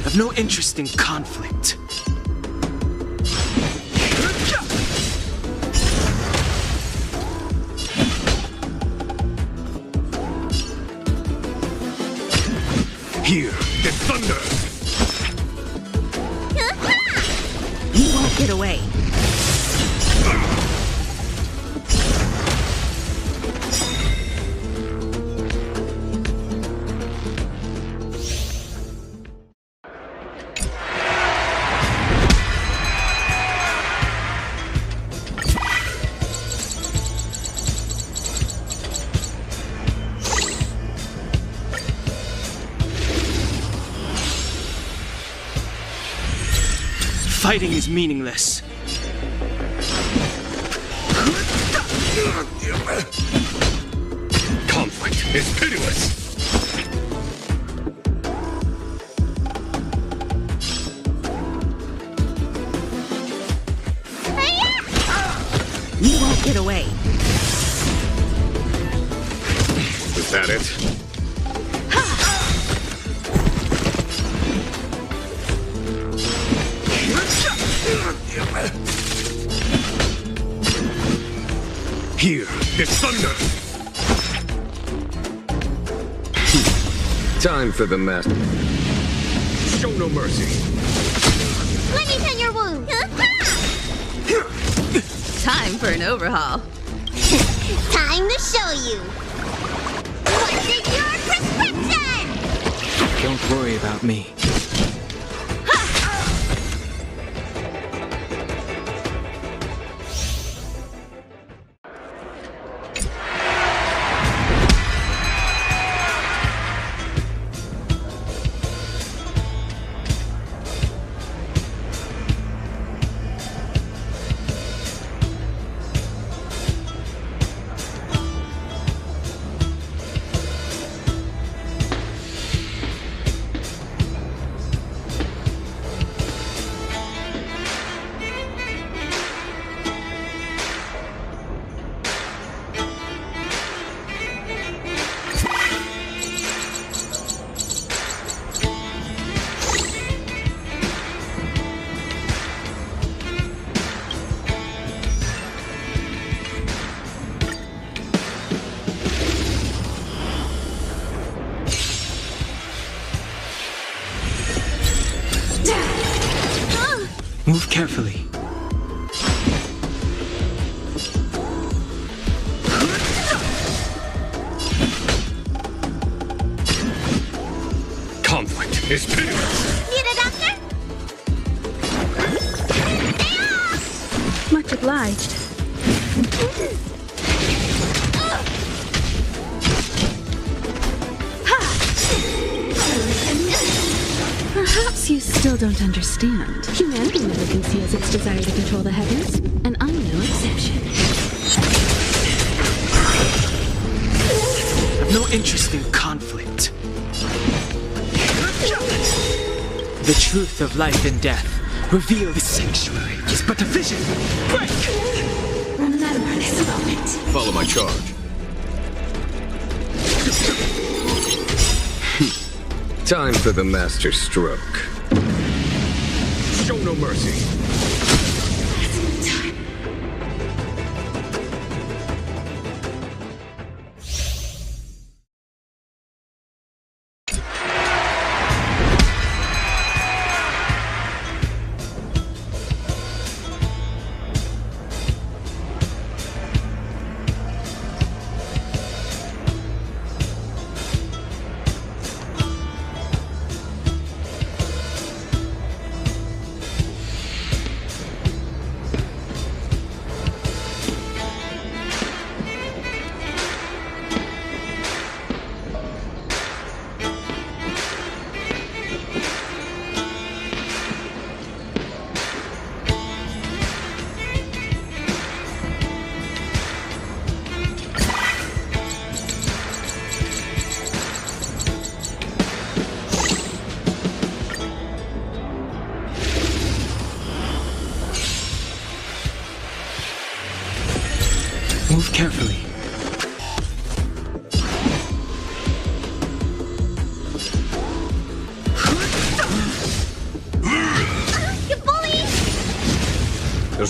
I've no interest in conflict. Hear the thunder! You won't get away. Fighting is meaningless. Conflict is pitiless! You won't get away. Is that it? Hear the thunder! Time for the master. Show no mercy. Let me tend your wound. Time for an overhaul. Time to show you. What's in your prescription? Don't worry about me. Move carefully. Conflict is pitiless! Need a doctor? Much obliged. Perhaps you still don't understand. Humanity never conceals its desire to control the heavens, and I'm no exception. I've no interest in conflict. The truth of life and death. Reveal the sanctuary is but a vision. Break! Remember this moment. Follow my charge. Time for the master stroke. Show no mercy. Move carefully.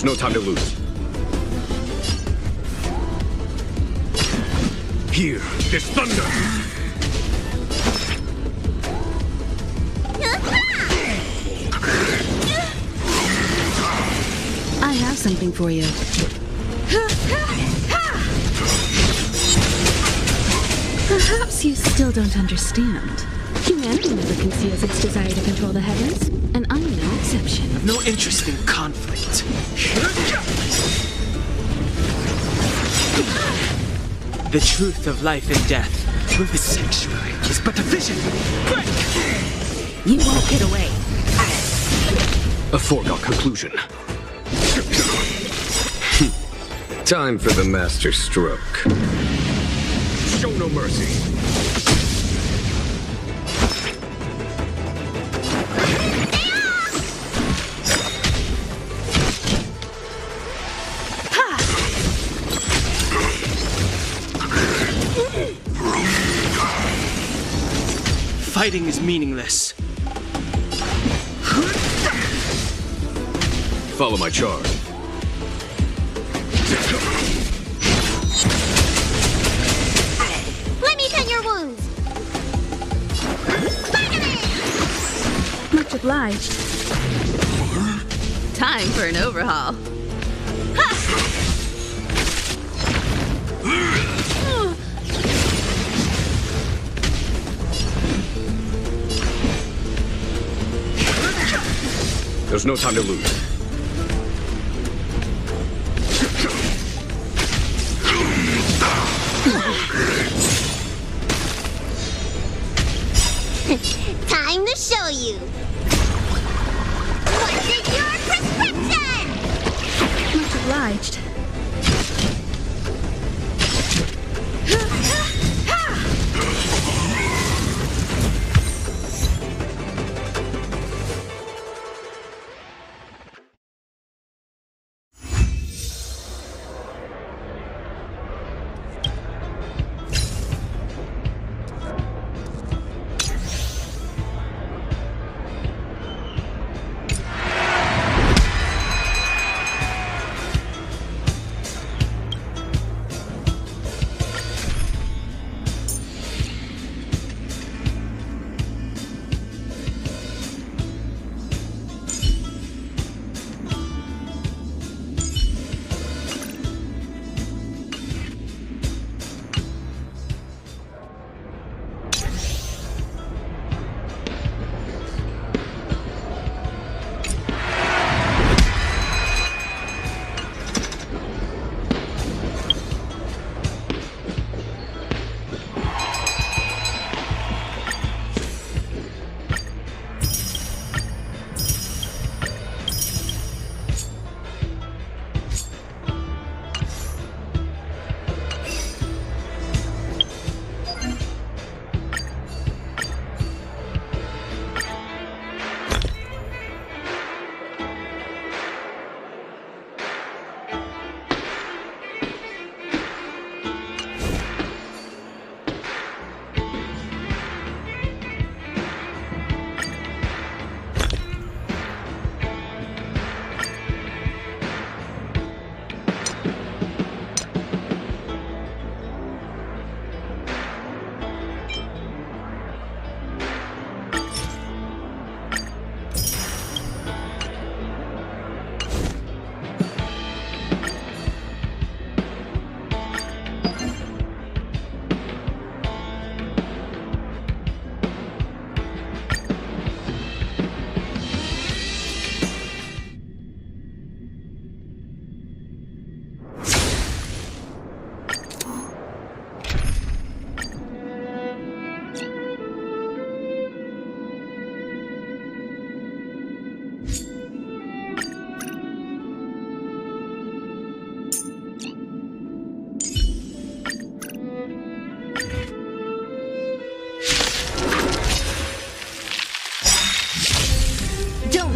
There's no time to lose. Here, there's thunder! I have something for you. Perhaps you still don't understand. Humanity never conceals its desire to control the heavens, and I'm no exception. I've no interest in conflict. The truth of life and death with the sanctuary is but a vision. Break! You won't get away. A foregone conclusion. Time for the master stroke. Show no mercy. Fighting is meaningless. Follow my charge. Let me tend your wounds. Spider-Man! Much obliged. Time for an overhaul. There's no time to lose. Time to show you. What's in your prescription? Much obliged.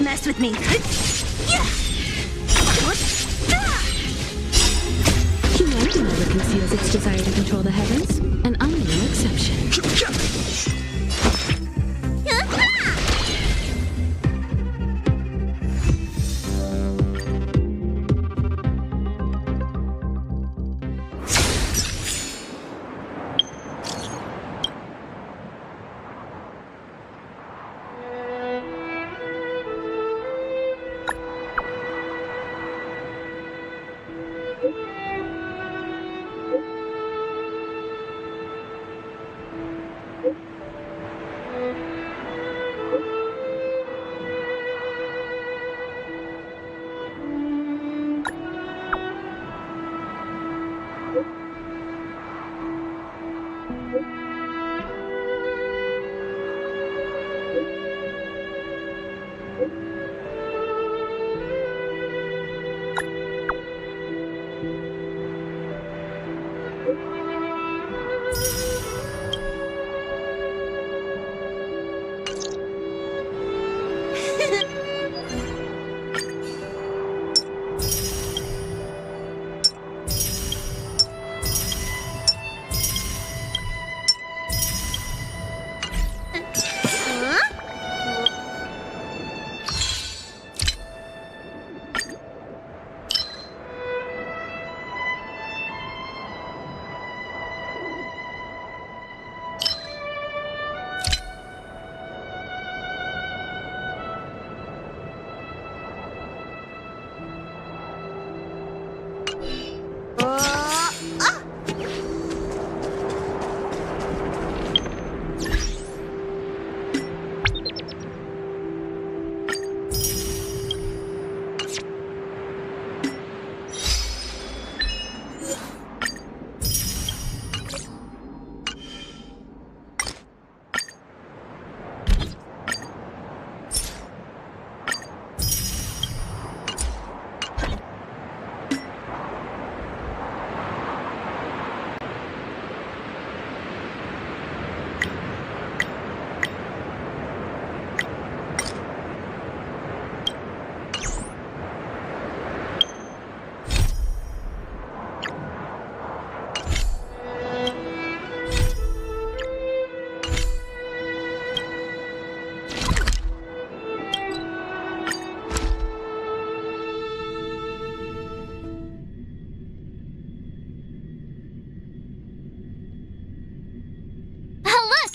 mess with me. Humanity never conceals its desire to control the heavens, and I'm no exception.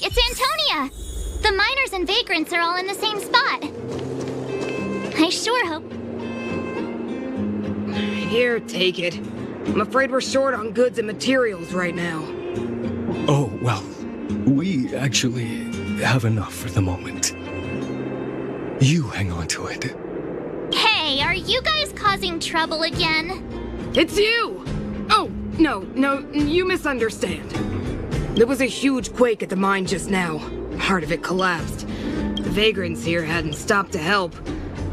Look, it's Antonia! The miners and vagrants are all in the same spot. I sure hope... Here, take it. I'm afraid we're short on goods and materials right now. Oh, well, we actually have enough for the moment. You hang on to it. Hey, are you guys causing trouble again? It's you! Oh, no, you misunderstand. There was a huge quake at the mine just now. Part of it collapsed. The vagrants here hadn't stopped to help.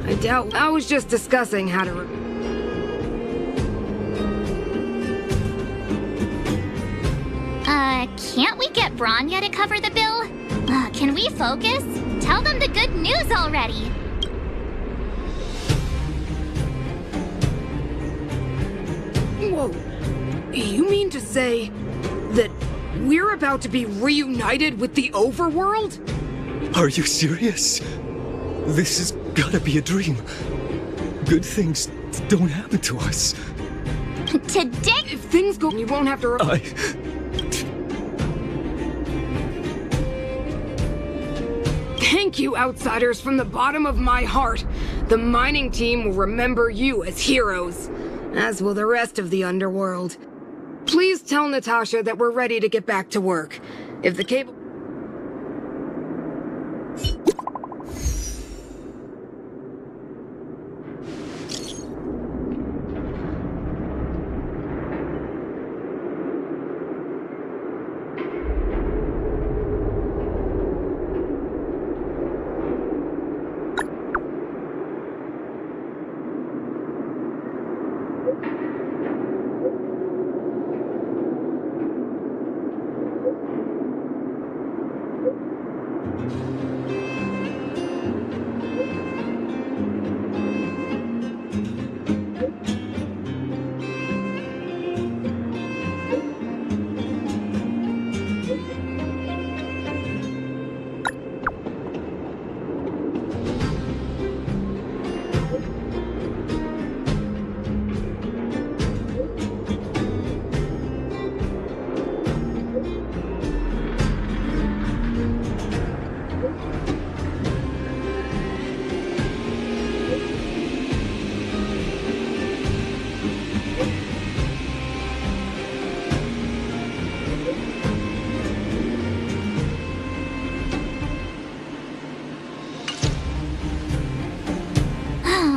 I was just discussing how to... Can't we get Branya to cover the bill? Can we focus? Tell them the good news already. Whoa. You mean to say that we're about to be reunited with the overworld? Are you serious? This has gotta be a dream. Good things don't happen to us. Today... If things go, you won't have to... Thank you, outsiders, from the bottom of my heart. The mining team will remember you as heroes, as will the rest of the underworld. Please tell Natasha that we're ready to get back to work. If the cable...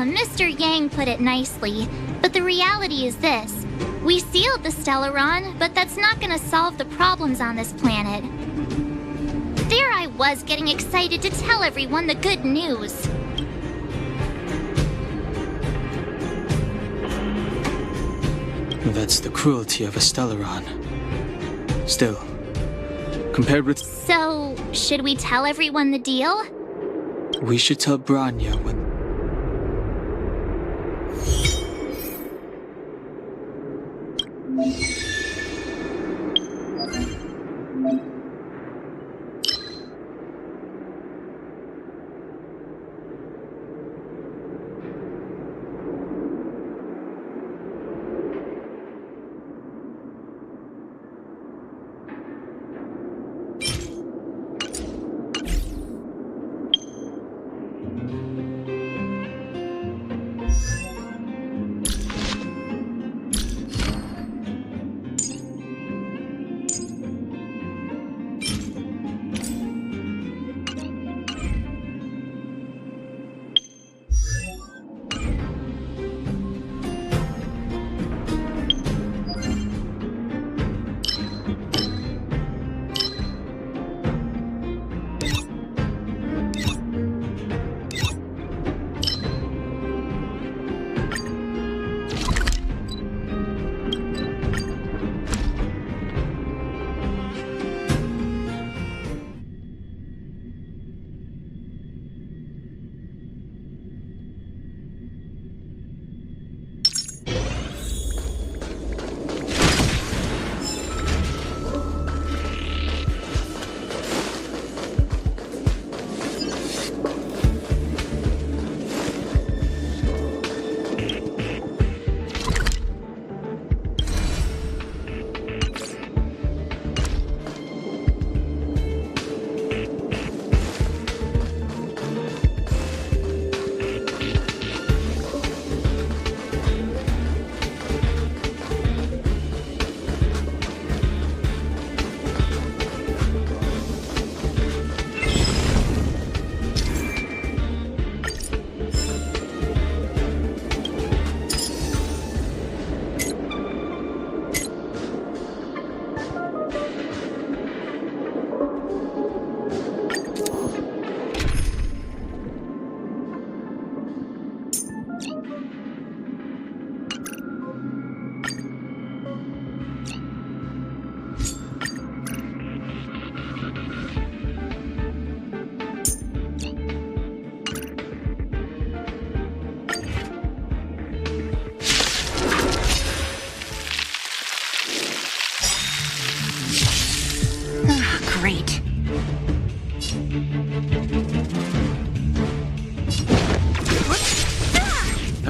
Mr. Yang put it nicely, but the reality is this. We sealed the Stellaron, but that's not gonna solve the problems on this planet. There I was getting excited to tell everyone the good news. That's the cruelty of a Stellaron. Still, compared with... So, should we tell everyone the deal? We should tell Branya when...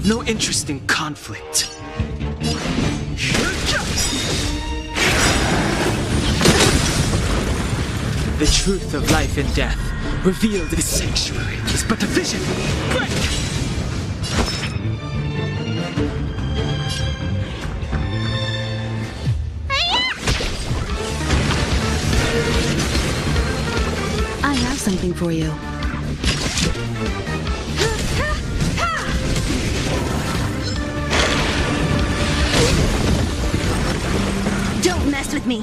No interest in conflict. The truth of life and death, revealed in the sanctuary, is but a vision. Break! I have something for you. Don't mess with me.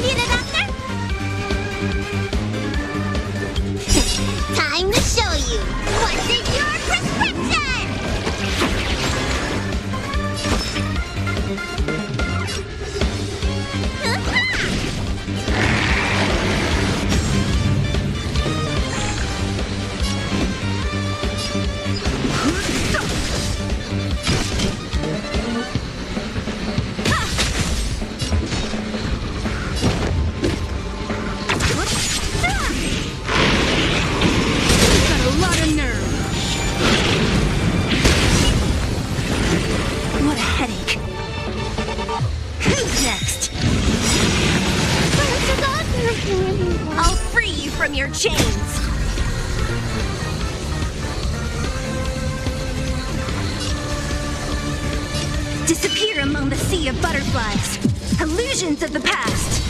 Need a doctor? Time to show you. What's in your prescription? Got a lot of nerve. What a headache. Who's next? I'll free you from your chains. Disappear among the sea of butterflies. Illusions of the past.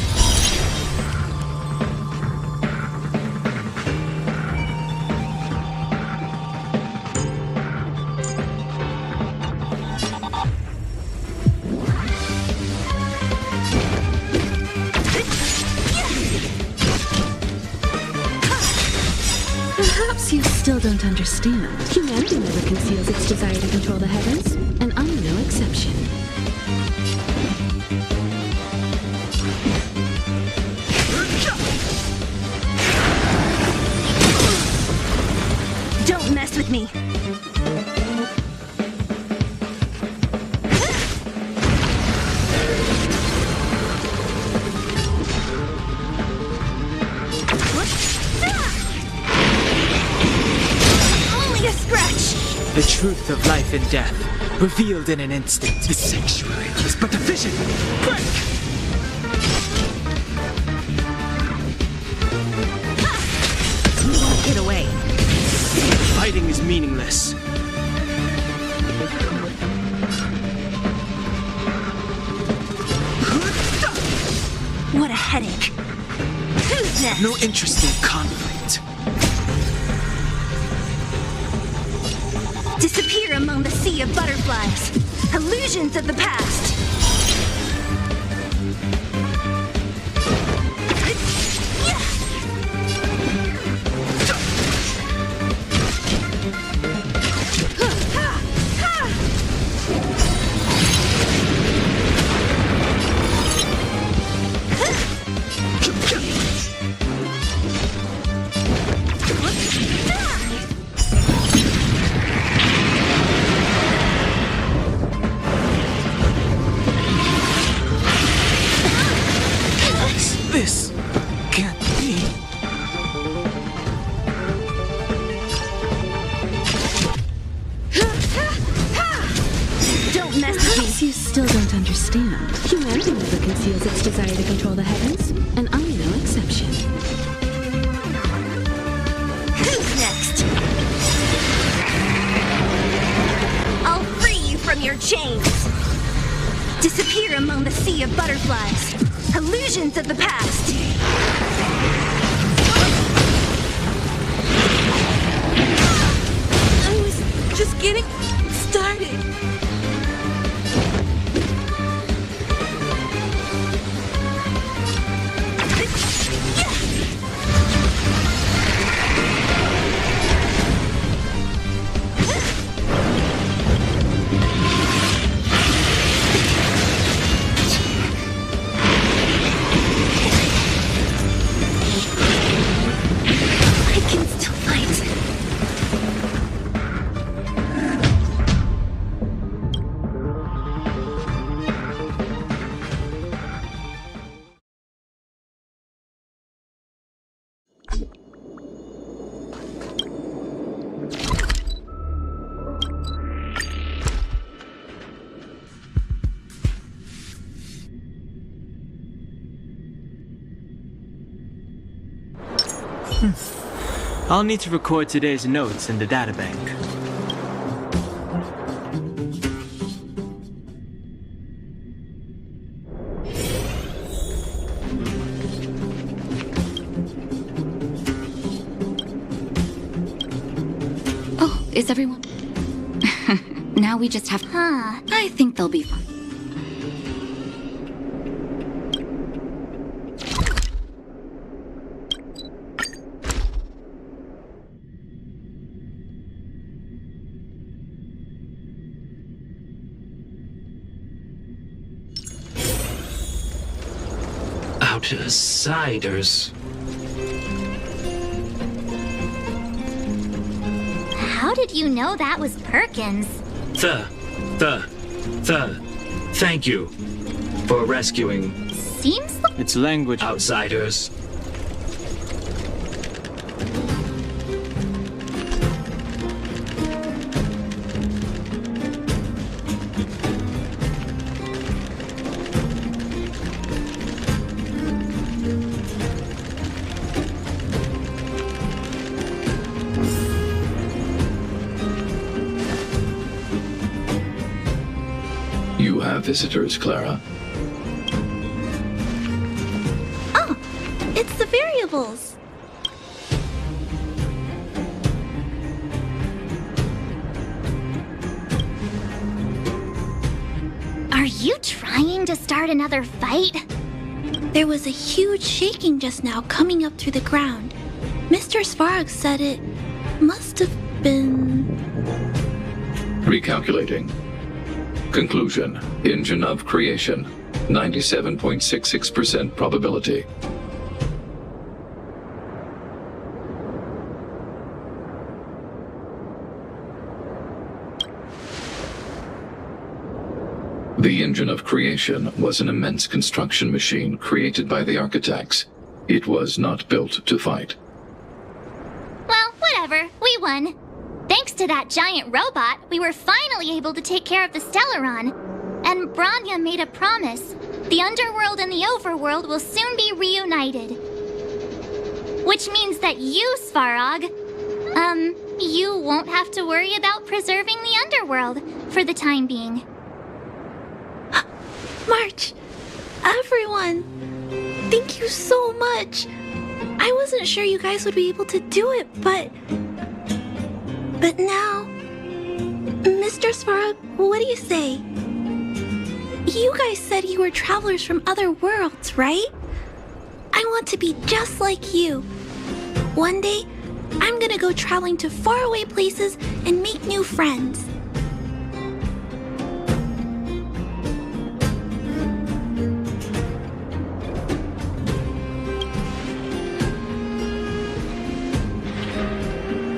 Perhaps you still don't understand. Humanity never conceals its desire to control the heavens, and I'm no exception. Don't mess with me. Only a scratch. The truth of life and death, revealed in an instant. The sanctuary is but a vision. Break! You won't get away. Fighting is meaningless. What a headache. Who's next? No interest in conflict. Disappear among the sea of butterflies. Illusions of the past. This can't be. Don't mess with me. Perhaps you still don't understand. Humanity never conceals its desire to control the heavens, and I'm no exception. Who's next? I'll free you from your chains. Disappear among the sea of butterflies. Illusions of the past. I was just getting started. I'll need to record today's notes in the databank. Oh, is everyone? Now we just have... Huh. I think they'll be fine. Outsiders. How did you know that was Perkins? Thank you for rescuing Seems like... It's language. outsiders. You have visitors, Clara. Oh, it's the variables. Are you trying to start another fight? There was a huge shaking just now coming up through the ground. Mr. Svarog said it must have been... Recalculating. Conclusion. Engine of creation. 97.66% probability. The engine of creation was an immense construction machine created by the architects. It was not built to fight. Well, whatever. We won. Thanks to that giant robot, we were finally able to take care of the Stellaron. And Branya made a promise. The underworld and the overworld will soon be reunited. Which means that you, Svarog, you won't have to worry about preserving the underworld for the time being. March, everyone, thank you so much. I wasn't sure you guys would be able to do it, but now, Mr. Svarog, what do you say? You guys said you were travelers from other worlds, right? I want to be just like you. One day, I'm gonna go traveling to faraway places and make new friends.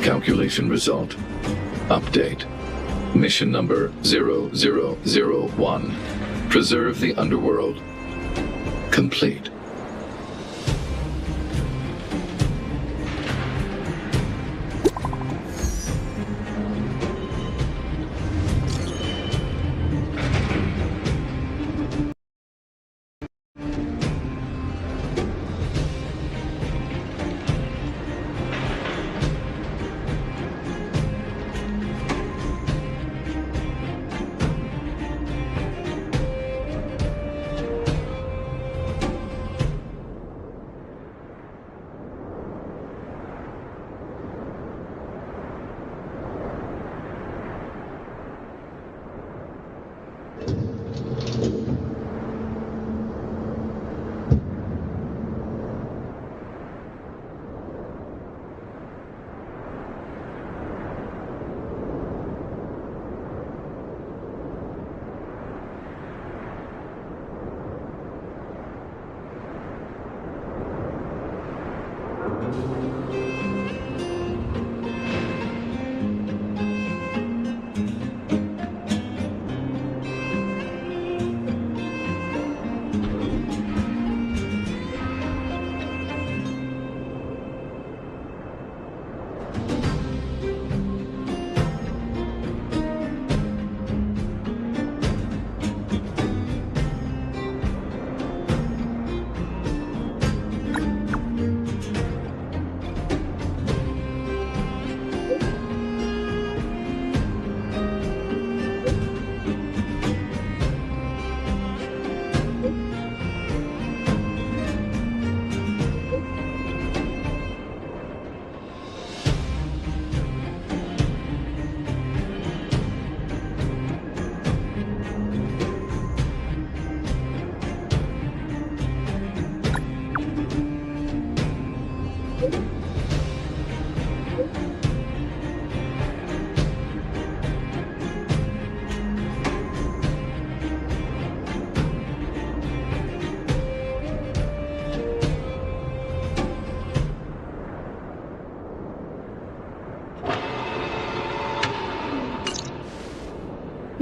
Calculation result. Update. Mission number 0001. Preserve the underworld. Complete.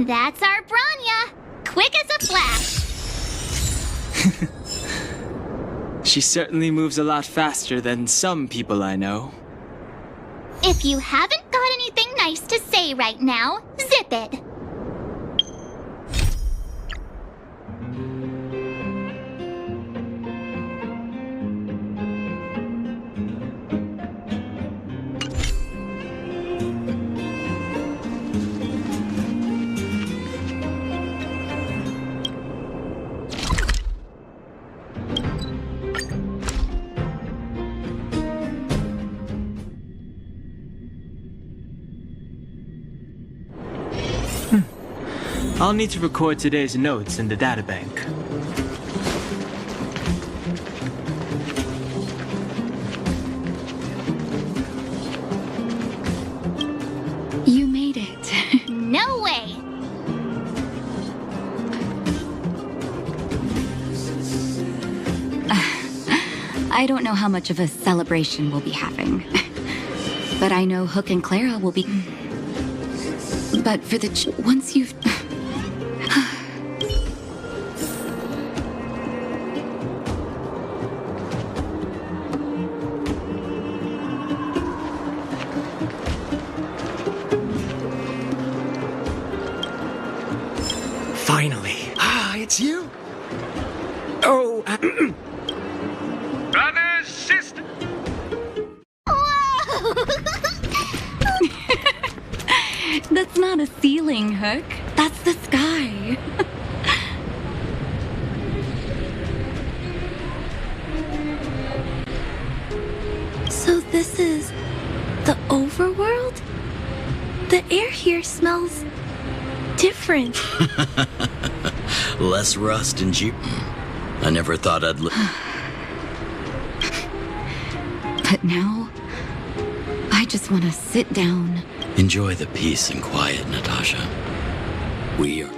That's our Bronya! Quick as a flash! She certainly moves a lot faster than some people I know. If you haven't got anything nice to say right now, zip it! I'll need to record today's notes in the databank. You made it. No way! I don't know how much of a celebration we'll be having. But I know Hook and Clara will be... But for the... once you've... Finally. It's you. Oh, Brothers, sisters! That's not a ceiling, Hook. That's the sky. So this is the overworld? The air here smells different. Less rust and cheap. I never thought I'd look. But now, I just want to sit down. Enjoy the peace and quiet, Natasha. We are...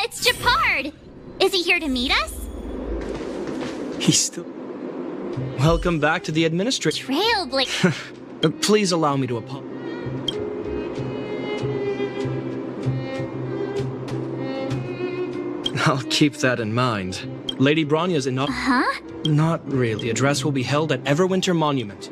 It's Japard! Is he here to meet us? He's still... Welcome back to the administration. Trailblazer. Please allow me to apologize. I'll keep that in mind. Lady Bronya's enough. Huh? Not really. Address will be held at Everwinter Monument.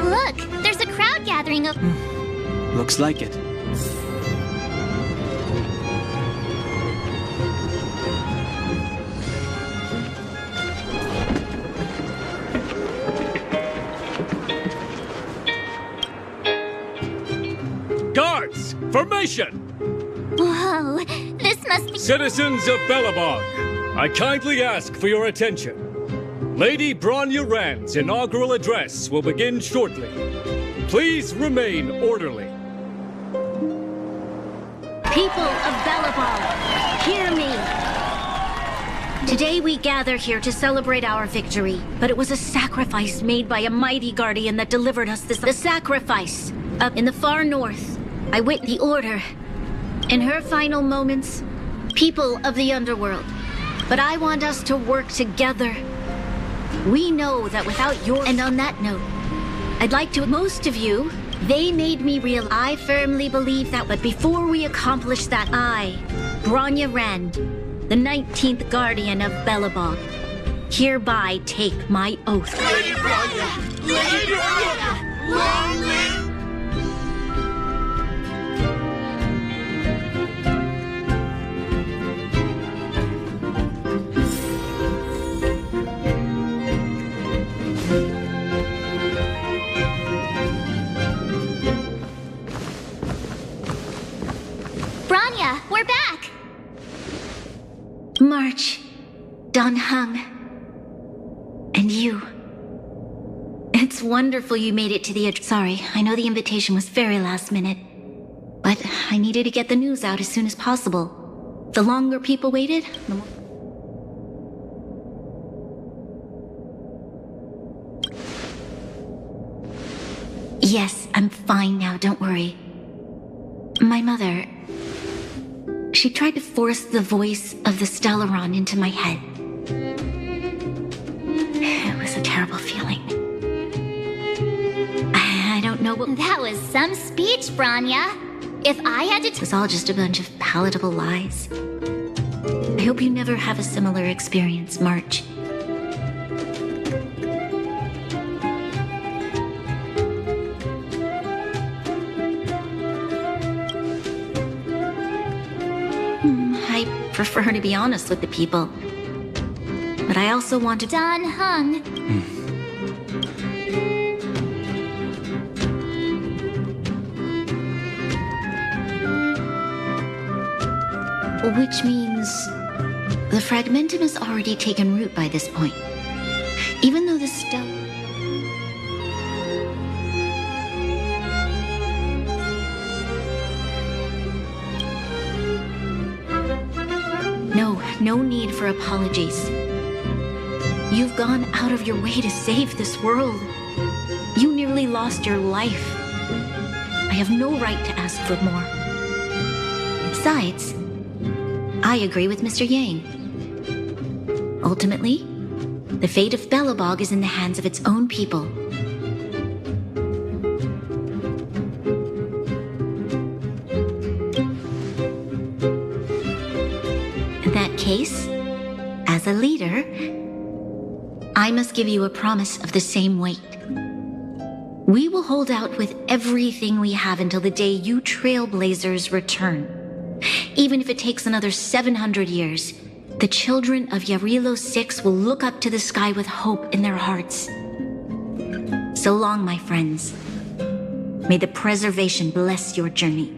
Look, there's a crowd gathering of... Looks like it. Guards, formation! Whoa, this must be... Citizens of Belobog, I kindly ask for your attention. Lady Bronya Rand's inaugural address will begin shortly. Please remain orderly. People of Belobog, hear me. Today we gather here to celebrate our victory, but it was a sacrifice made by a mighty guardian that delivered us this. The sacrifice up in the far north. I witnessed the order. In her final moments, people of the underworld. But I want us to work together. We know that without your... And on that note, I'd like to... Most of you, they made me realize... I firmly believe that, but before we accomplish that, I, Bronya Rand, the 19th Guardian of Belobog, hereby take my oath. Lady Bronya! Lady Bronya! Long live! Don Hung. And you. It's wonderful you made it to the Sorry, I know the invitation was very last minute. But I needed to get the news out as soon as possible. The longer people waited, the more... Yes, I'm fine now, don't worry. My mother... She tried to force the voice of the Stellaron into my head. It was a terrible feeling. I don't know what... That was some speech, Branya. If I had to... It was all just a bunch of palatable lies. I hope you never have a similar experience, March. I prefer to be honest with the people. But I also want to... Don Hung. Which means the fragmentum has already taken root by this point. Even though the No need for apologies. You've gone out of your way to save this world. You nearly lost your life. I have no right to ask for more. Besides, I agree with Mr. Yang. Ultimately, the fate of Belobog is in the hands of its own people. In that case, as a leader, I must give you a promise of the same weight. We will hold out with everything we have until the day you Trailblazers return. Even if it takes another 700 years, the children of Yarilo 6 will look up to the sky with hope in their hearts. So long, my friends. May the preservation bless your journey.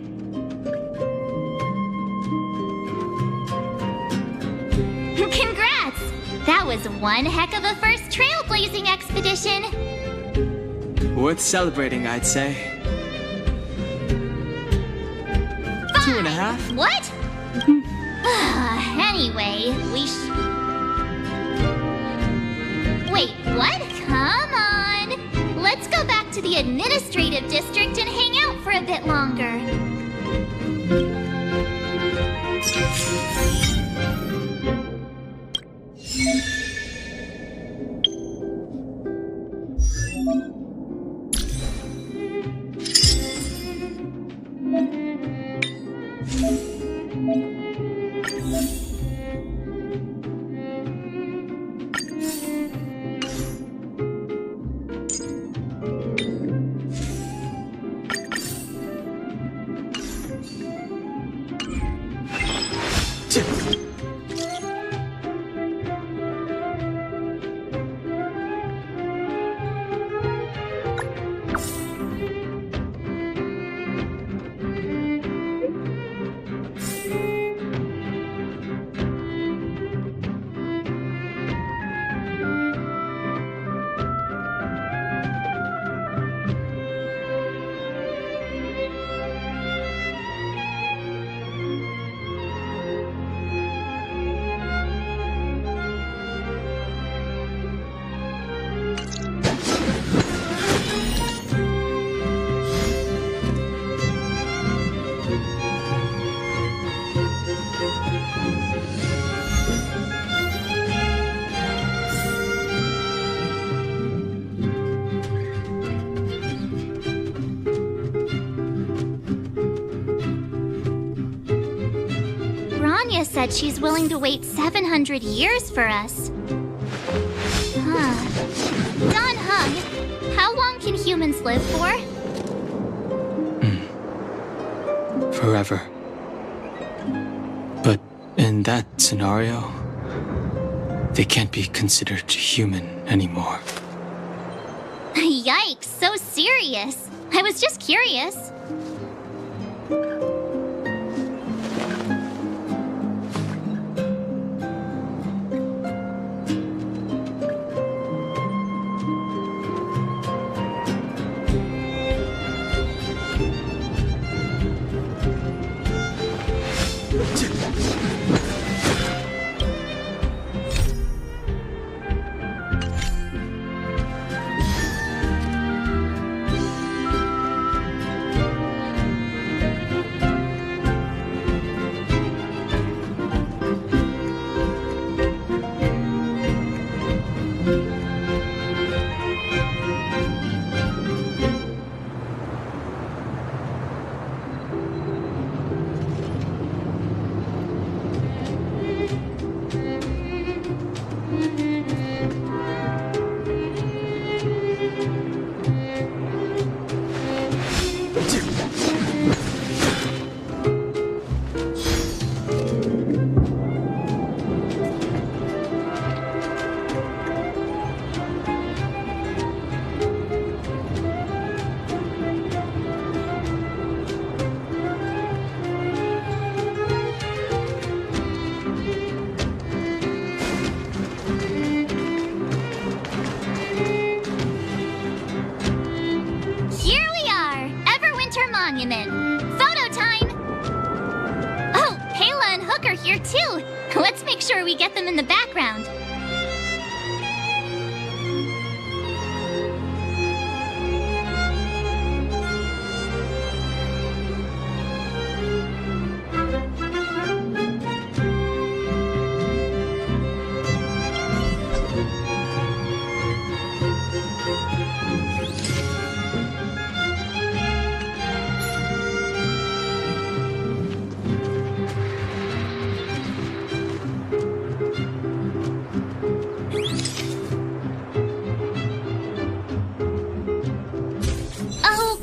Congrats! That was one heck of a first trailblazing expedition. Worth celebrating, I'd say. 2.5? What? Anyway, Wait, what? Come on! Let's go back to the administrative district and hang out for a bit longer. Said she's willing to wait 700 years for us. Don Hung, how long can humans live for? Forever. But in that scenario, they can't be considered human anymore. Yikes, so serious. I was just curious. we get them in the background.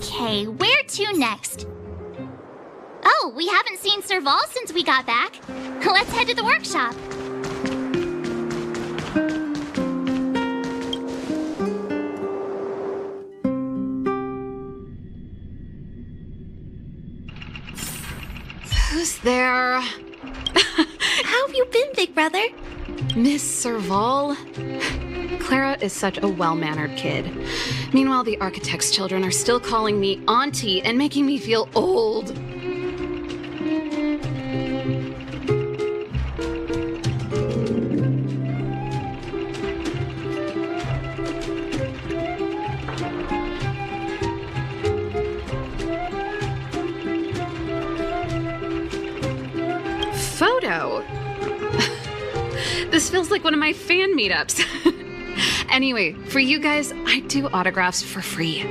Okay, where to next? Oh, we haven't seen Serval since we got back. Let's head to the workshop. Who's there? How have you been, big brother? Miss Serval? Clara is such a well-mannered kid. Meanwhile, the architect's children are still calling me auntie and making me feel old. Photo? This feels like one of my fan meetups. Anyway, for you guys, I do autographs for free.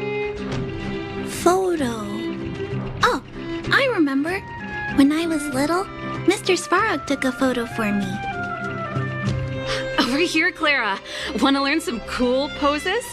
Photo. Oh, I remember. When I was little, Mr. Svarog took a photo for me. Over here, Clara. Want to learn some cool poses?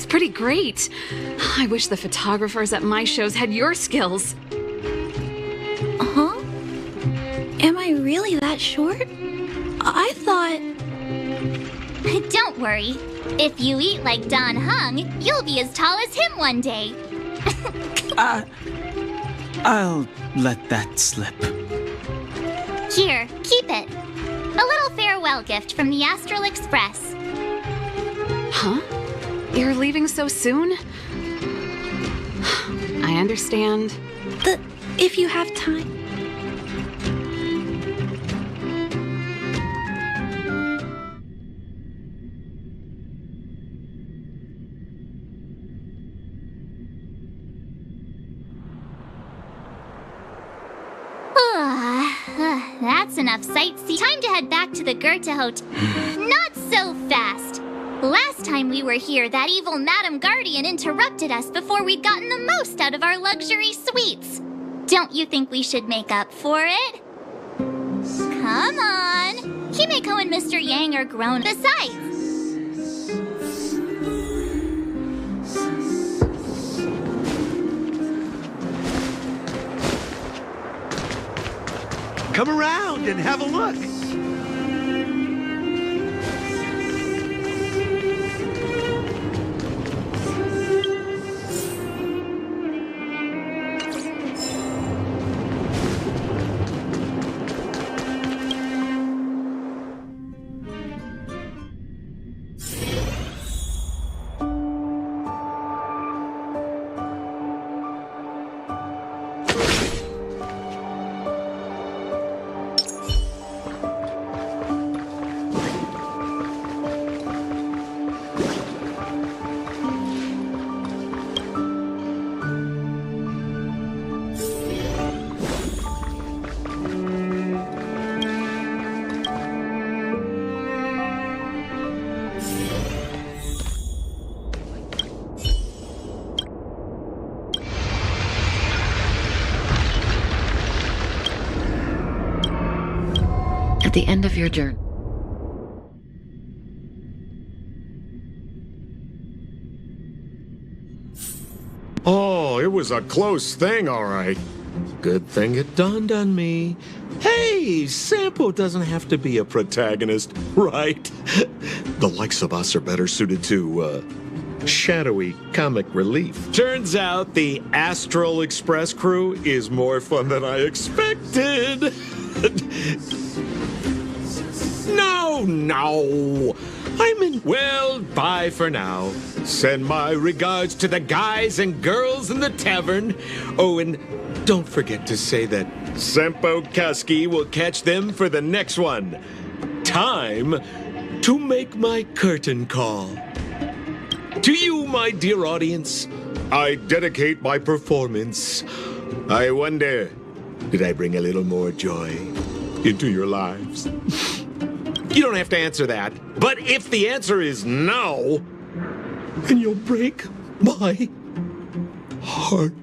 Pretty great. I wish the photographers at my shows had your skills. Huh? Am I really that short? I thought... Don't worry. If you eat like Don Hung, you'll be as tall as him one day. I'll let that slip. Here, keep it. A little farewell gift from the Astral Express. Huh? You're leaving so soon? I understand. If you have time. That's enough sightseeing. Time to head back to the Goethe Hotel. Not so fast. Last time we were here, that evil Madam Guardian interrupted us before we'd gotten the most out of our luxury suites. Don't you think we should make up for it? Come on. Himeko and Mr. Yang are grown. Besides, come around and have a look. At the end of your journey. Oh, it was a close thing, all right. Good thing it dawned on me. Hey, Sampo doesn't have to be a protagonist, right? The likes of us are better suited to, shadowy comic relief. Turns out the Astral Express crew is more fun than I expected. No. I'm in. Well, bye for now. Send my regards to the guys and girls in the tavern. Oh, and don't forget to say that Sempo Kaski will catch them for the next one. Time to make my curtain call. To you, my dear audience, I dedicate my performance. I wonder, did I bring a little more joy into your lives? You don't have to answer that. But if the answer is no, then you'll break my heart.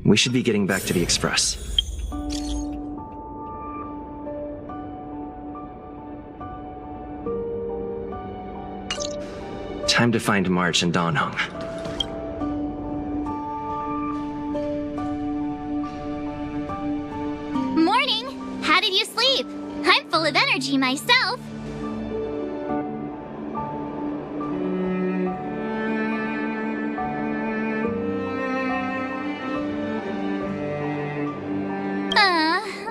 We should be getting back to the Express. Time to find March and Dawnhung. Morning! How did you sleep? I'm full of energy myself.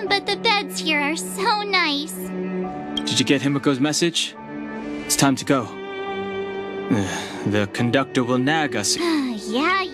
But the beds here are so nice. Did you get Himiko's message? It's time to go. The conductor will nag us. Yeah.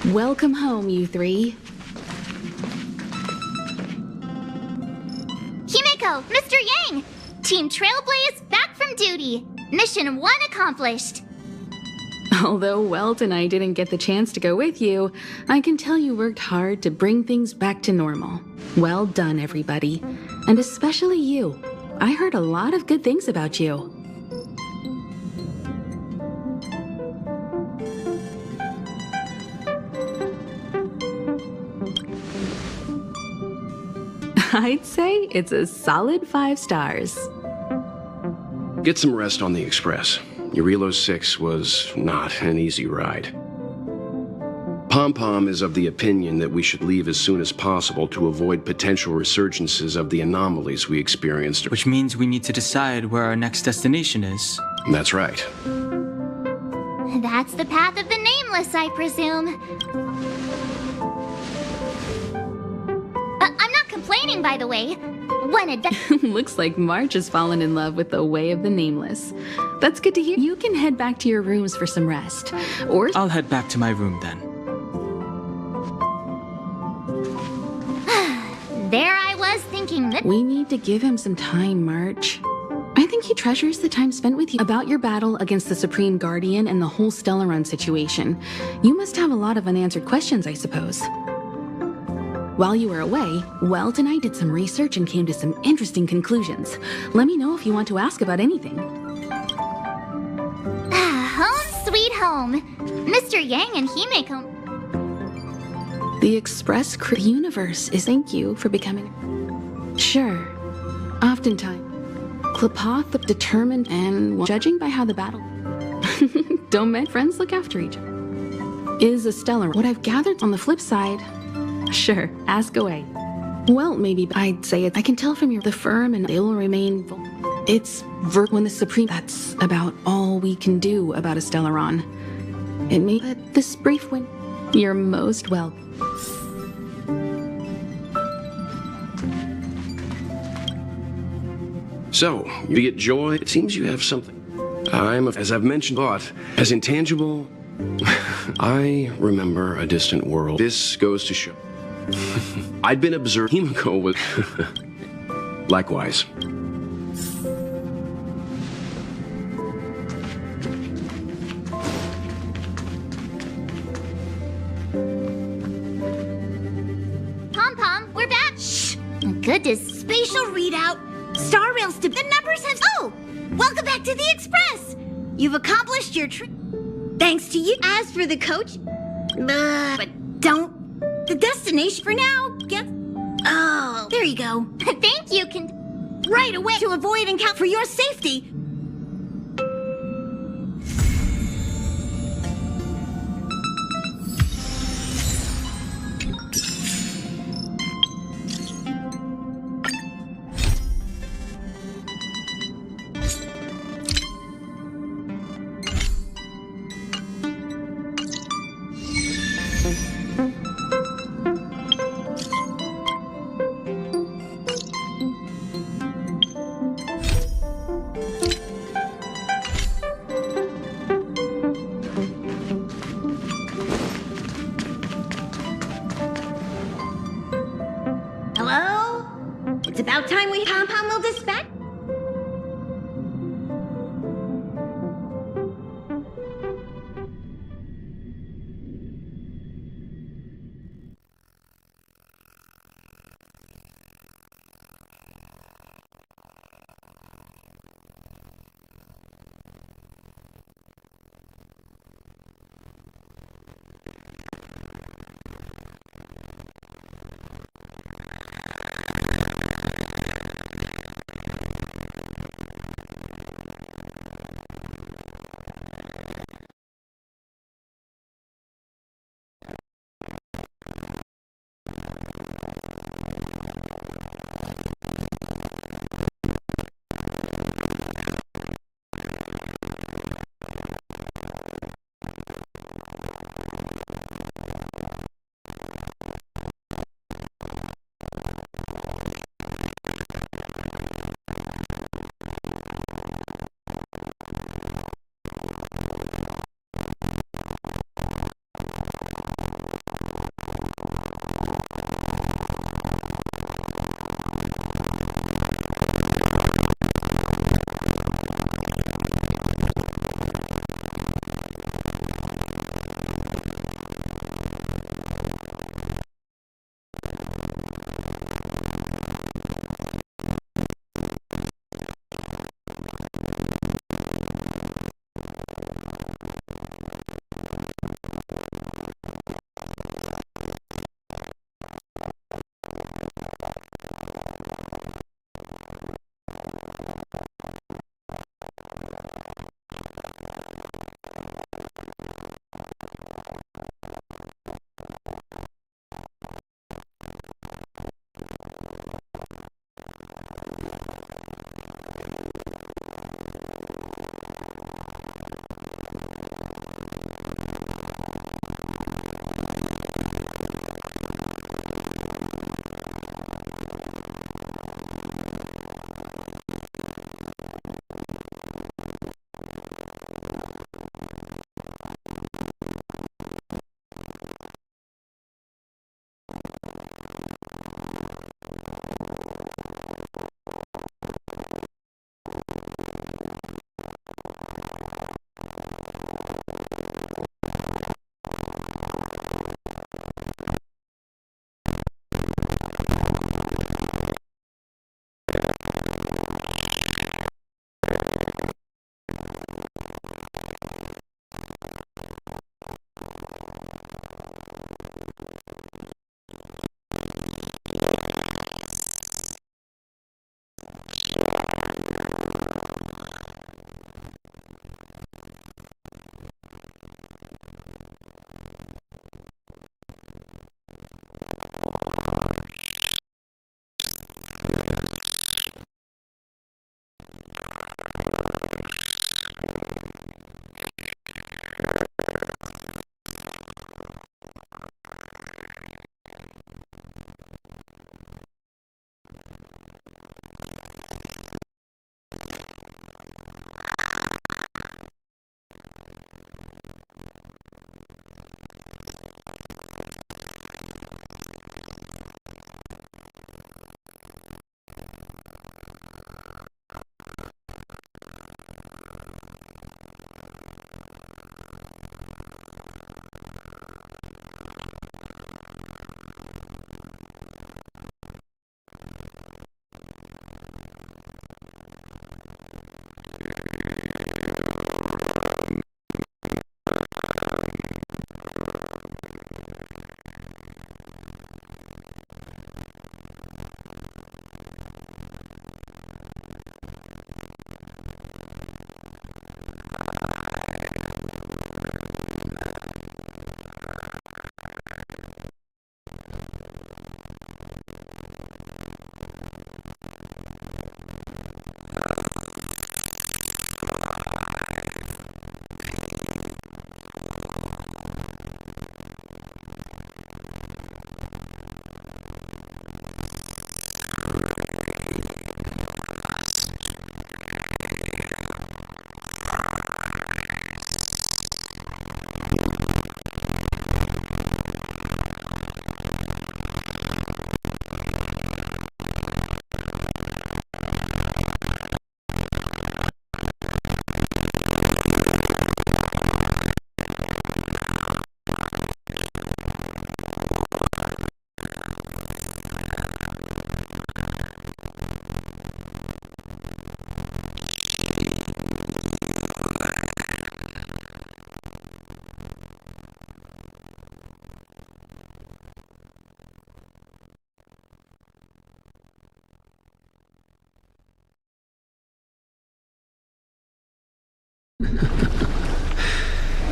Welcome home, you three. Himeko, Mr. Yang! Team Trailblaze back from duty. Mission 1 accomplished. Although Welt and I didn't get the chance to go with you, I can tell you worked hard to bring things back to normal. Well done, everybody. And especially you. I heard a lot of good things about you. I'd say it's a solid 5 stars. Get some rest on the Express. Eurilo 6 was not an easy ride. Pom-Pom is of the opinion that we should leave as soon as possible to avoid potential resurgences of the anomalies we experienced. Which means we need to decide where our next destination is. That's right. That's the path of the Nameless, I presume. I'm not complaining, by the way. Looks like March has fallen in love with the way of the Nameless. That's good to hear. You can head back to your rooms for some rest. Or I'll head back to my room then. There I was thinking that we need to give him some time, March. I think he treasures the time spent with you. About your battle against the Supreme Guardian and the whole Stellaron situation. You must have a lot of unanswered questions, I suppose. While you were away, Welt and I did some research and came to some interesting conclusions. Let me know if you want to ask about anything. Home sweet home. Mr. Yang and Himeko. The Express Crew universe is thank you for becoming... Sure. Oftentimes. Klapoth, determined and judging by how the battle... Don't make friends look after each other. Is a stellar. What I've gathered on the flip side... Sure, ask away. Well, maybe I'd say it. I can tell from the firm and they'll remain... It's when the Supreme... That's about all we can do about a Stellaron. It may... But this brief win... You're most welcome. So, you get joy. It seems you have something. As I've mentioned, but as intangible... I remember a distant world. This goes to show. I'd been observing Himeko was... Likewise. Pom-Pom, we're back. Shh. Good to Spatial readout. Starrail's the numbers have... Oh! Welcome back to the Express! You've accomplished your thanks to you. As for the coach... but don't... The destination for now, get... Oh, there you go. Thank you, Right away to avoid encounter for your safety. Hello? It's about time we Pom-Pom will dispatch.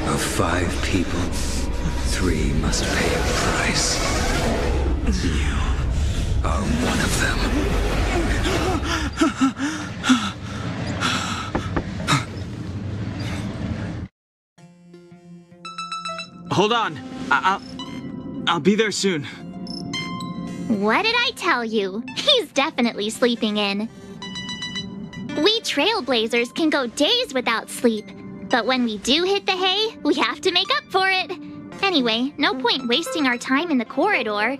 Of 5 people, 3 must pay a price. You are one of them. Hold on. I'll be there soon. What did I tell you? He's definitely sleeping in. We trailblazers can go days without sleep, but when we do hit the hay, we have to make up for it. Anyway, no point wasting our time in the corridor.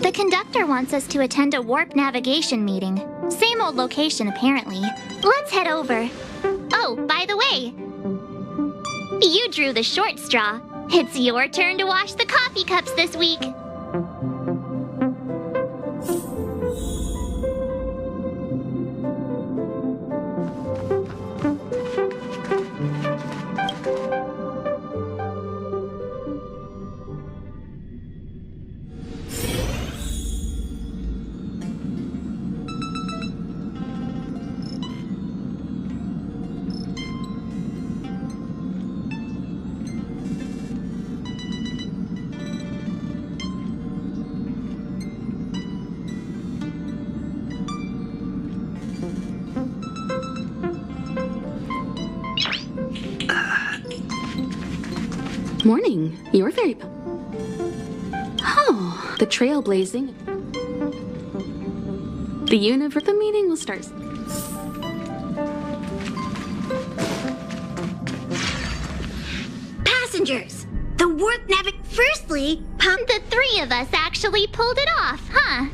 The conductor wants us to attend a warp navigation meeting. Same old location, apparently. Let's head over. Oh, by the way, you drew the short straw. It's your turn to wash the coffee cups this week. Morning. You're very... Oh, the trailblazing. The universe... The meeting will start... Passengers! The warp navic... Firstly, the 3 of us actually pulled it off, huh?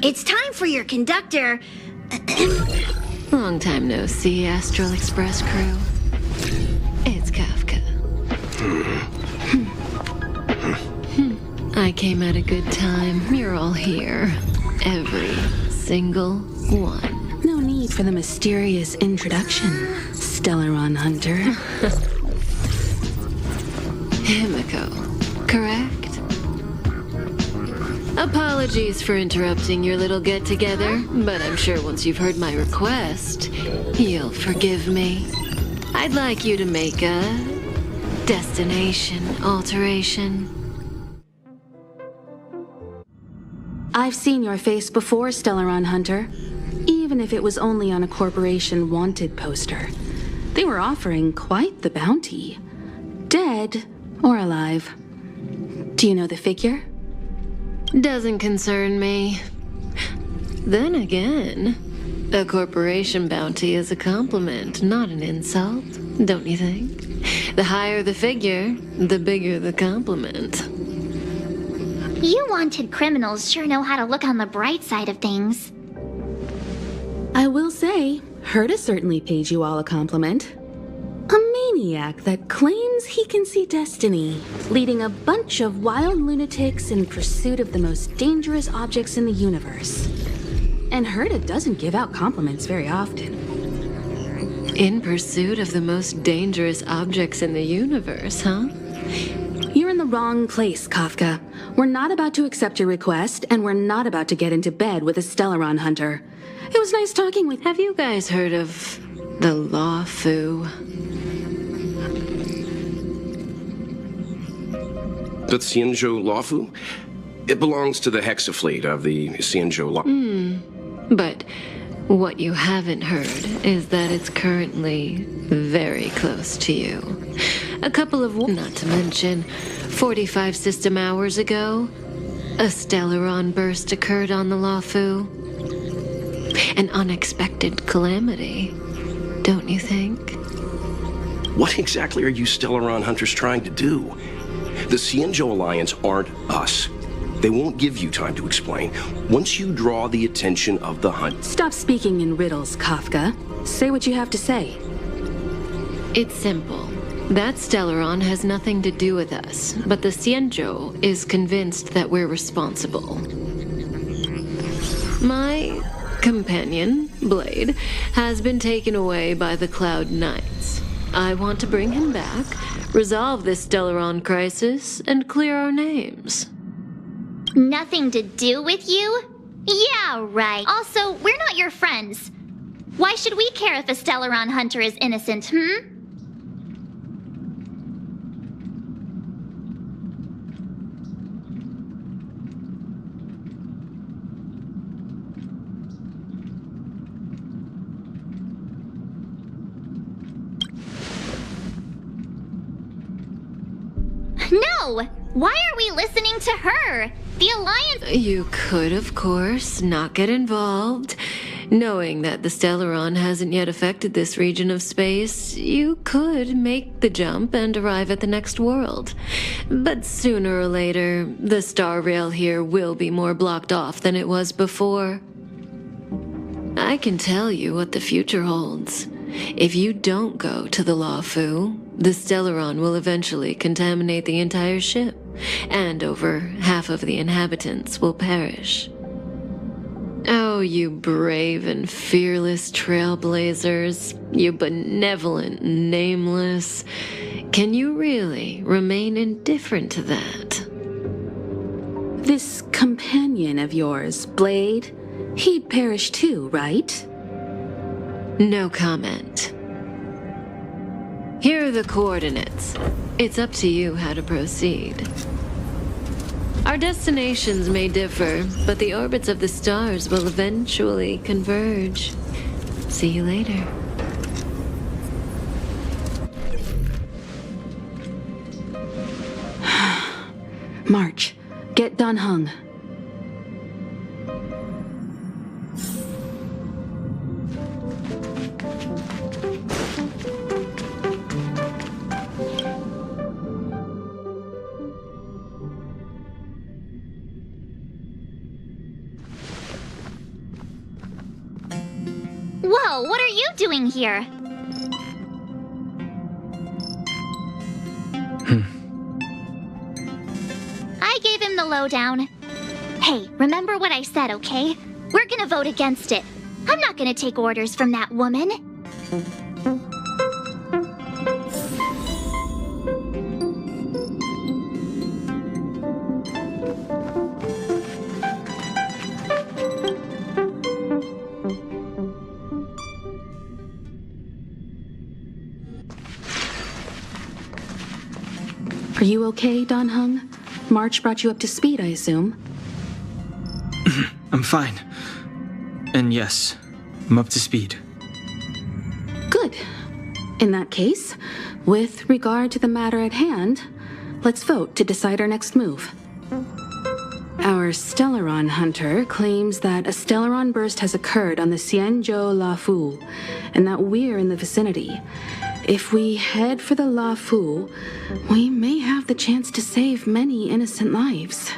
It's time for your conductor... Long time no see, Astral Express crew. It's Kafka. I came at a good time. You're all here. Every single one. No need for the mysterious introduction, Stellaron Hunter. Himiko, correct? Apologies for interrupting your little get-together, but I'm sure once you've heard my request, you'll forgive me. I'd like you to make a destination alteration. I've seen your face before, Stellaron Hunter. Even if it was only on a corporation wanted poster. They were offering quite the bounty. Dead or alive. Do you know the figure? Doesn't concern me. Then again, a corporation bounty is a compliment, not an insult, don't you think? The higher the figure, the bigger the compliment. You wanted criminals sure know how to look on the bright side of things. I will say, Herta certainly paid you all a compliment. A maniac that claims he can see destiny, leading a bunch of wild lunatics in pursuit of the most dangerous objects in the universe. And Herta doesn't give out compliments very often. In pursuit of the most dangerous objects in the universe, huh? You're in the wrong place, Kafka. We're not about to accept your request, and we're not about to get into bed with a Stellaron Hunter. It was nice talking with... Have you guys heard of the Law Fu? The Xianzhou Lawfu? It belongs to the Hexafleet of the Xianzhou Law. But what you haven't heard is that it's currently very close to you. A couple of... Not to mention, 45 system hours ago, a Stellaron burst occurred on the Lawfu. An unexpected calamity, don't you think? What exactly are you Stellaron hunters trying to do? The Xianzhou Alliance aren't us. They won't give you time to explain. Once you draw the attention of the hunt... Stop speaking in riddles, Kafka. Say what you have to say. It's simple. That Stellaron has nothing to do with us, but the Xianzhou is convinced that we're responsible. My companion, Blade, has been taken away by the Cloud Knights. I want to bring him back, resolve this Stellaron crisis, and clear our names. Nothing to do with you? Yeah, right. Also, we're not your friends. Why should we care if a Stellaron hunter is innocent, No! Why are we listening to her? The Alliance... You could, of course, not get involved. Knowing that the Stellaron hasn't yet affected this region of space, you could make the jump and arrive at the next world. But sooner or later, the star rail here will be more blocked off than it was before. I can tell you what the future holds. If you don't go to the Lawfu, the Stellaron will eventually contaminate the entire ship, and over half of the inhabitants will perish. Oh, you brave and fearless trailblazers, you benevolent nameless. Can you really remain indifferent to that? This companion of yours, Blade, he'd perish too, right? No comment. Here are the coordinates. It's up to you how to proceed. Our destinations may differ, but the orbits of the stars will eventually converge. See you later. March, get Dan Heng. Whoa, what are you doing here? I gave him the lowdown. Hey, remember what I said, okay? We're gonna vote against it. I'm not gonna take orders from that woman. Are you okay, Dan Heng? March brought you up to speed, I assume? I'm fine. And yes, I'm up to speed. Good. In that case, with regard to the matter at hand, let's vote to decide our next move. Our Stellaron hunter claims that a Stellaron burst has occurred on the Xianzhou Lawfu, and that we're in the vicinity. If we head for the Lawfu, we may have the chance to save many innocent lives.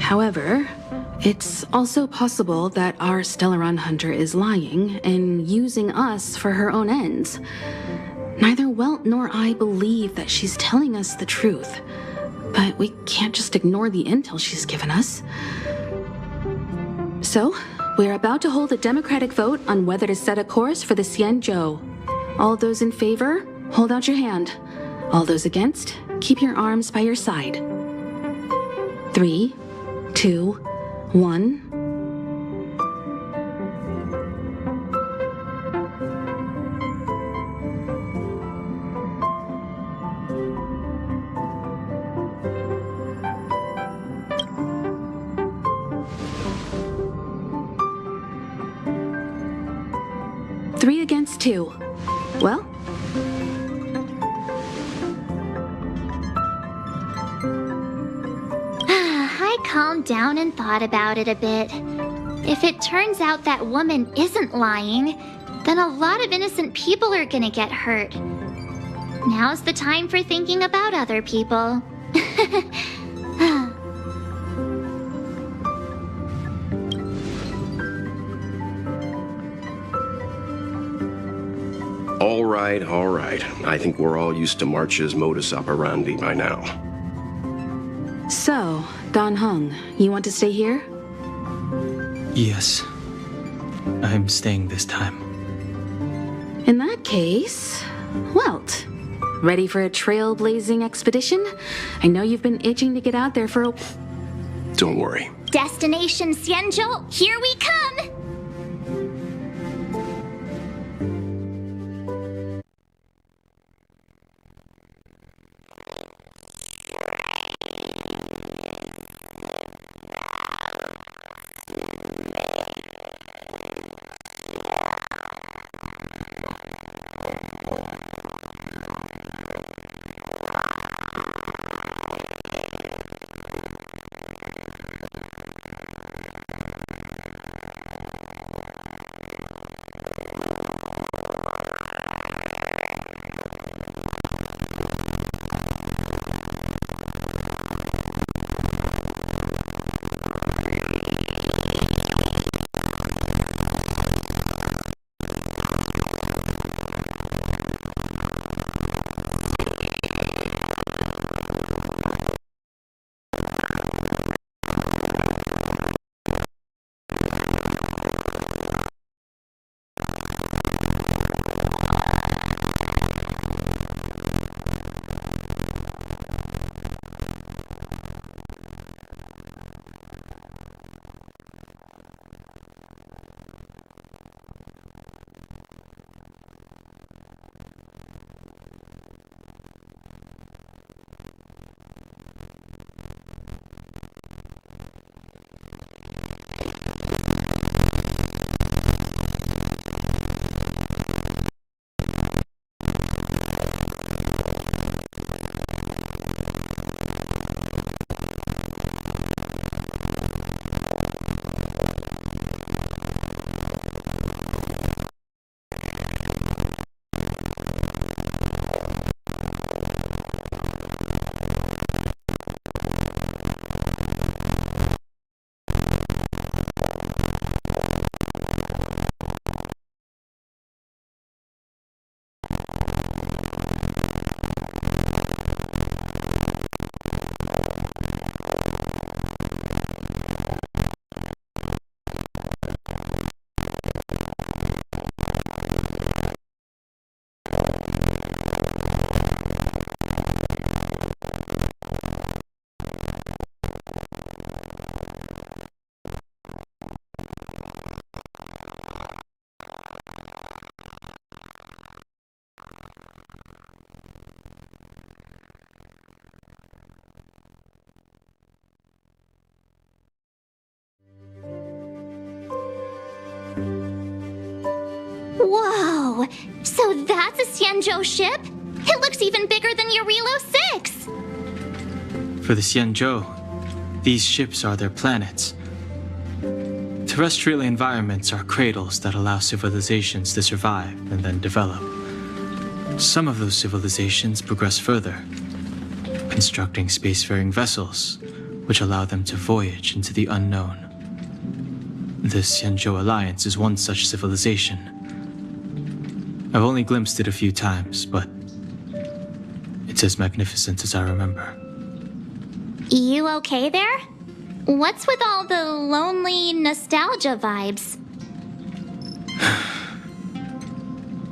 However, it's also possible that our Stellaron hunter is lying and using us for her own ends. Neither Welt nor I believe that she's telling us the truth, but we can't just ignore the intel she's given us. So, we're about to hold a democratic vote on whether to set a course for the Xianzhou. All those in favor, hold out your hand. All those against, keep your arms by your side. 3, 2, 1. Three against 2. Well, I calmed down and thought about it a bit. If it turns out that woman isn't lying, then a lot of innocent people are gonna get hurt. Now's the time for thinking about other people. All right. I think we're all used to March's modus operandi by now. So, Dan Heng, you want to stay here? Yes. I'm staying this time. In that case, Welt, ready for a trailblazing expedition? I know you've been itching to get out there for a... Don't worry. Destination Xianzhou, here we come! Whoa! So that's a Xianzhou ship? It looks even bigger than Eurilo 6! For the Xianzhou, these ships are their planets. Terrestrial environments are cradles that allow civilizations to survive and then develop. Some of those civilizations progress further, constructing spacefaring vessels, which allow them to voyage into the unknown. The Xianzhou Alliance is one such civilization. I've only glimpsed it a few times, but it's as magnificent as I remember. You okay there? What's with all the lonely nostalgia vibes?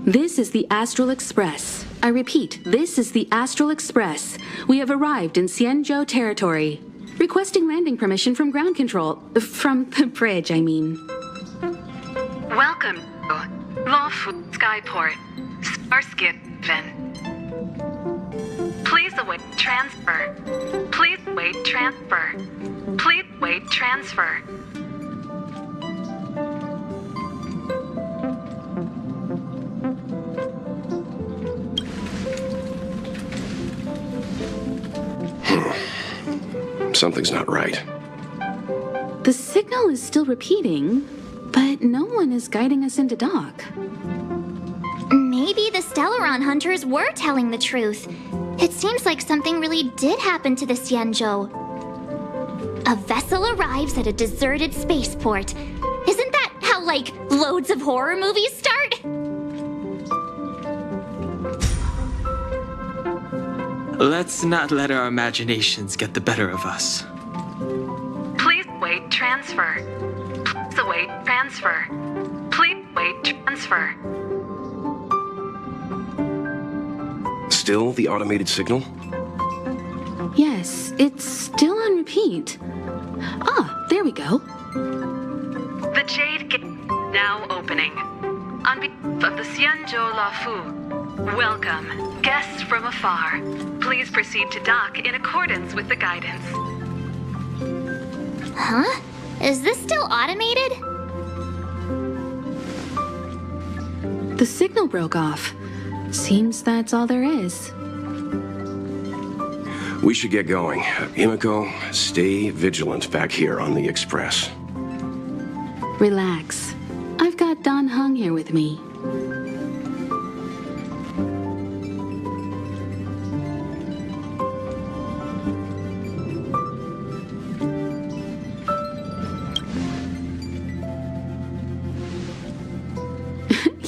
This is the Astral Express. I repeat, this is the Astral Express. We have arrived in Xianzhou territory. Requesting landing permission from ground control. From the bridge, I mean. Welcome to Lawful Skyport, Starskiven. Please await transfer. Please wait transfer. Please wait transfer. Something's not right. The signal is still repeating, but no one is guiding us into dock. Maybe the Stellaron hunters were telling the truth. It seems like something really did happen to the Xianzhou. A vessel arrives at a deserted spaceport. Isn't that how, like, loads of horror movies start? Let's not let our imaginations get the better of us. Please wait transfer. Please await transfer. Please wait transfer. Still the automated signal? Yes, it's still on repeat. Ah, there we go. The Jade Gate now opening. On behalf of the Xianzhou Lafu, welcome, guests from afar. Please proceed to dock in accordance with the guidance. Huh? Is this still automated? The signal broke off. Seems that's all there is. We should get going. Himiko, stay vigilant back here on the Express. Relax. I've got Don Hung here with me.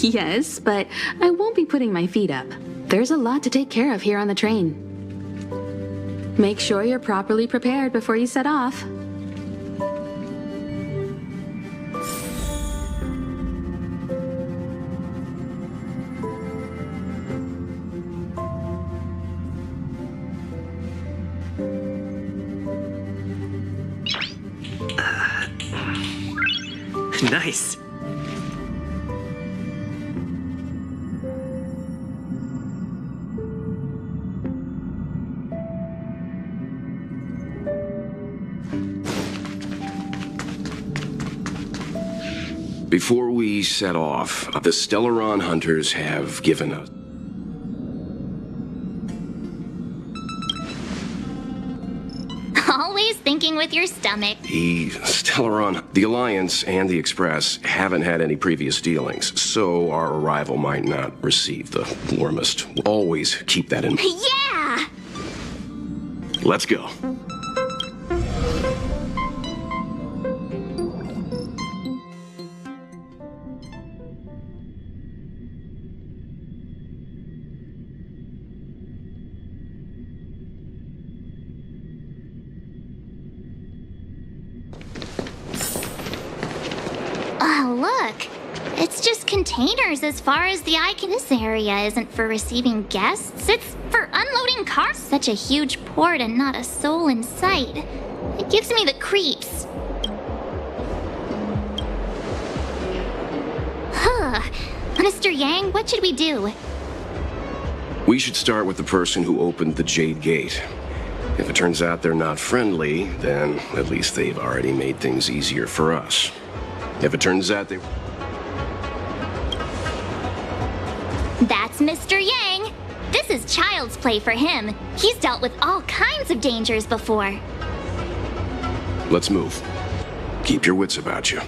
Yes, but I won't be putting my feet up. There's a lot to take care of here on the train. Make sure you're properly prepared before you set off. Nice. Before we set off, the Stellaron hunters have given us Always thinking with your stomach. the Alliance and the Express haven't had any previous dealings, so our arrival might not receive the warmest. Always keep that in mind. Yeah! Let's go. Oh, look. It's just containers as far as the eye can. This area isn't for receiving guests. It's for unloading cars. Such a huge port and not a soul in sight. It gives me the creeps. Huh. Mr. Yang, what should we do? We should start with the person who opened the Jade Gate. If it turns out they're not friendly, then at least they've already made things easier for us. If it turns out they... That's Mr. Yang. This is child's play for him. He's dealt with all kinds of dangers before. Let's move. Keep your wits about you.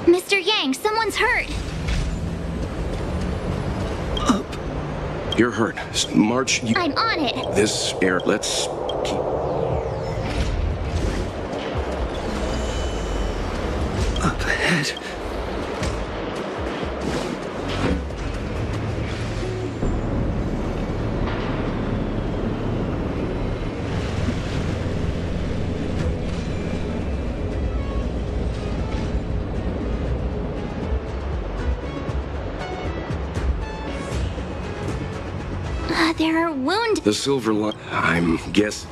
Mr. Yang, someone's hurt. You're hurt. March. I'm on it. This air. Let's keep. Up ahead. There are wounds. The silver line. I'm guess.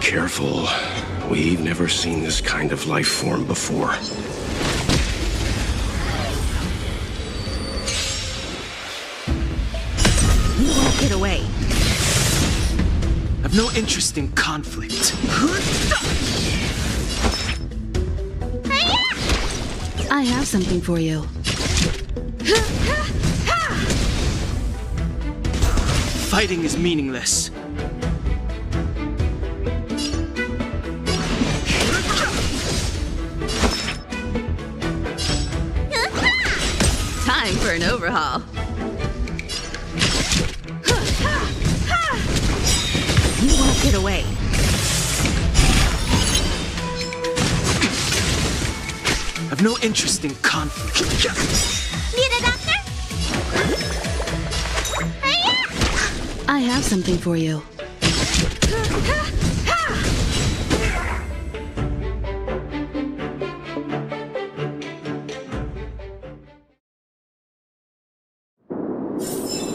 Careful. We've never seen this kind of life form before. You won't get away. I've no interest in conflict. I have something for you. Fighting is meaningless. Time for an overhaul. You won't get away. I've no interest in conflict. Need a doctor? I have something for you.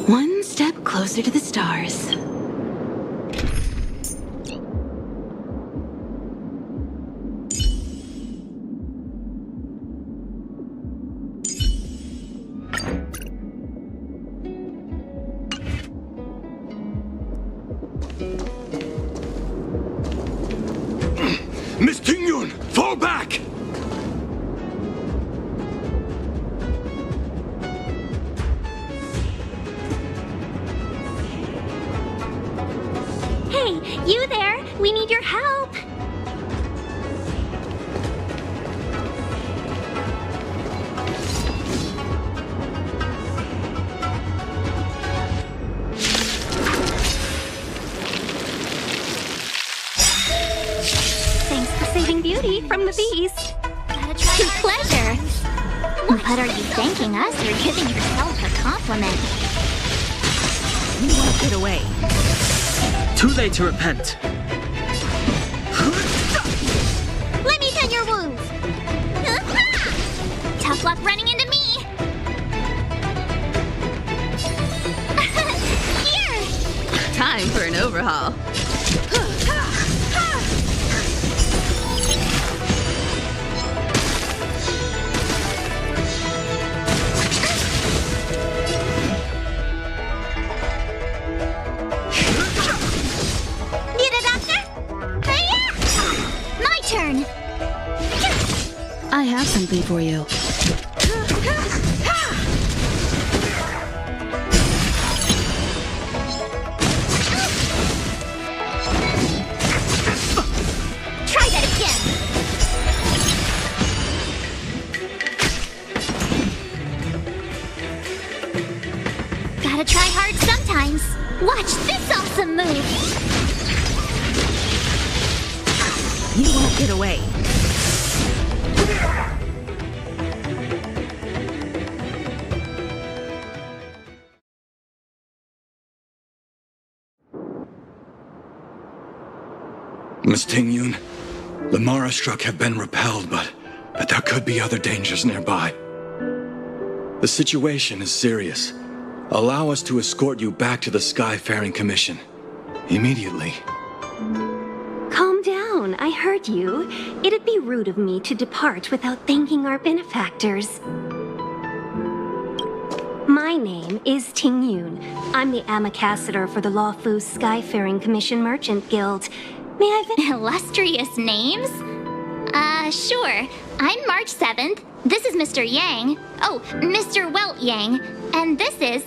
One step closer to the stars. Miss Tingyun, fall back! Hey, you there? We need your help. Thanks for saving Beauty from the beast. Pleasure. But are you thanking us or giving yourself a compliment? You won't get away. Too late to repent. Let me tend your wounds. Tough luck running into me. Here. Time for an overhaul. I have something for you. You won't get away. Miss Ting-Yun, the Mara struck have been repelled, but there could be other dangers nearby. The situation is serious. Allow us to escort you back to the Skyfaring Commission. Immediately. Calm down, I heard you. It'd be rude of me to depart without thanking our benefactors. My name is Ting-Yun. I'm the ambassador for the Lawfu Skyfaring Commission Merchant Guild. May I Illustrious names? Sure. I'm March 7th. This is Mr. Yang. Oh, Mr. Welt Yang. And this is...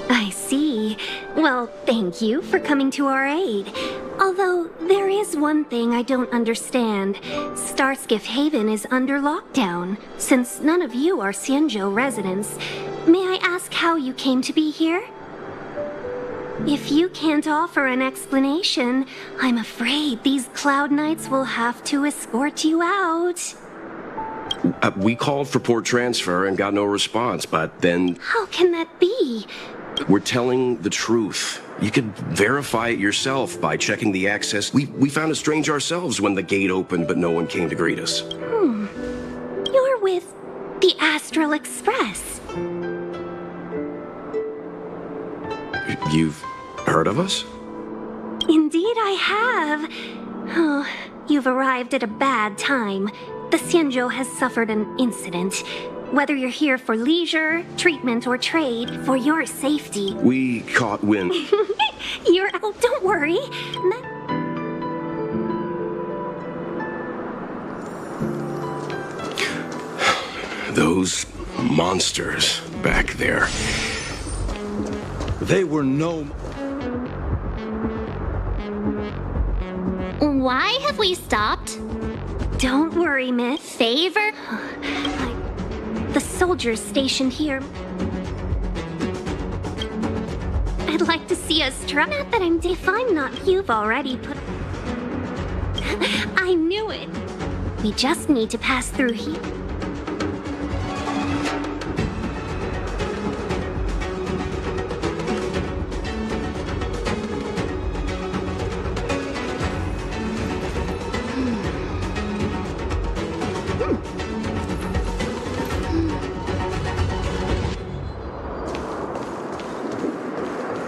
I see. Well, thank you for coming to our aid. Although, there is one thing I don't understand. Starskiff Haven is under lockdown. Since none of you are Xianzhou residents, may I ask how you came to be here? If you can't offer an explanation, I'm afraid these Cloud Knights will have to escort you out. We called for port transfer and got no response, but then... How can that be? We're telling the truth. You could verify it yourself by checking the access. We found it strange ourselves when the gate opened, but no one came to greet us. You're with the Astral Express. You've heard of us? Indeed I have. Oh, you've arrived at a bad time. The Xianzhou has suffered an incident. Whether you're here for leisure, treatment, or trade, for your safety. We caught wind. Oh, don't worry. Those monsters back there. They were no... Why have we stopped? Don't worry, miss. Favor? The soldiers stationed here. I'd like to see us try. Not that if I'm not, you've already put... I knew it. We just need to pass through here.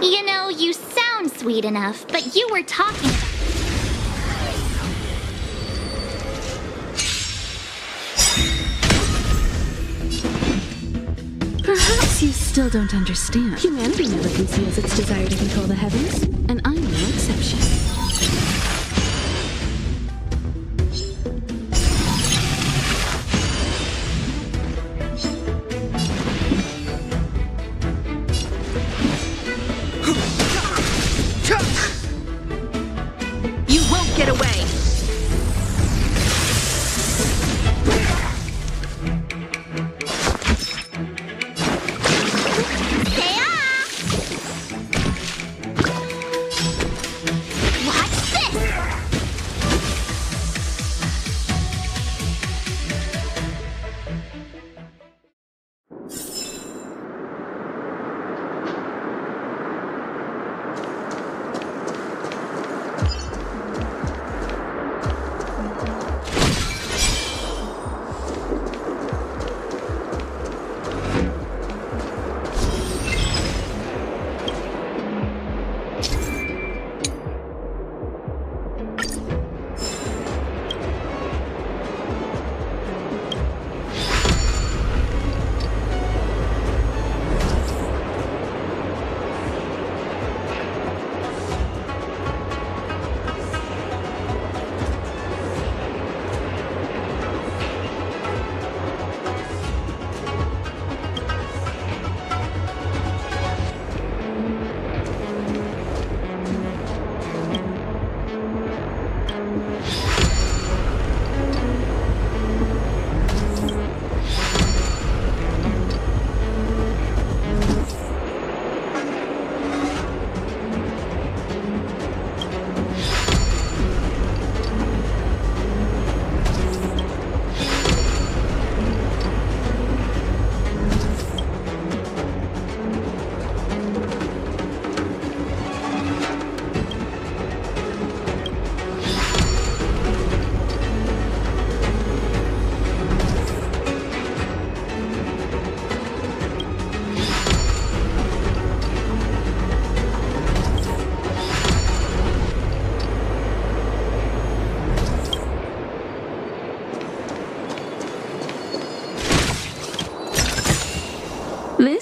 You know, you sound sweet enough, but you were talking about... Perhaps you still don't understand. Humanity never conceals its desire to control the heavens, and I'm no exception. You won't get away.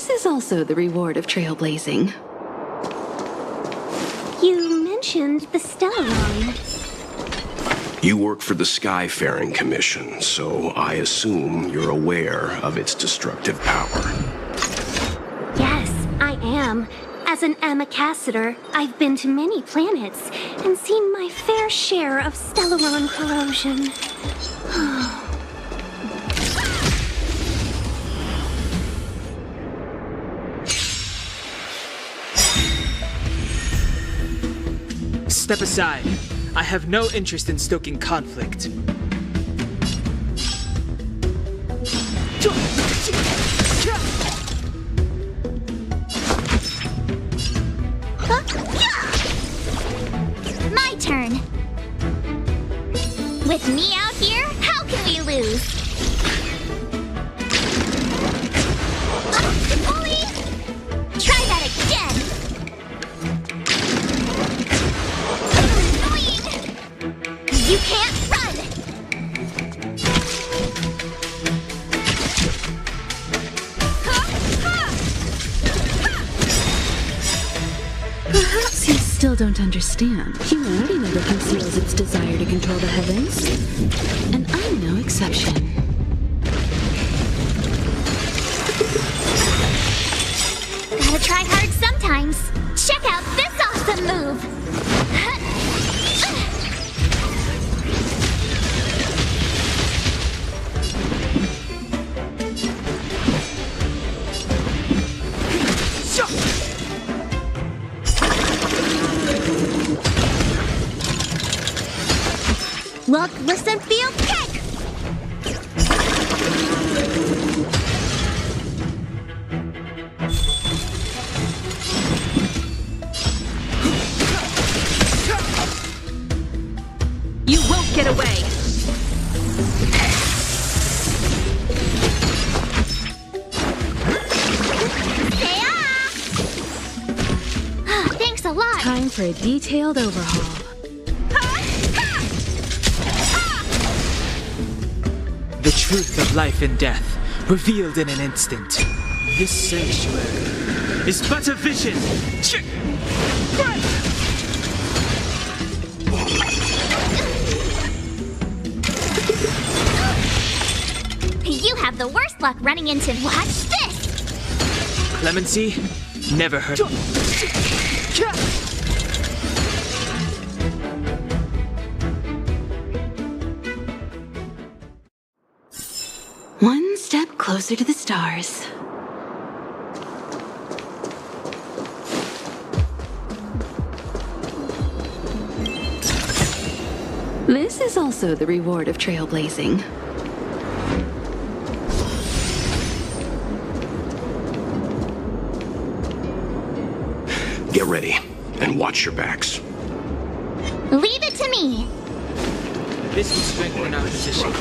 This is also the reward of trailblazing. You mentioned the Stellaron. You work for the Skyfaring Commission, so I assume you're aware of its destructive power. Yes, I am. As an Amicassator, I've been to many planets and seen my fair share of Stellaron corrosion. Step aside. I have no interest in stoking conflict. My turn. With me out here, how can we lose? Bully! Try that again! Annoying! You can't run! Perhaps you still don't understand. Humanity never conceals its desire to control the heavens. And I'm no exception. Gotta try hard sometimes. Check out this awesome move! Look, listen, feel, kick! You won't get away! Thanks a lot! Time for a detailed overhaul. The truth of life and death, revealed in an instant. This sanctuary is but a vision. You have the worst luck running into... Watch this! Clemency, never heard. One step closer to the stars. This is also the reward of trailblazing. Get ready, and watch your backs. Leave it to me! This will strengthen our position.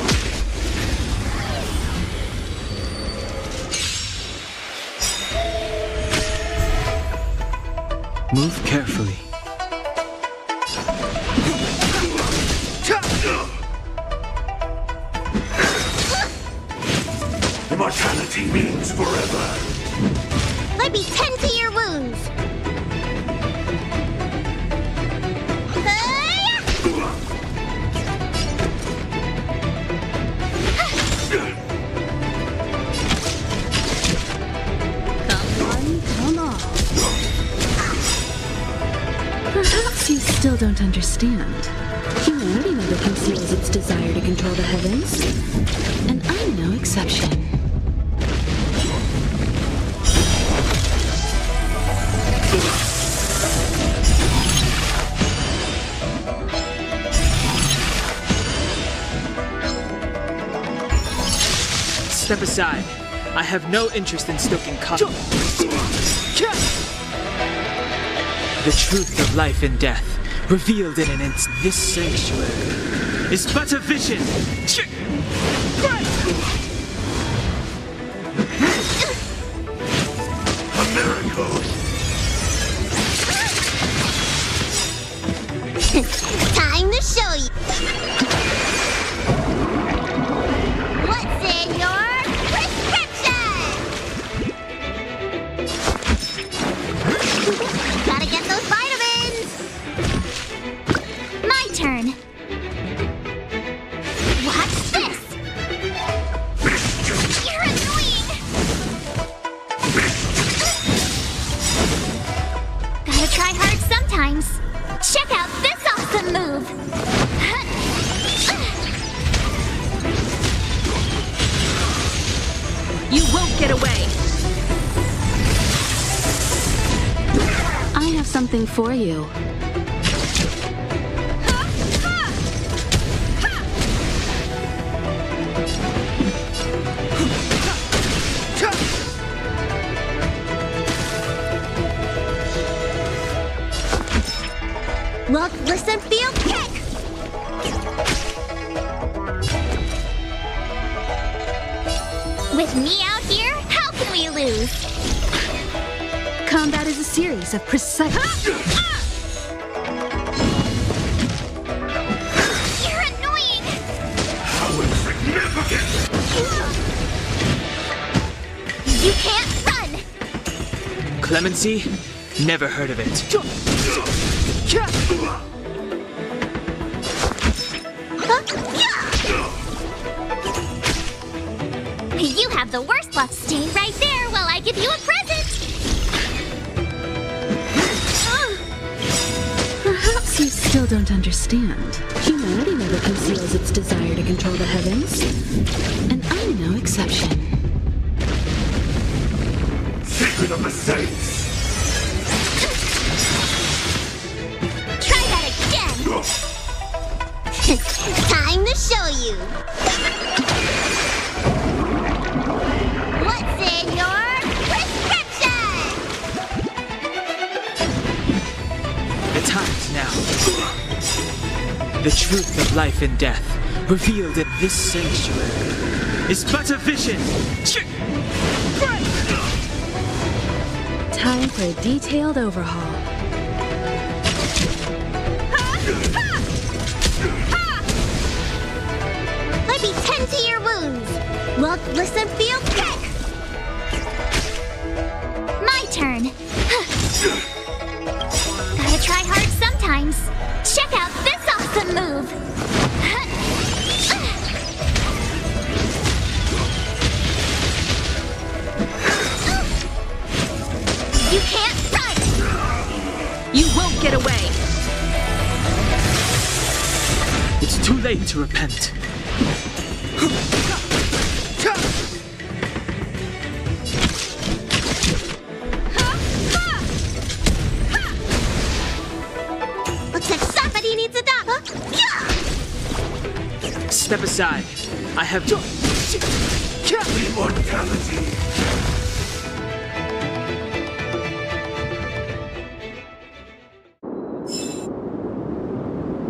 Move carefully. Immortality means forever. Let me tend to your wounds! Come on. Perhaps you still don't understand. Humanity never conceals its desire to control the heavens. And I'm no exception. Step aside. I have no interest in stoking conflict. The truth of life and death, revealed in an instant. This sanctuary is but a vision. A miracle. Time to show you! What's in your prescription? You won't get away! I have something for you. Look, listen, feel, kick! With me out here, how can we lose? Combat is a series of precise... You're annoying! How insignificant! You can't run! Clemency? Never heard of it. You have the worst luck. Stay right there while I give you a present! Perhaps you still don't understand. Humanity never conceals its desire to control the heavens. And I'm no exception. Secret of the Saints! Try that again! Time to show you! What's in your prescription? The time's now. The truth of life and death, revealed in this sanctuary, is but a vision. Time for a detailed overhaul. Let me tend to your wounds! Look, listen, feel, kick! My turn. Gotta try hard sometimes. Check out this awesome move. You can't run! You won't get away! It's too late to repent. Looks like somebody needs a doc. Step aside. I have... Immortality!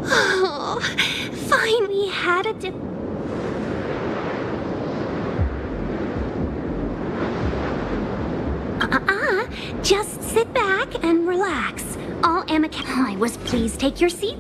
Oh, finally had a dip. Just sit back and relax. All I was please take your seat.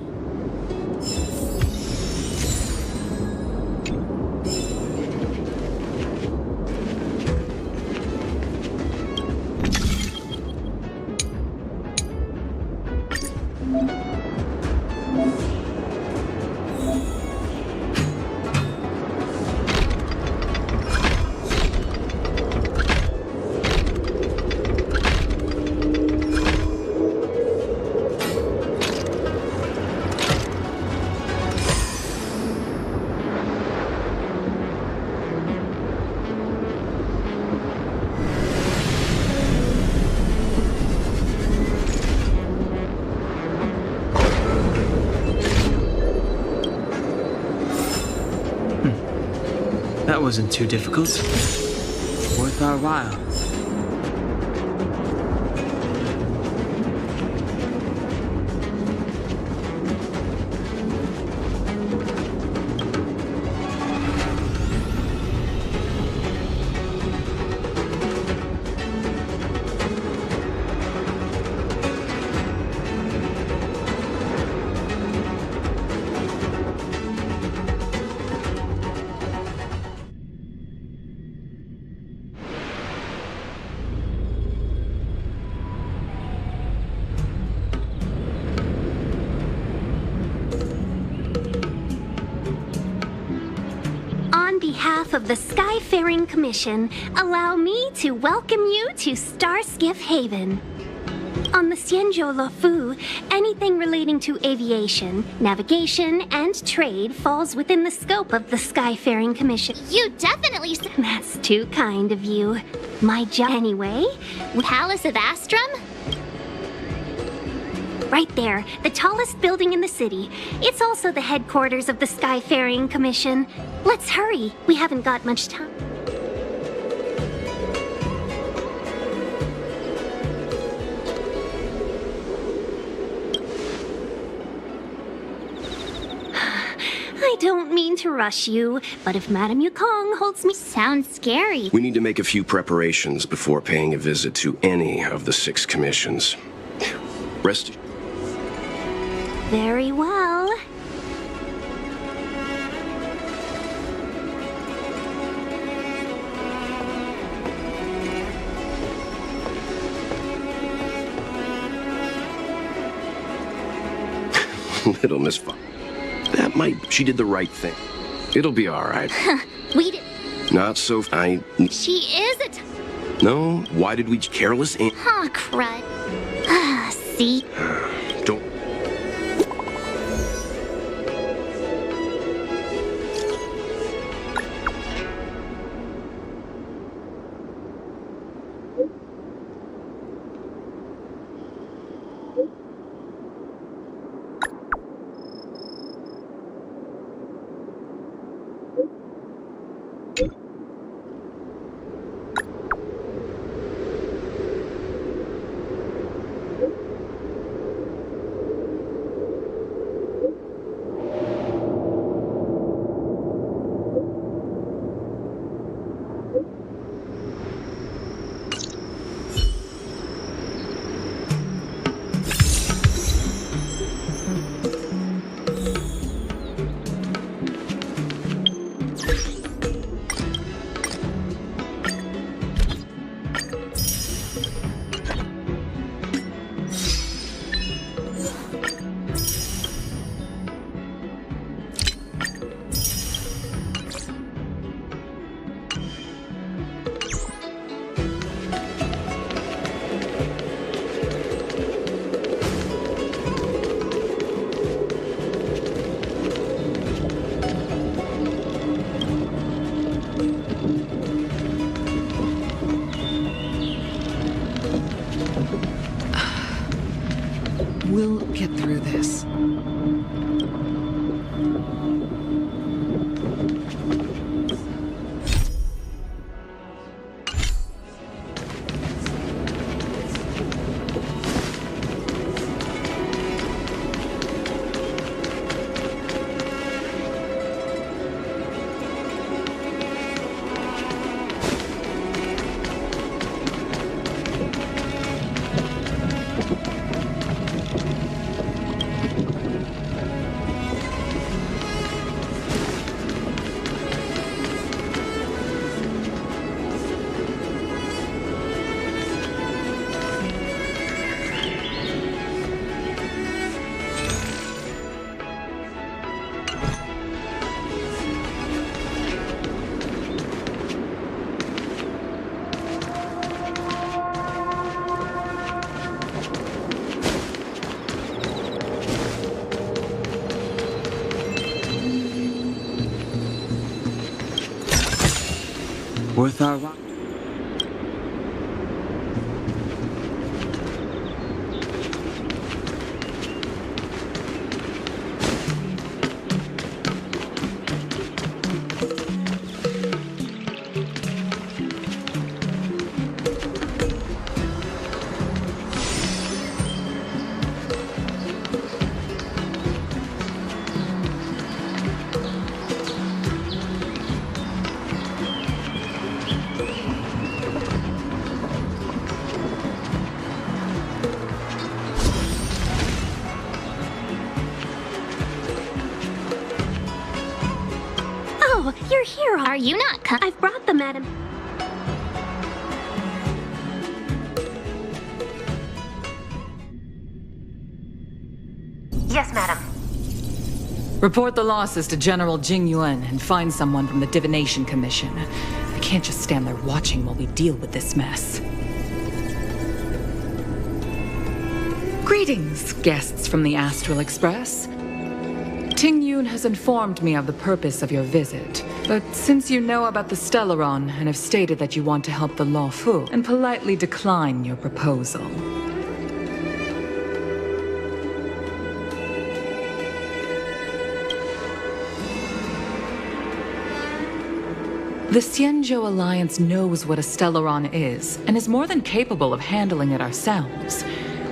That wasn't too difficult. Worth our while. On behalf of the Skyfaring Commission, allow me to welcome you to Starskiff Haven. On the Xianzhou Luofu, anything relating to aviation, navigation, and trade falls within the scope of the Skyfaring Commission. You definitely That's too kind of you. My job anyway. Palace of Astrum? Right there, the tallest building in the city. It's also the headquarters of the Skyfaring Commission. Let's hurry. We haven't got much time. I don't mean to rush you, but if Madame Yukong holds me... Sounds scary. We need to make a few preparations before paying a visit to any of the 6 commissions. Rest. Very well. Little Miss Fox. That might... She did the right thing. It'll be all right. We did... Not so... She is a... No? Why did we... Careless and... Aw, crud. See? Don't... We'll get through this. Worth our while. Oh, you're here. Are you not I've brought them, Madam. Yes, madam. Report the losses to General Jing Yuan and find someone from the Divination Commission. I can't just stand there watching while we deal with this mess. Greetings, guests from the Astral Express. Ting Yun has informed me of the purpose of your visit, but since you know about the Stellaron and have stated that you want to help the Law Fu, and politely decline your proposal. The Xianzhou Alliance knows what a Stellaron is, and is more than capable of handling it ourselves.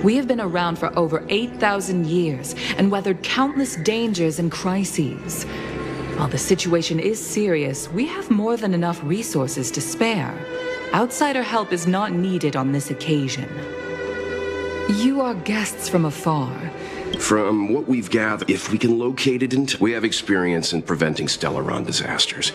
We have been around for over 8,000 years, and weathered countless dangers and crises. While the situation is serious, we have more than enough resources to spare. Outsider help is not needed on this occasion. You are guests from afar. From what we've gathered, if we can locate it, we have experience in preventing Stellaron disasters.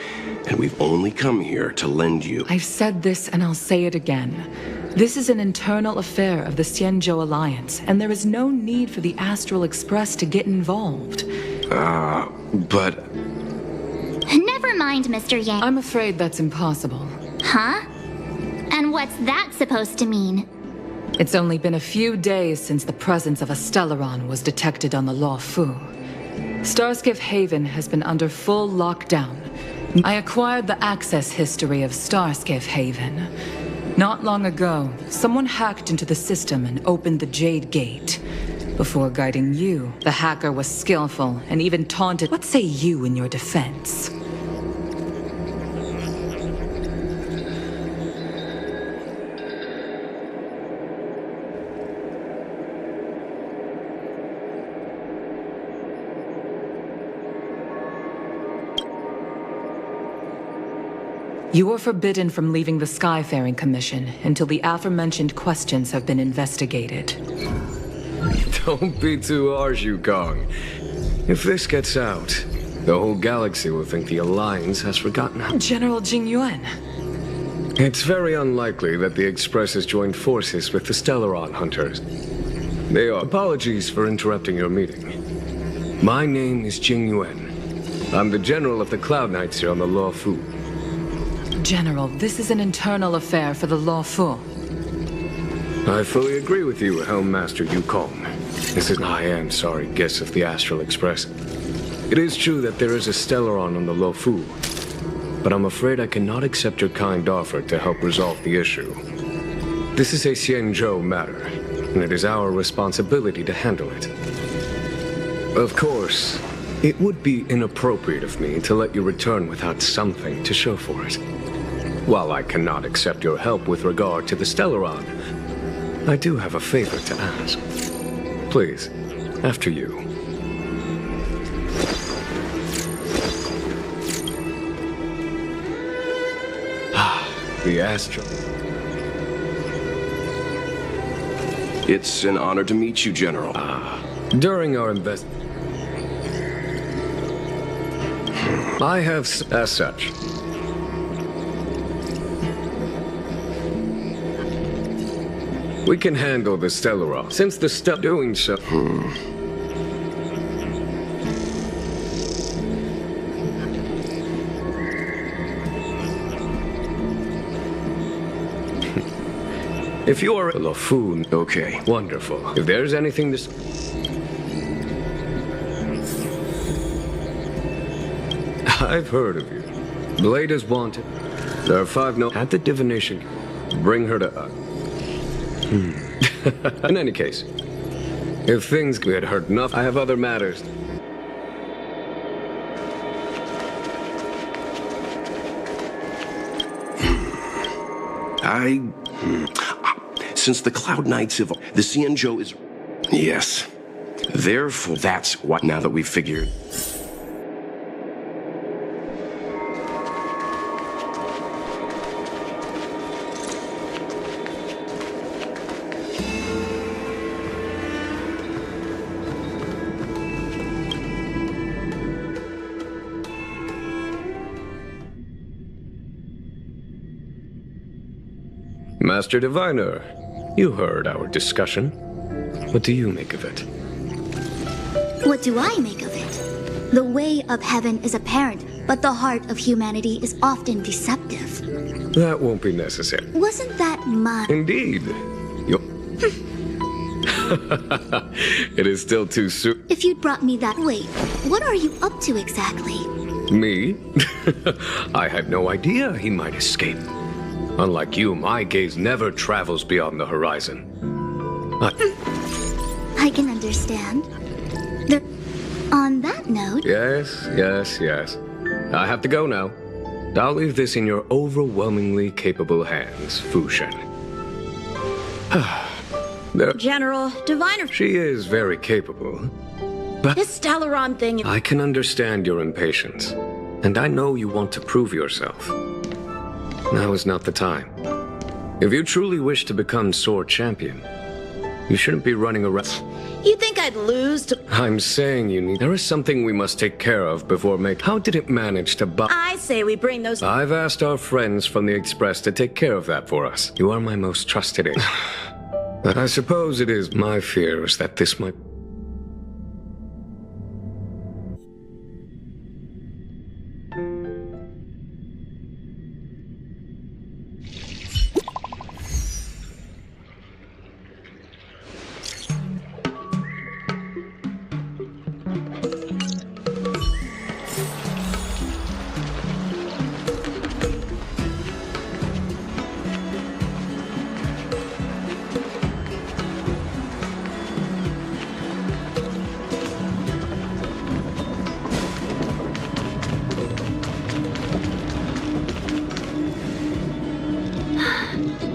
And we've only come here to lend you. I've said this and I'll say it again. This is an internal affair of the Xianzhou Alliance, and there is no need for the Astral Express to get involved. But... Never mind, Mr. Yang. I'm afraid that's impossible. Huh? And what's that supposed to mean? It's only been a few days since the presence of a Stellaron was detected on the Law Fu. Starskiff Haven has been under full lockdown. I acquired the access history of Starskiff Haven. Not long ago, someone hacked into the system and opened the Jade Gate. Before guiding you, the hacker was skillful and even taunted. What say you in your defense? You are forbidden from leaving the Skyfaring Commission until the aforementioned questions have been investigated. Don't be too harsh, Yukong. If this gets out, the whole galaxy will think the Alliance has forgotten how... General Jing Yuan. It's very unlikely that the Express has joined forces with the Stellaron hunters. They are... Apologies for interrupting your meeting. My name is Jing Yuan. I'm the General of the Cloud Knights here on the Law Fu. General, this is an internal affair for the Law Fu. I fully agree with you, Helm Master Yukong. I am sorry, guest of the Astral Express. It is true that there is a Stellaron on the Law Fu, but I'm afraid I cannot accept your kind offer to help resolve the issue. This is a Xianzhou matter, and it is our responsibility to handle it. Of course, it would be inappropriate of me to let you return without something to show for it. While I cannot accept your help with regard to the Stellaron, I do have a favor to ask. Please, after you. The Astral. It's an honor to meet you, General. During our I have, as such. We can handle the Stellaron, since the stuff doing so. If you are a Lafoon, okay. Wonderful. If there's anything to... I've heard of you. Blade is wanted. There are 5 at the divination. Bring her to us. In any case, if things get hurt enough, I have other matters. Since the Cloud Knights have... The Xianzhou is... Yes. Therefore, that's what... Now that we've figured... Master Diviner, you heard our discussion. What do you make of it? What do I make of it? The way of heaven is apparent, but the heart of humanity is often deceptive. That won't be necessary. Wasn't that my... Indeed. It is still too soon. If you'd brought me that... Wait, what are you up to exactly? Me? I had no idea he might escape. Unlike you, my gaze never travels beyond the horizon. I can understand. On that note... Yes. I have to go now. I'll leave this in your overwhelmingly capable hands, Fushen. General, Diviner... She is very capable. But This Stellaron thing... I can understand your impatience. And I know you want to prove yourself. Now is not the time. If you truly wish to become Sword Champion, you shouldn't be running around... You think I'd lose to... I'm saying you need... There is something we must take care of before How did it manage to buy... I say we bring those... I've asked our friends from the Express to take care of that for us. You are my most trusted agent. But I suppose it is my fears that this might...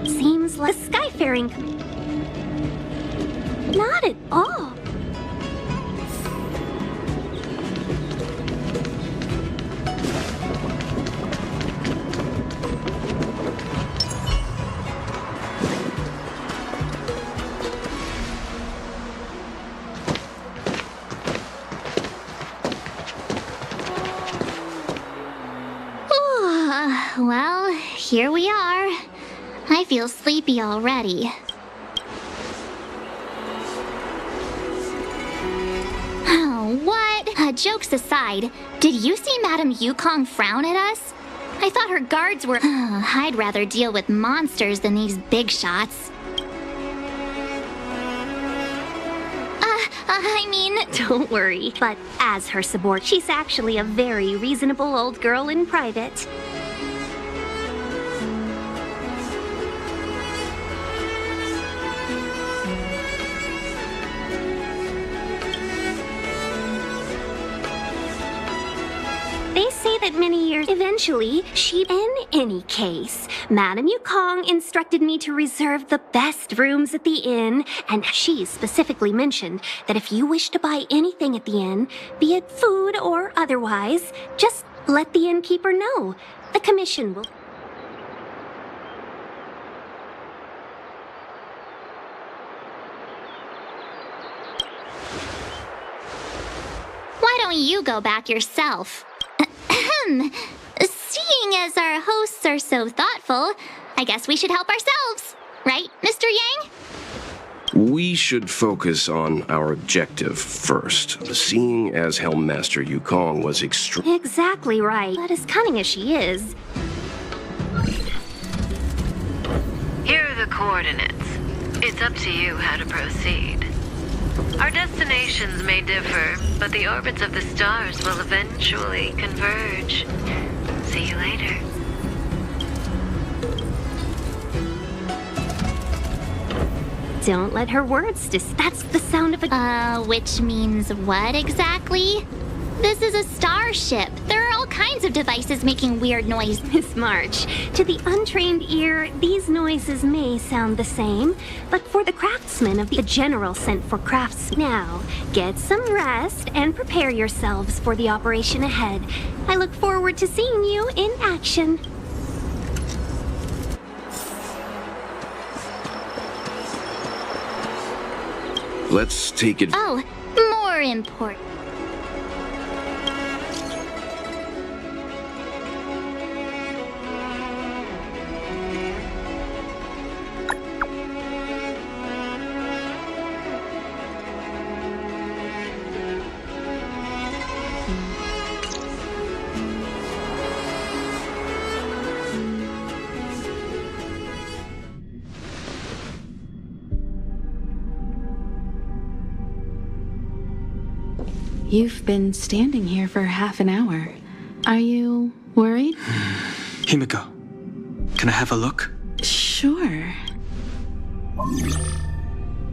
Seems like skyfaring. Not at all. Well, here we are. I feel sleepy already. Oh, what? Jokes aside, did you see Madame Yukong frown at us? I thought her guards were... I'd rather deal with monsters than these big shots. I mean... Don't worry. But as her subordinate, she's actually a very reasonable old girl in private. They say that many years eventually, in any case, Madame Yukong instructed me to reserve the best rooms at the inn, and she specifically mentioned that if you wish to buy anything at the inn, be it food or otherwise, just let the innkeeper know. The commission will... Why don't you go back yourself? Seeing as our hosts are so thoughtful, I guess we should help ourselves. Right, Mr. Yang? We should focus on our objective first. Seeing as Helmmaster Yukong was Exactly right. But as cunning as she is... Here are the coordinates. It's up to you how to proceed. Our destinations may differ, but the orbits of the stars will eventually converge. See you later. Don't let her words that's the sound of a... which means what exactly? This is a starship. There are all kinds of devices making weird noise. Miss March, to the untrained ear, these noises may sound the same, but for the craftsmen of the general sent for crafts. Now, get some rest and prepare yourselves for the operation ahead. I look forward to seeing you in action. Let's take it. Oh, more important. You've been standing here for half an hour. Are you worried? Himiko, can I have a look? Sure.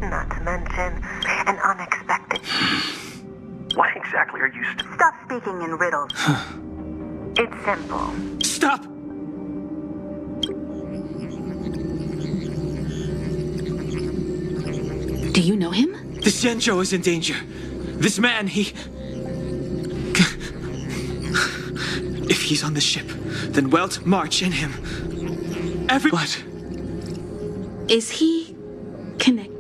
Not to mention an unexpected... What exactly are you... Stop speaking in riddles. It's simple. Stop! Do you know him? The Xianzhou is in danger. This man, he... If he's on the ship, then Welt, March, and him. What? Is he... connected?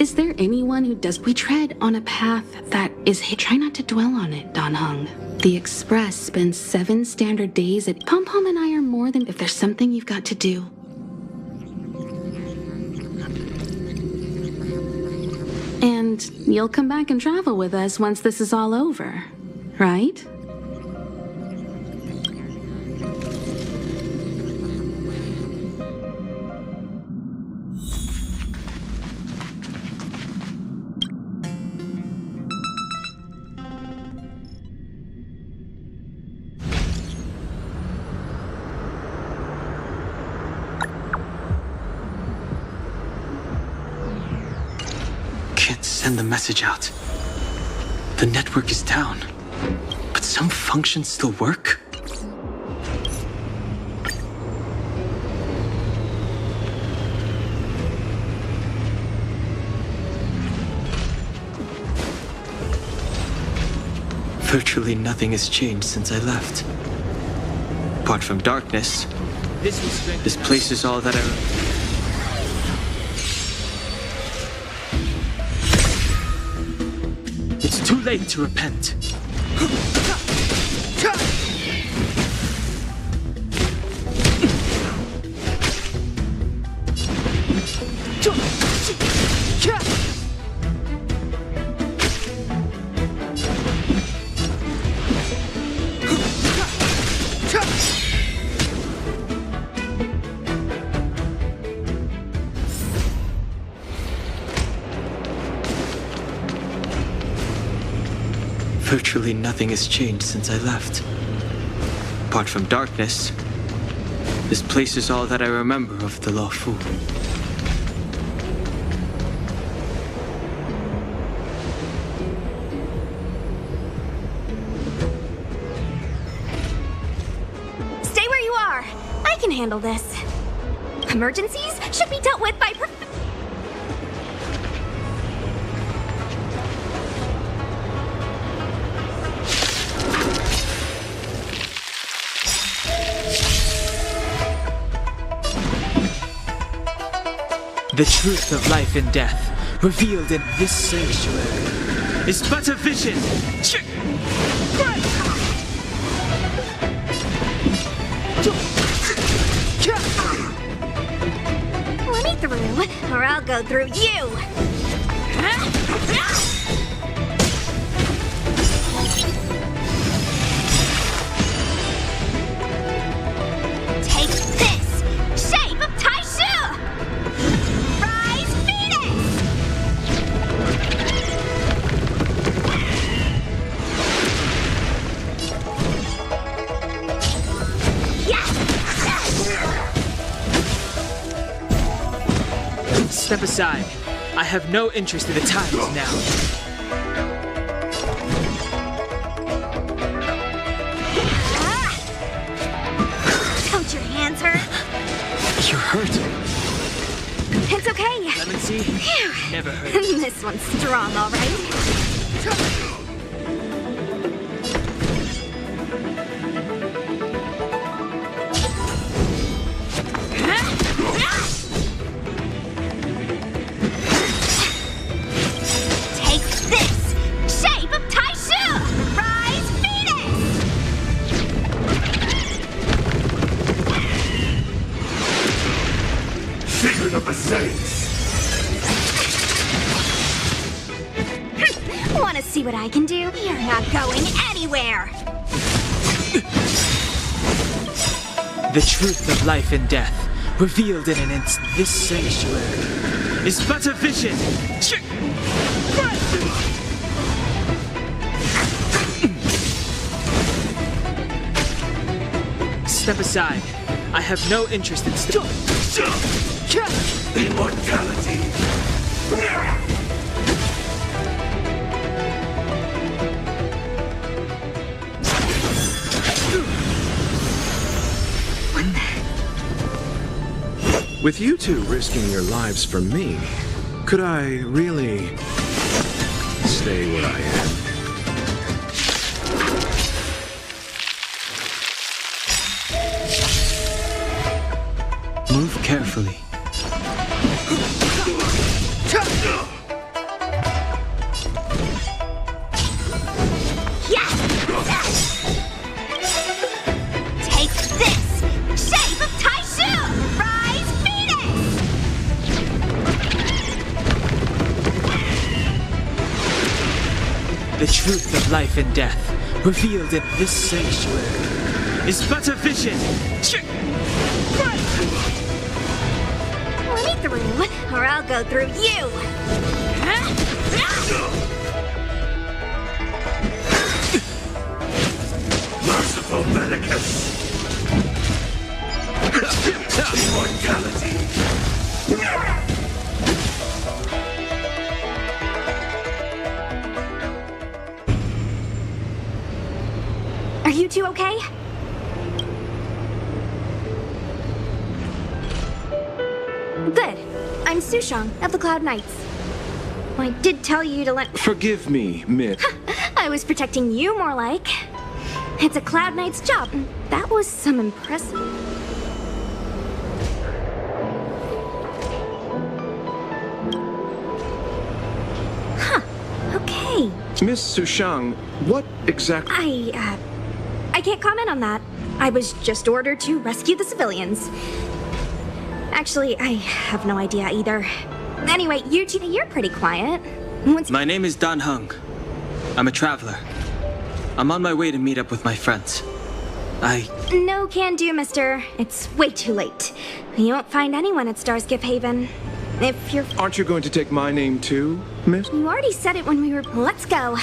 Is there anyone who does... We tread on a path that is... Try not to dwell on it, Dan Heng. The Express spends 7 standard days at... Pom-Pom and I are more than... If there's something you've got to do... And you'll come back and travel with us once this is all over, right? Send the message out. The network is down, but some functions still work? Virtually nothing has changed since I left. Apart from darkness, this place is all that I... It's too late to repent. Virtually nothing has changed since I left. Apart from darkness, this place is all that I remember of the Lo Fu. Stay where you are. I can handle this. Emergencies should be dealt with by... The truth of life and death, revealed in this sanctuary, is but a vision. Let me through, or I'll go through you. Take this, shape of Taishu! Rise, Venus! Step aside. I have no interest in the times now. Don't your hands hurt? You're hurt. It's okay. Lemon seed? Phew. Never hurt. This one's strong, all right. Take this, shape of Taishu! Rise, Venus! Secret of the Saints! Want to see what I can do? You're not going anywhere! The truth of life and death, revealed in an instant. This sanctuary is but a vision. Step aside. I have no interest in Immortality. With you two risking your lives for me, could I really stay where I am? Move carefully. Take this! Shape of Taishu! Rise Phoenix! The truth of life and death, revealed in this sanctuary, is but a vision. Let me through, or I'll go through you! Merciful Medicus. Immortality. Are you two okay? Good. I'm Sushang of the Cloud Knights. I did tell you to let... Forgive me, Miss. I was protecting you, more like. It's a Cloud Knight's job. That was some impressive... Huh. Okay. Miss Sushang, what exactly... I can't comment on that. I was just ordered to rescue the civilians. Actually, I have no idea either. Anyway, you two, you're pretty quiet. My name is Dan Hung. I'm a traveler. I'm on my way to meet up with my friends. No can do, mister. It's way too late. You won't find anyone at Starskiff Haven. If you're... Aren't you going to take my name too, Miss? You already said it when we were... Let's go.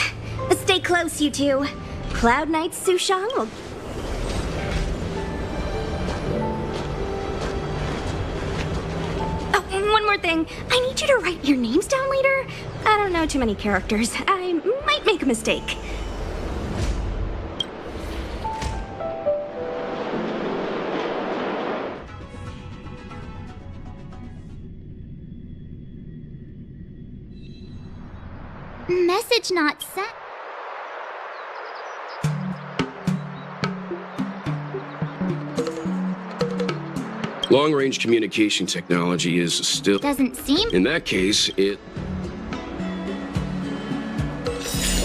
Stay close, you two. Cloud Knight Sushang will... Oh, and one more thing. I need you to write your names down later. I don't know too many characters. I might make a mistake. Message not sent. Long-range communication technology is still... Doesn't seem... In that case, it...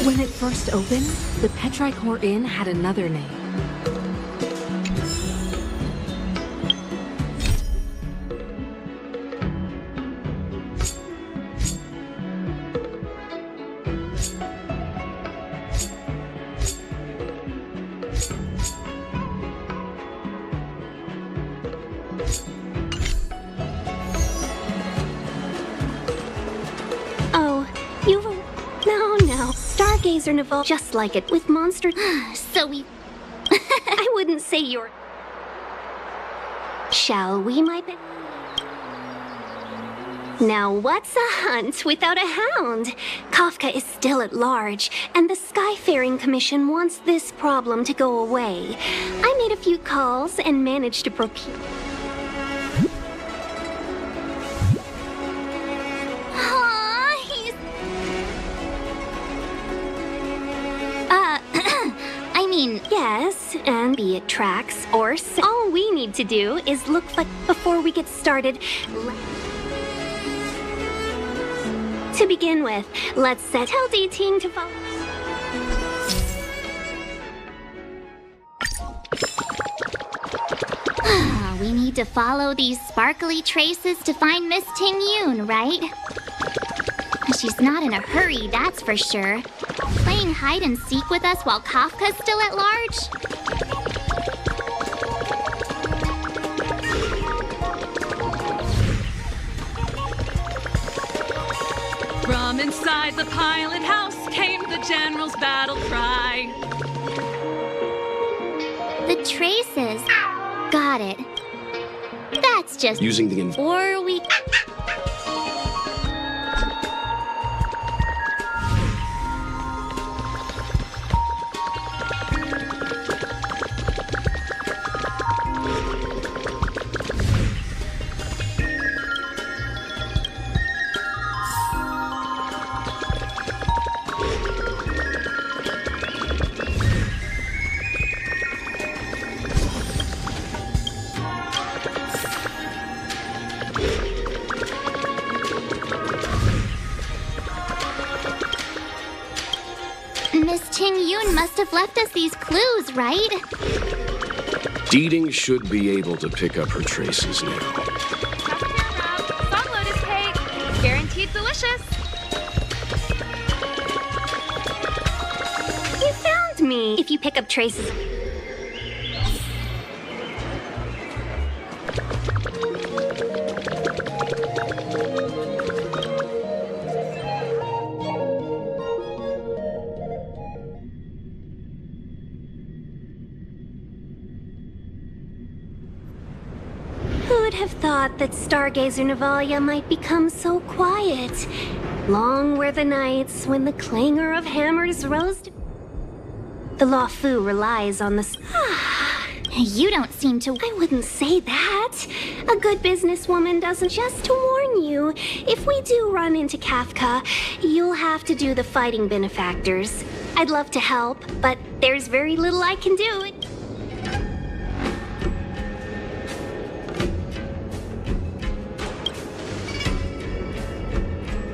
When it first opened, the Petrichor Inn had another name. Stargazer Naval, just like it, with monster. So we... I wouldn't say you're... Shall we, my pet? Now what's a hunt without a hound? Kafka is still at large, and the Skyfaring Commission wants this problem to go away. I made a few calls and managed to procure... Yes, and be it tracks or... All we need to do is look like... Before we get started... To begin with, let's set LD Ting to follow... We need to follow these sparkly traces to find Miss Ting Yun, right? She's not in a hurry, that's for sure. Playing hide and seek with us while Kafka's still at large? From inside Inside the pilot house came the general's battle cry. The traces. Got it. That's just Using the or we. Miss Ting Yun must have left us these clues, right? Deeding should be able to pick up her traces now. Song lotus cake. Guaranteed delicious. You found me! If you pick up traces. Who'd have thought that Stargazer Navalia might become so quiet? Long were the nights when the clangor of hammers rose to... The Law Fu relies on the... You don't seem to... I wouldn't say that. A good businesswoman doesn't. Just to warn you, if we do run into Kafka, you'll have to do the fighting benefactors. I'd love to help, but there's very little I can do.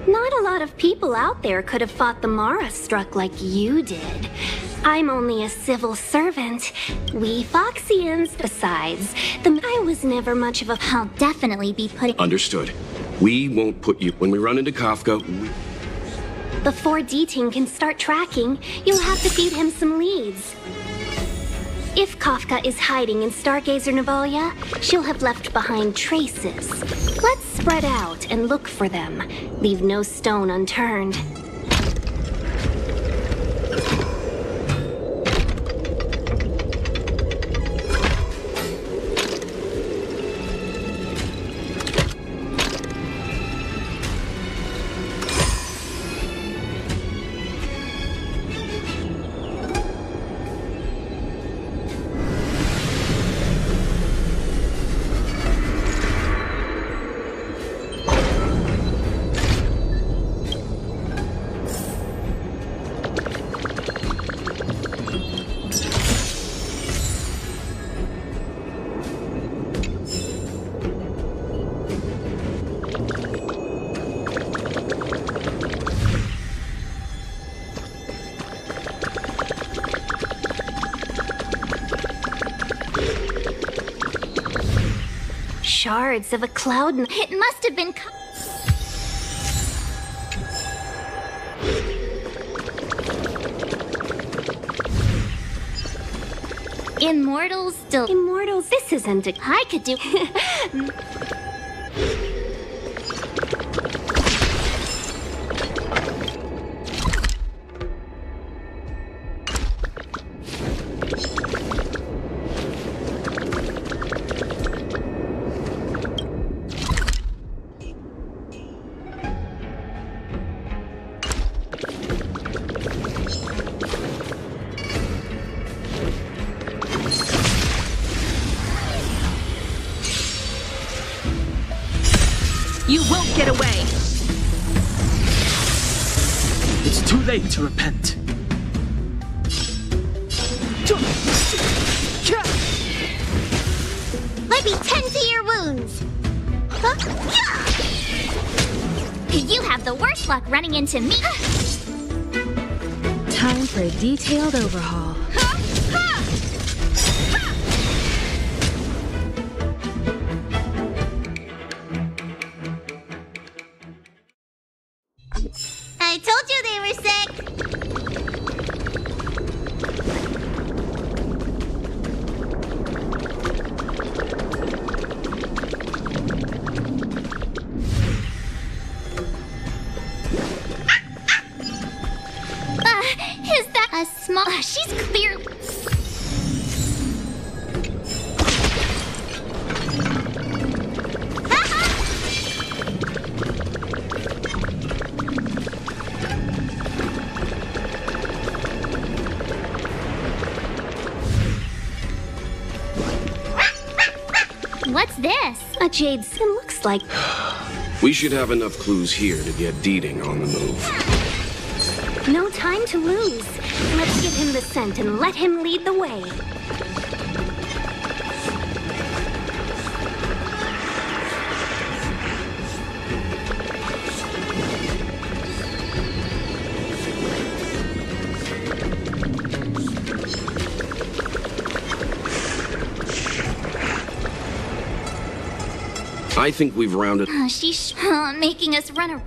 Not a lot of people out there could have fought the Mara struck like you did. I'm only a civil servant. We Foxians, besides, I was never much of a... I'll definitely be putting... Understood. We won't put you... When we run into Kafka, Before D-Ting can start tracking, you'll have to feed him some leads. If Kafka is hiding in Stargazer Navalia, she'll have left behind traces. Let's spread out and look for them. Leave no stone unturned. Shards of a cloud... It must have been... Immortals still... Immortals, this isn't a... I could do... You won't get away! It's too late to repent. Let me tend to your wounds! You have the worst luck running into me. Time for a detailed overhaul. I told you they were sick! What's this? A jade sin looks like. We should have enough clues here to get Deeding on the move. No time to lose. Let's give him the scent and let him lead the way. I think we've rounded. She's making us run a...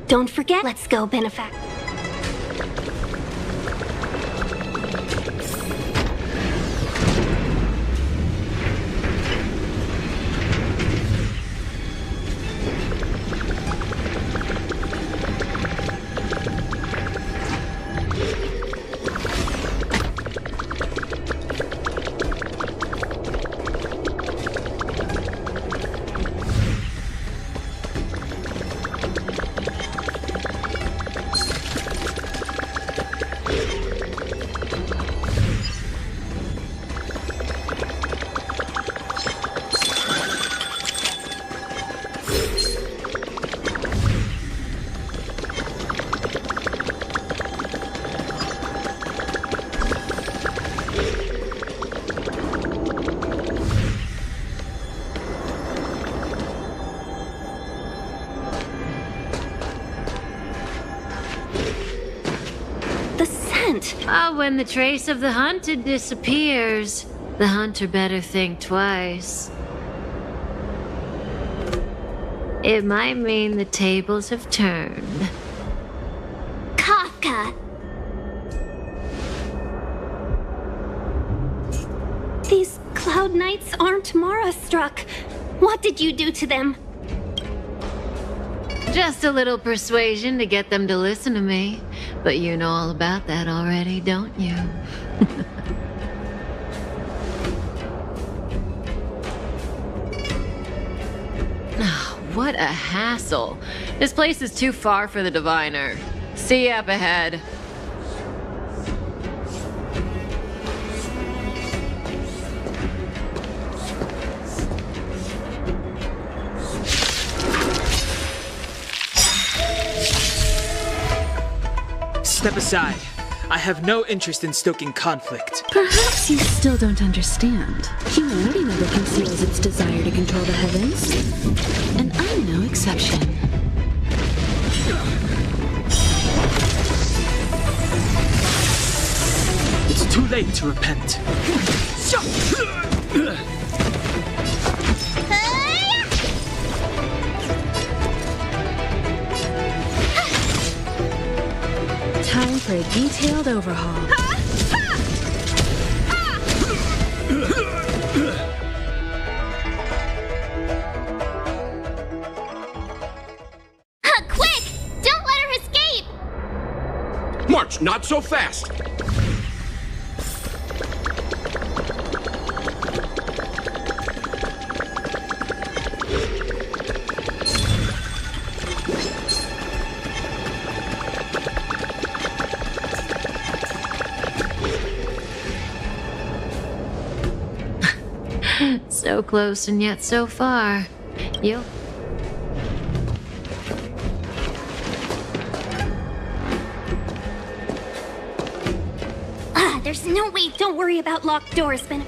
Don't forget, let's go, Benefact. When the trace of the hunted disappears, the hunter better think twice. It might mean the tables have turned. Kafka! These Cloud Knights aren't Mara struck. What did you do to them? Just a little persuasion to get them to listen to me. But you know all about that already, don't you? What a hassle. This place is too far for the diviner. See you up ahead. Step aside. I have no interest in stoking conflict. Perhaps you still don't understand. Humanity never conceals its desire to control the heavens. And I'm no exception. It's too late to repent. Time for a detailed overhaul. Quick! Don't let her escape! March, not so fast! So close and yet so far. You'll... There's no way. Don't worry about locked doors, Ben.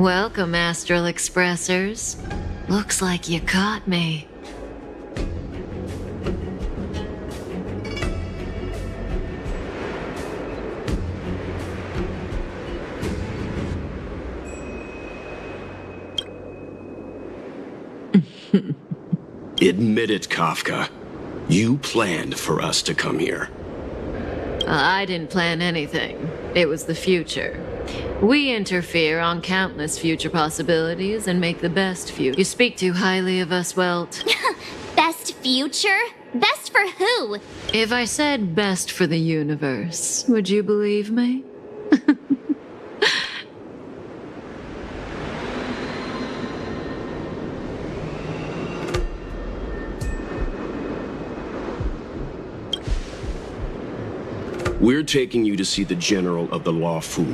Welcome, Astral Expressors. Looks like you caught me. Admit it, Kafka. You planned for us to come here. I didn't plan anything. It was the future. We interfere on countless future possibilities and make the best future. You speak too highly of us, Welt. Best future? Best for who? If I said best for the universe, would you believe me? We're taking you to see the General of the Law Fu.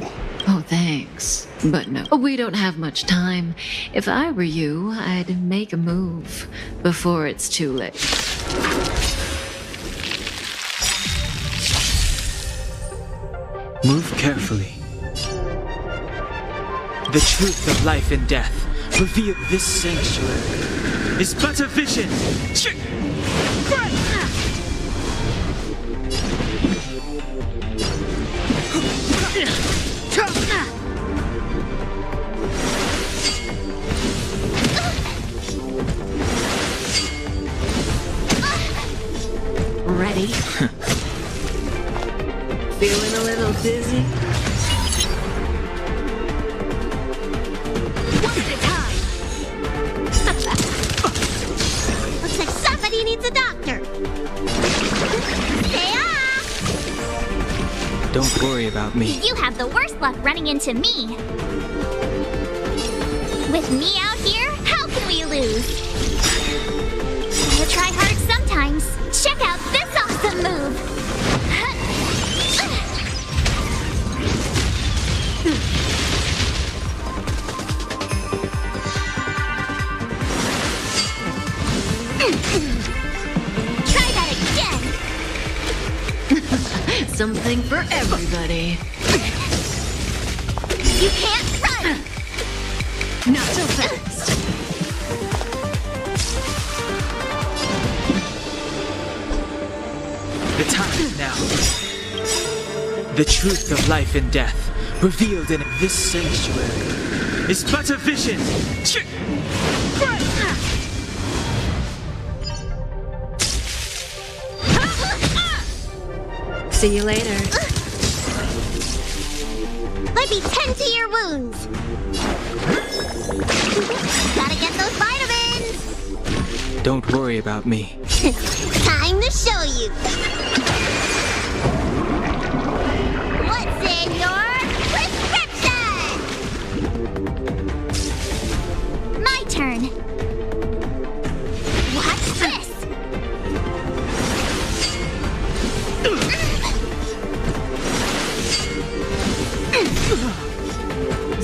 Oh, thanks. But no, we don't have much time. If I were you, I'd make a move before it's too late. Move carefully. The truth of life and death revealed this sanctuary is but a vision. Ready? Feeling a little dizzy? One at a time. Looks like somebody needs a doctor. Stay off! Don't worry about me. You have the worst luck running into me. With me out here, how can we lose? Gotta try hard sometimes. Check out this awesome move. Try that again. Something for everybody. You can't run. Not so fast. The time is now. The truth of life and death revealed in this sanctuary is but a vision. See you later. Let me tend to your wounds. Gotta get those vitamins. Don't worry about me. Time to show you. What's in your prescription? My turn. Watch this.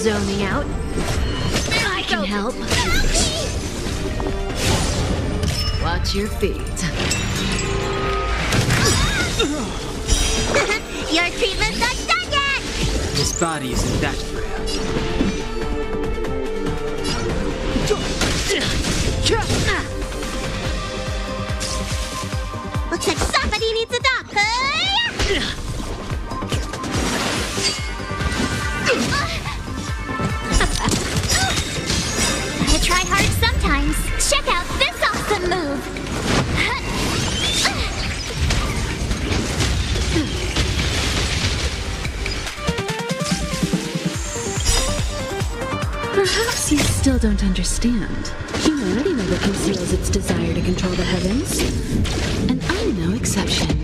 Zoning out. I can help. Watch your feet. Your treatment's not done yet! This body isn't that frail. Looks like somebody needs a doctor! I try hard sometimes. Check out this awesome move. Perhaps you still don't understand. Humanity never conceals its desire to control the heavens. And I'm no exception.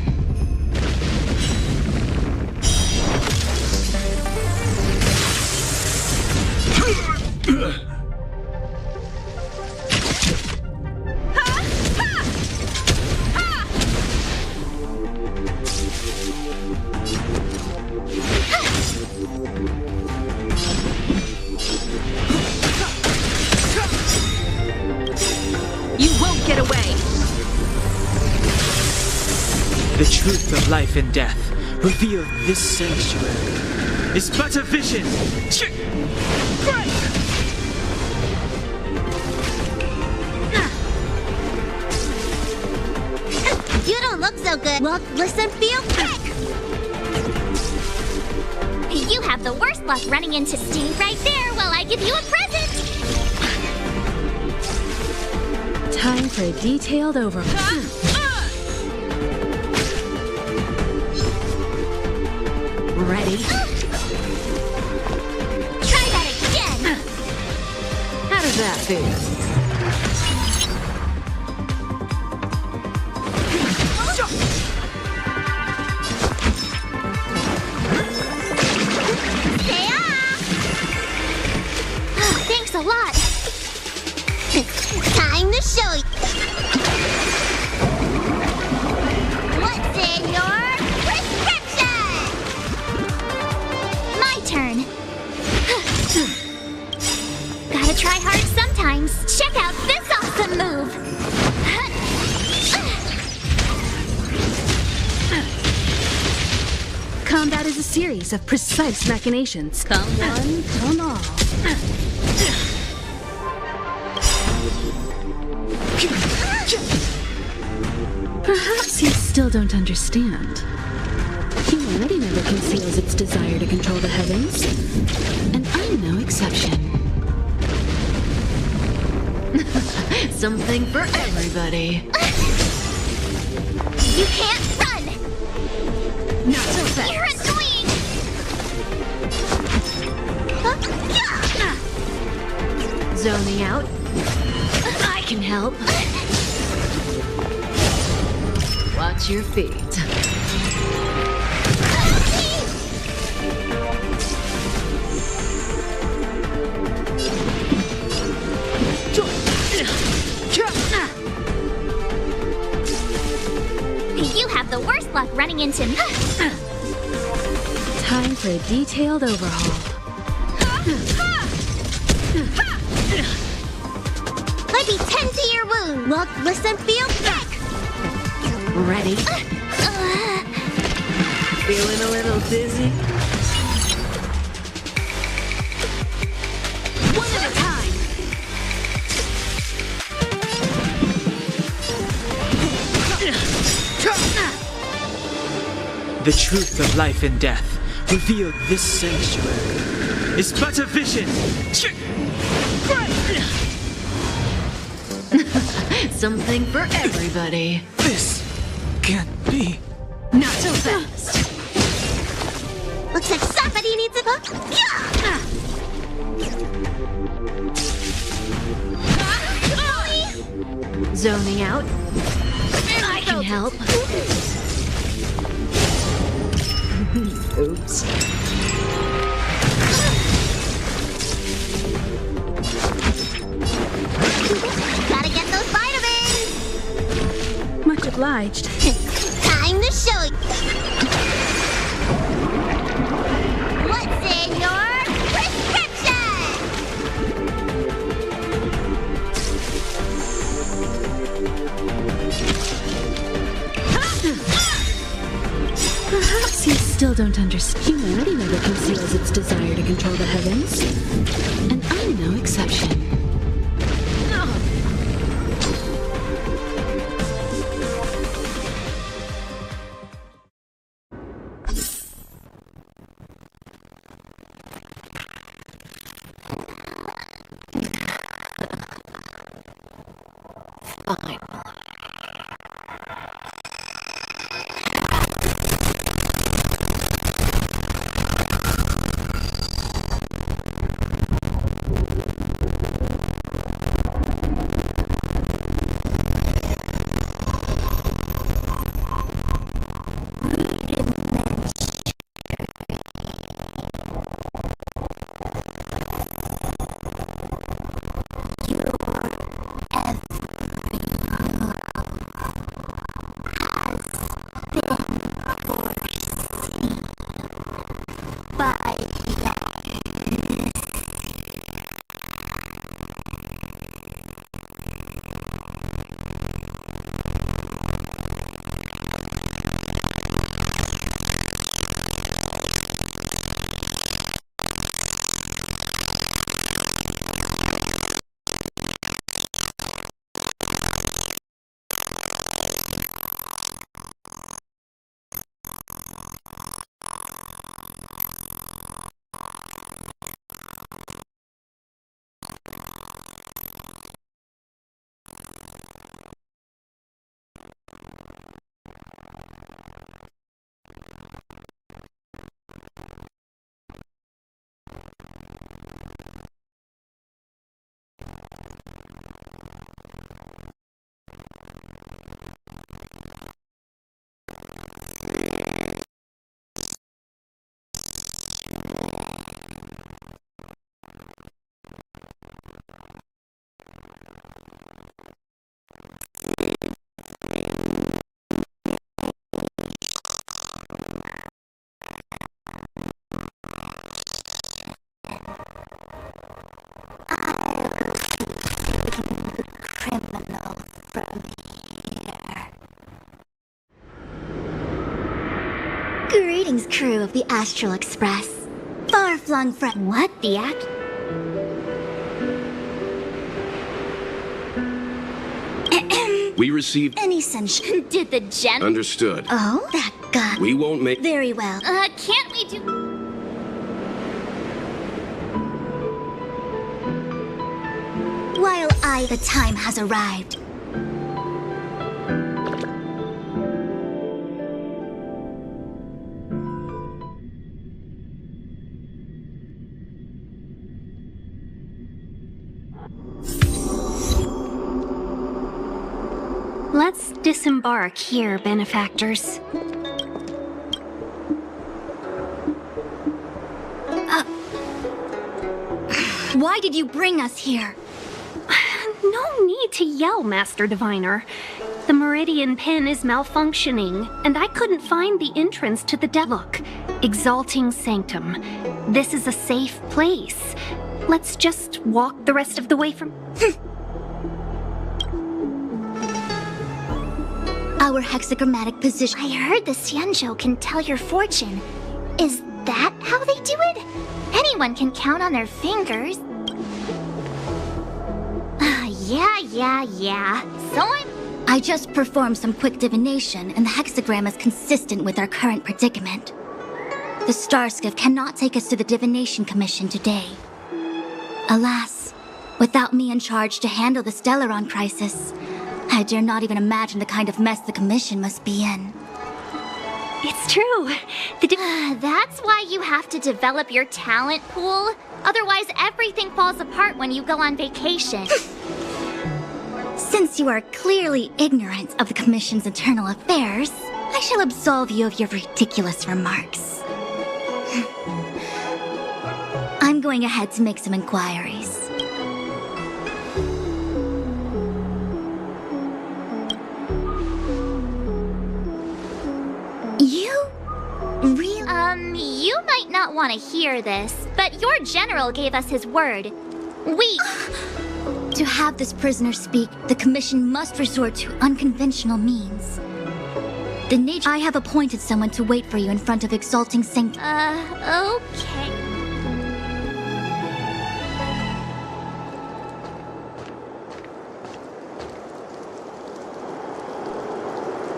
You won't get away! The truth of life and death revealed this sanctuary is but a vision. so good. Look, listen, feel, kick! You have the worst luck running into Steve right there while I give you a present! Time for a detailed overhaul. Ready? Try that again! How does that feel? Thanks a lot! Time to show you. What's in your prescription? My turn! Gotta try hard sometimes. Check out this awesome move! Combat is a series of precise machinations. Come one, come all. Perhaps you still don't understand. Humanity never conceals its desire to control the heavens, and I'm no exception. Something for everybody. You can't run! Not so fast. You're annoying! Zoning out. I can help. Watch your feet. You have the worst luck running into me. Time for a detailed overhaul. Let me tend to your wound. Look, listen, feel, kick! Ready? Feeling a little dizzy? One at a time. The truth of life and death revealed this sanctuary is but a vision. Something for everybody. This can't be. Not so fast. Looks like somebody needs a hook. Zoning out. I can help. Oops. Gotta get those vitamins. Much obliged. Time to show you. What's in your prescription? Perhaps you still don't understand. Humanity never conceals its desire to control the heavens, and I'm no exception. Fine. Greetings, crew of the Astral Express. Far-flung from what the act? We received... Any sense? Did the gen... Understood. Oh, that got... We won't make... Very well. Can't we do... While the time has arrived. Let's disembark here, benefactors. Why did you bring us here? No need to yell, Master Diviner. The Meridian Pin is malfunctioning, and I couldn't find the entrance to the Look, Exalting Sanctum. This is a safe place. Let's just walk the rest of the way from... Our hexagrammatic position. I heard the Xianzhou can tell your fortune. Is that how they do it? Anyone can count on their fingers. Yeah. So I just performed some quick divination, and the hexagram is consistent with our current predicament. The Starskiff cannot take us to the Divination Commission today. Alas, without me in charge to handle the Stellaron crisis, I dare not even imagine the kind of mess the Commission must be in. It's true. That's why you have to develop your talent pool. Otherwise, everything falls apart when you go on vacation. Since you are clearly ignorant of the Commission's internal affairs, I shall absolve you of your ridiculous remarks. I'm going ahead to make some inquiries. You might not want to hear this, but your general gave us his word. To have this prisoner speak, the Commission must resort to unconventional means. I have appointed someone to wait for you in front of Exalting Sanctum. Okay.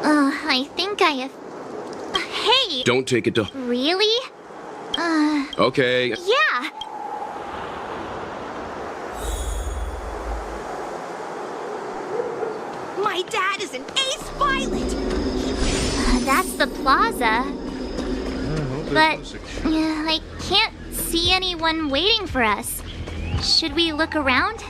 I think I have... Hey! Don't take it to... Really? Okay. Yeah! My dad is an ace pilot! That's the plaza. But I can't see anyone waiting for us. Should we look around?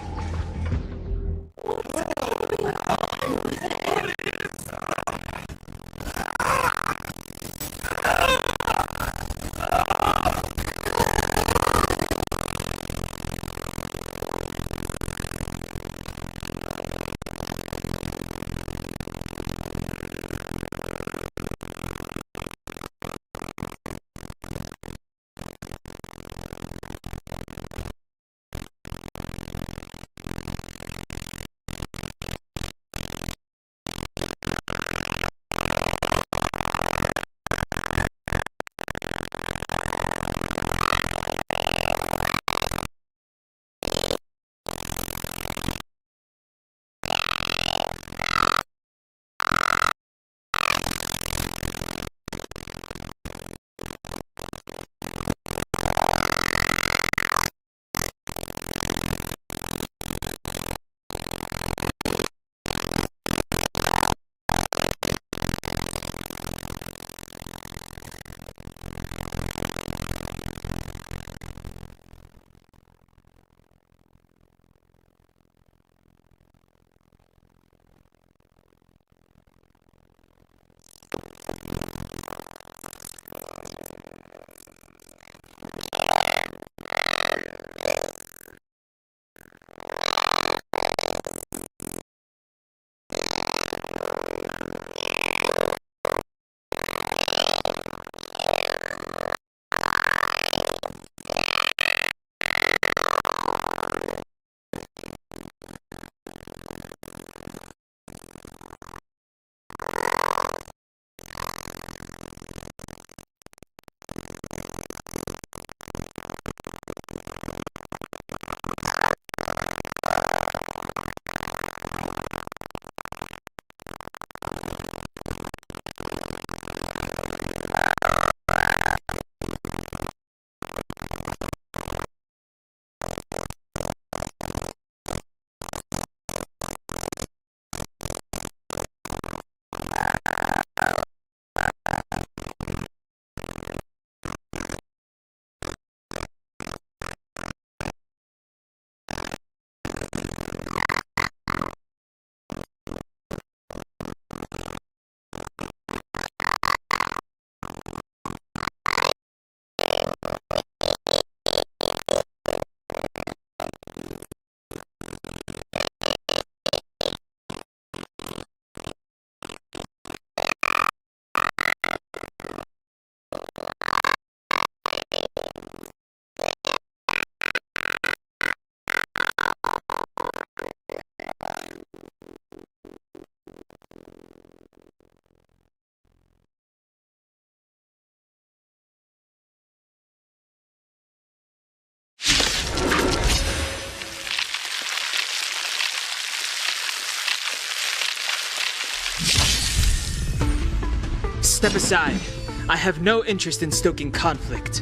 step aside. I have no interest in stoking conflict.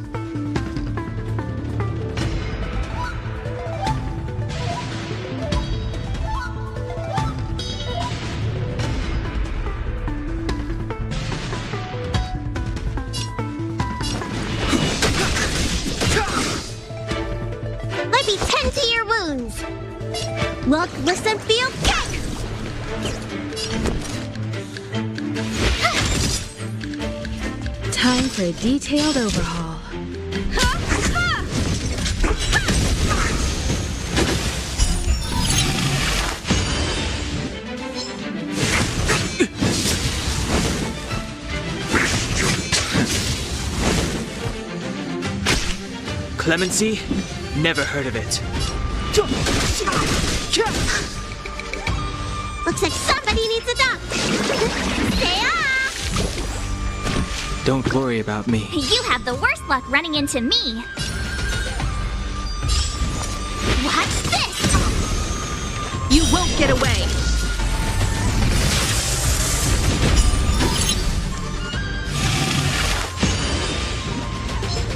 Let me tend to your wounds. Look, listen, feel, kick! Time for a detailed overhaul. Clemency? Never heard of it. Looks like somebody needs a duck. Stay off! Don't worry about me. You have the worst luck running into me. Watch this! You won't get away!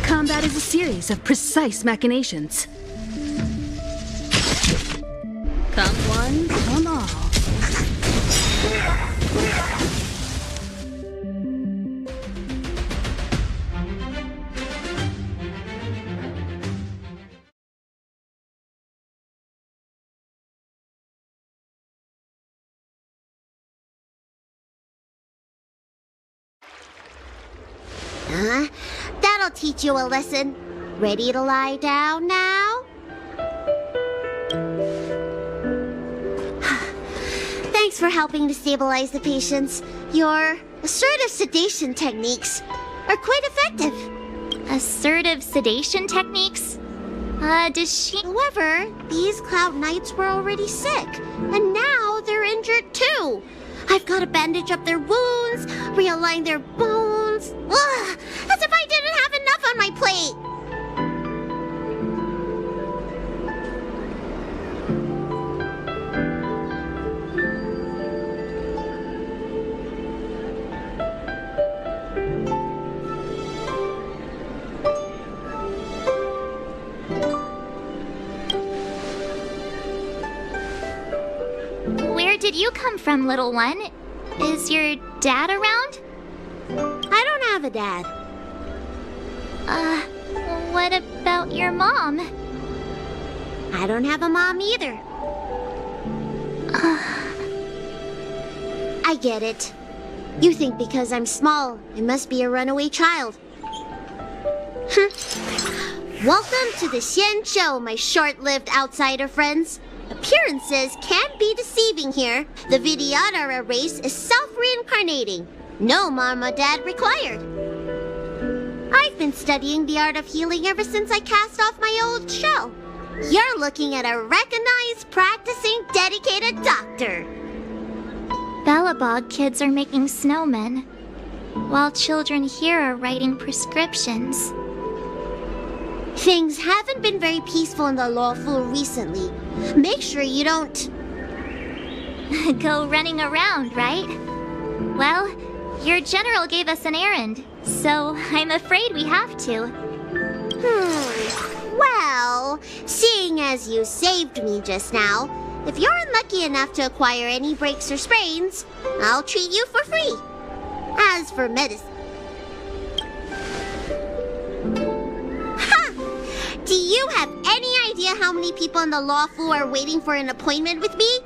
Combat is a series of precise machinations. Come one, come all. That'll teach you a lesson. Ready to lie down now? Thanks for helping to stabilize the patients. Your assertive sedation techniques are quite effective. Assertive sedation techniques? Does she... However, these Cloud Knights were already sick, and now they're injured too. I've got to bandage up their wounds, realign their bones. Ugh, as if I didn't have enough on my plate. Where did you come from, little one? Is your dad around? I don't have a dad. What about your mom? I don't have a mom either. I get it. You think because I'm small, I must be a runaway child. Welcome to the Xian Show, my short-lived outsider friends. Appearances can be deceiving here. The Vidyadhara race is self-reincarnating. No mom or dad required. I've been studying the art of healing ever since I cast off my old shell. You're looking at a recognized, practicing, dedicated doctor. Bellabog kids are making snowmen, while children here are writing prescriptions. Things haven't been very peaceful in the lawful recently. Make sure you don't... Go running around, right? Well, your general gave us an errand, so I'm afraid we have to. Well, seeing as you saved me just now, if you're unlucky enough to acquire any breaks or sprains, I'll treat you for free. As for medicine... Do you have any idea how many people in the law school are waiting for an appointment with me?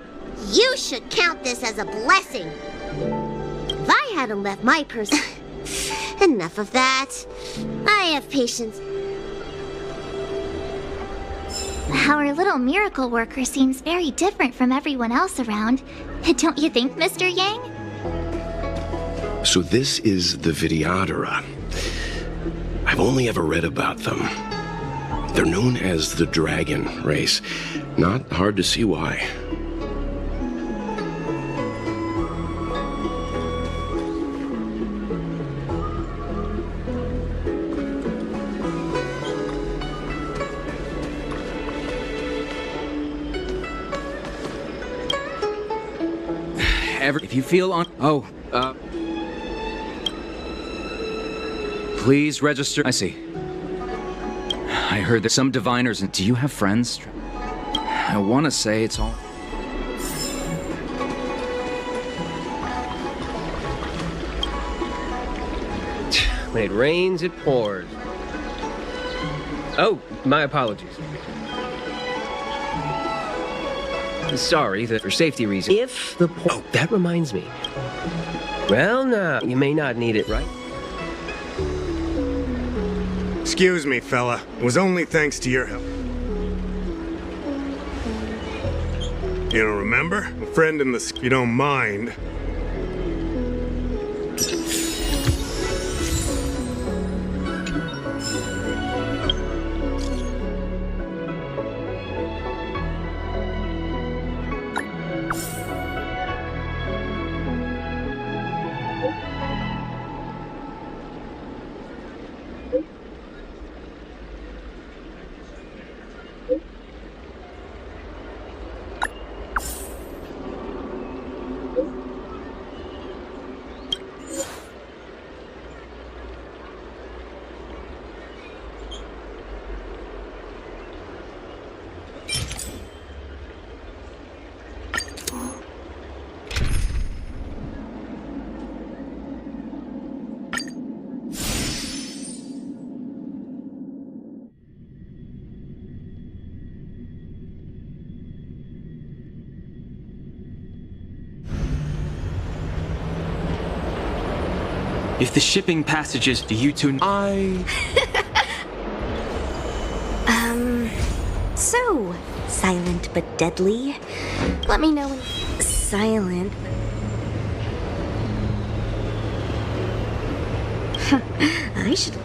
You should count this as a blessing. If I hadn't left my purse... Enough of that. I have patience. Our little miracle worker seems very different from everyone else around. Don't you think, Mr. Yang? So this is the Vidyadhara. I've only ever read about them. They're known as the Dragon race. Not hard to see why. If you feel on... Please register. I see. I heard that some diviners. Do you have friends? I want to say it's all. When it rains, it pours. Oh, my apologies. Sorry, for safety reasons. If the Oh, that reminds me. Well, now, you may not need it, right? Excuse me, fella. It was only thanks to your help. You don't remember? A friend in the... If you don't mind. If the shipping passages to you two... So, silent but deadly. Let me know when... Silent. I should...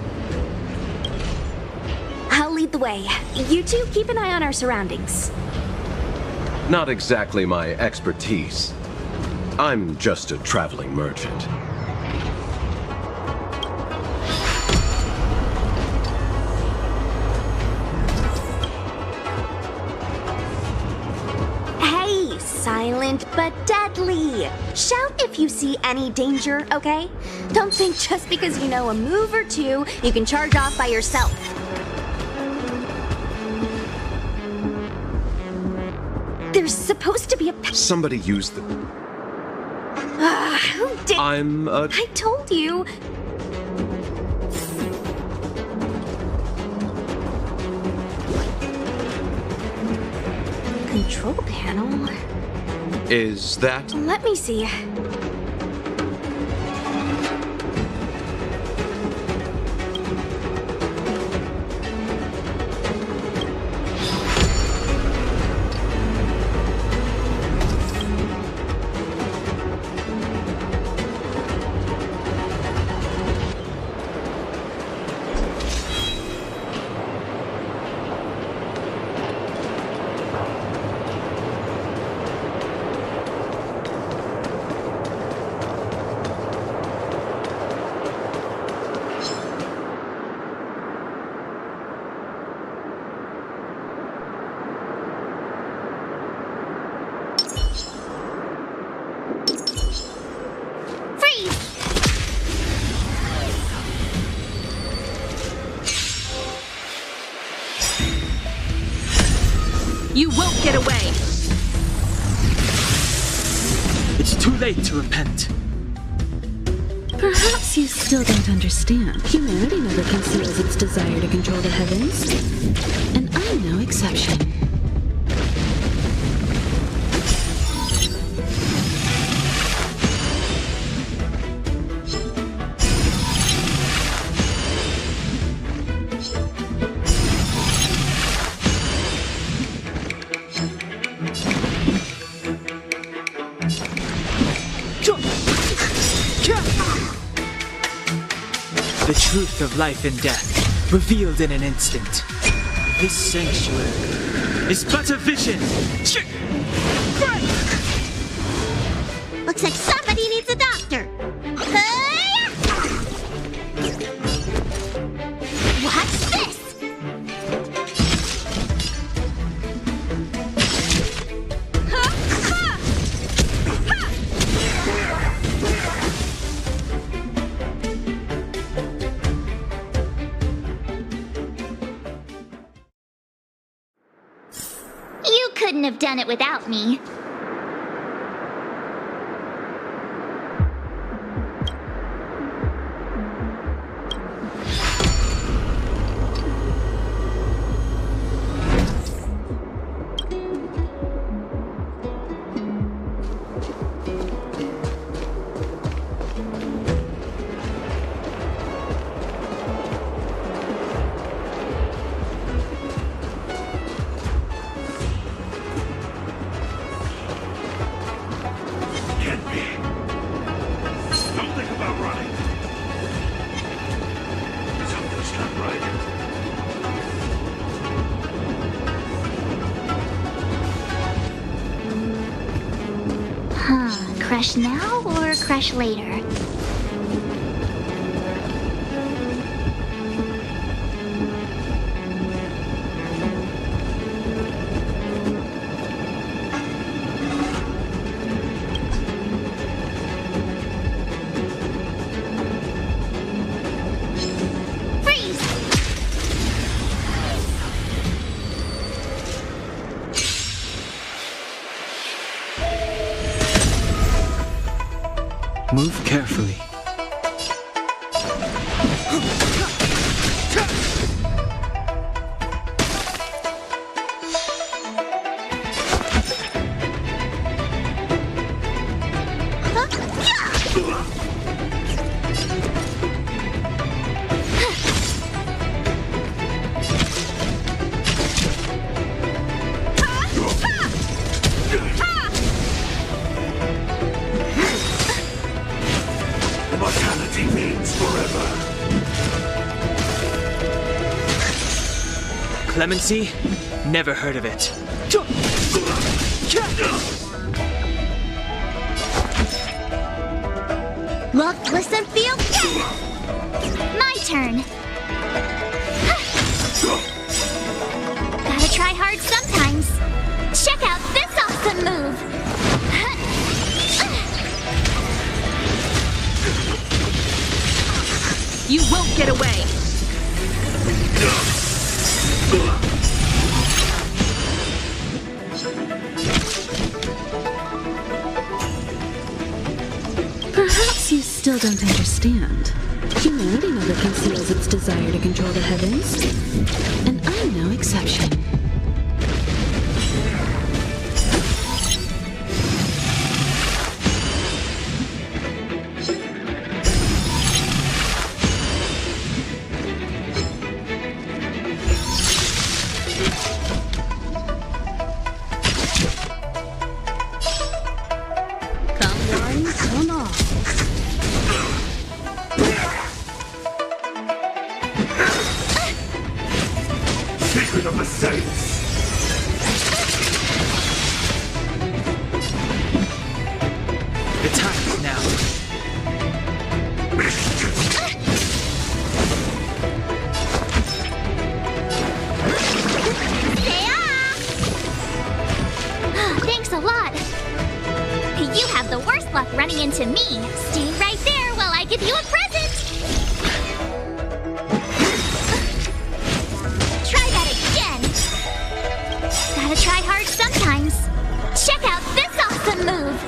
I'll lead the way. You two keep an eye on our surroundings. Not exactly my expertise. I'm just a traveling merchant. Hey, silent but deadly. Shout if you see any danger, okay? Don't think just because you know a move or two, you can charge off by yourself. There's supposed to be a... Somebody used them. Who did... I told you. Control panel? Is that... Let me see. You won't get away! It's too late to repent. Perhaps you still don't understand. Humanity never conceals its desire to control the heavens. And I'm no exception. The truth of life and death, revealed in an instant. This sanctuary is but a vision. Looks like somebody needs a doctor. Watch this! have done it without me. Crash now or crash later? Move carefully. Clemency? Never heard of it. Look, listen, feel. My turn. Gotta try hard sometimes. Check out this awesome move. You won't get away. Perhaps you still don't understand. Humanity never conceals its desire to control the heavens, and I'm no exception. Secret of the Saints! The time is now. Thanks a lot. You have the worst luck running into me. Stay right there while I give you a present. Try hard sometimes. Check out this awesome move.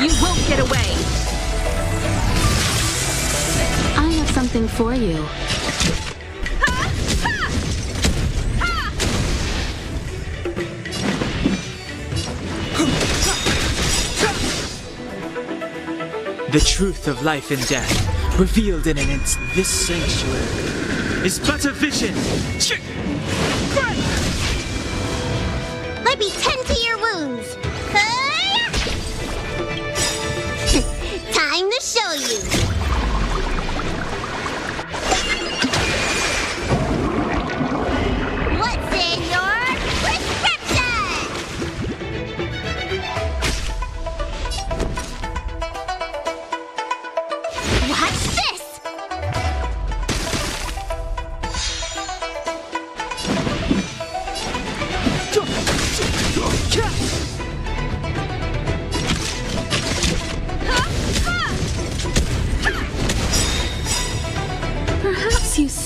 You won't get away. I have something for you. The truth of life and death, revealed in an instant. This sanctuary is but a vision. Let me tend to your wounds. Time to show you. What's in your prescription? Watch this.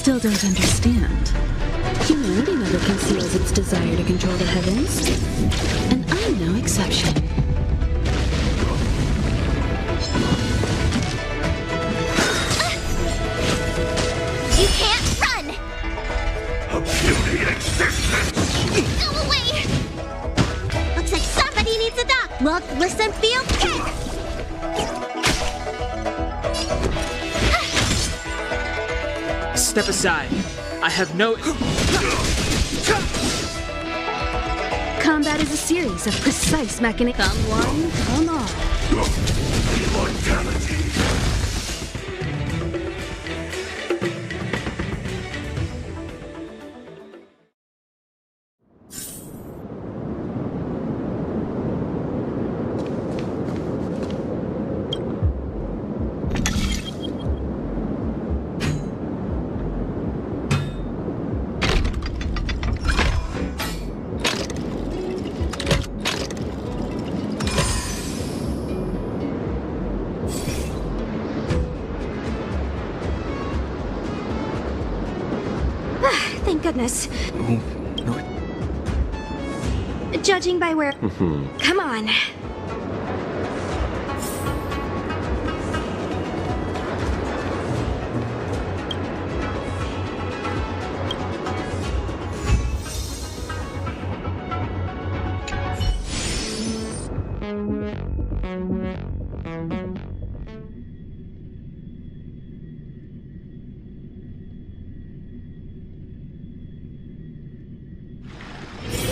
still don't understand. Humanity never conceals its desire to control the heavens. And I'm no exception. You can't run! A beauty existence! Go away! Looks like somebody needs a dock. Look, listen, feel, kick! Step aside. I have no... Combat is a series of precise mechanisms. Come one, come all. Immortality! Thank goodness. Judging by where... Come on.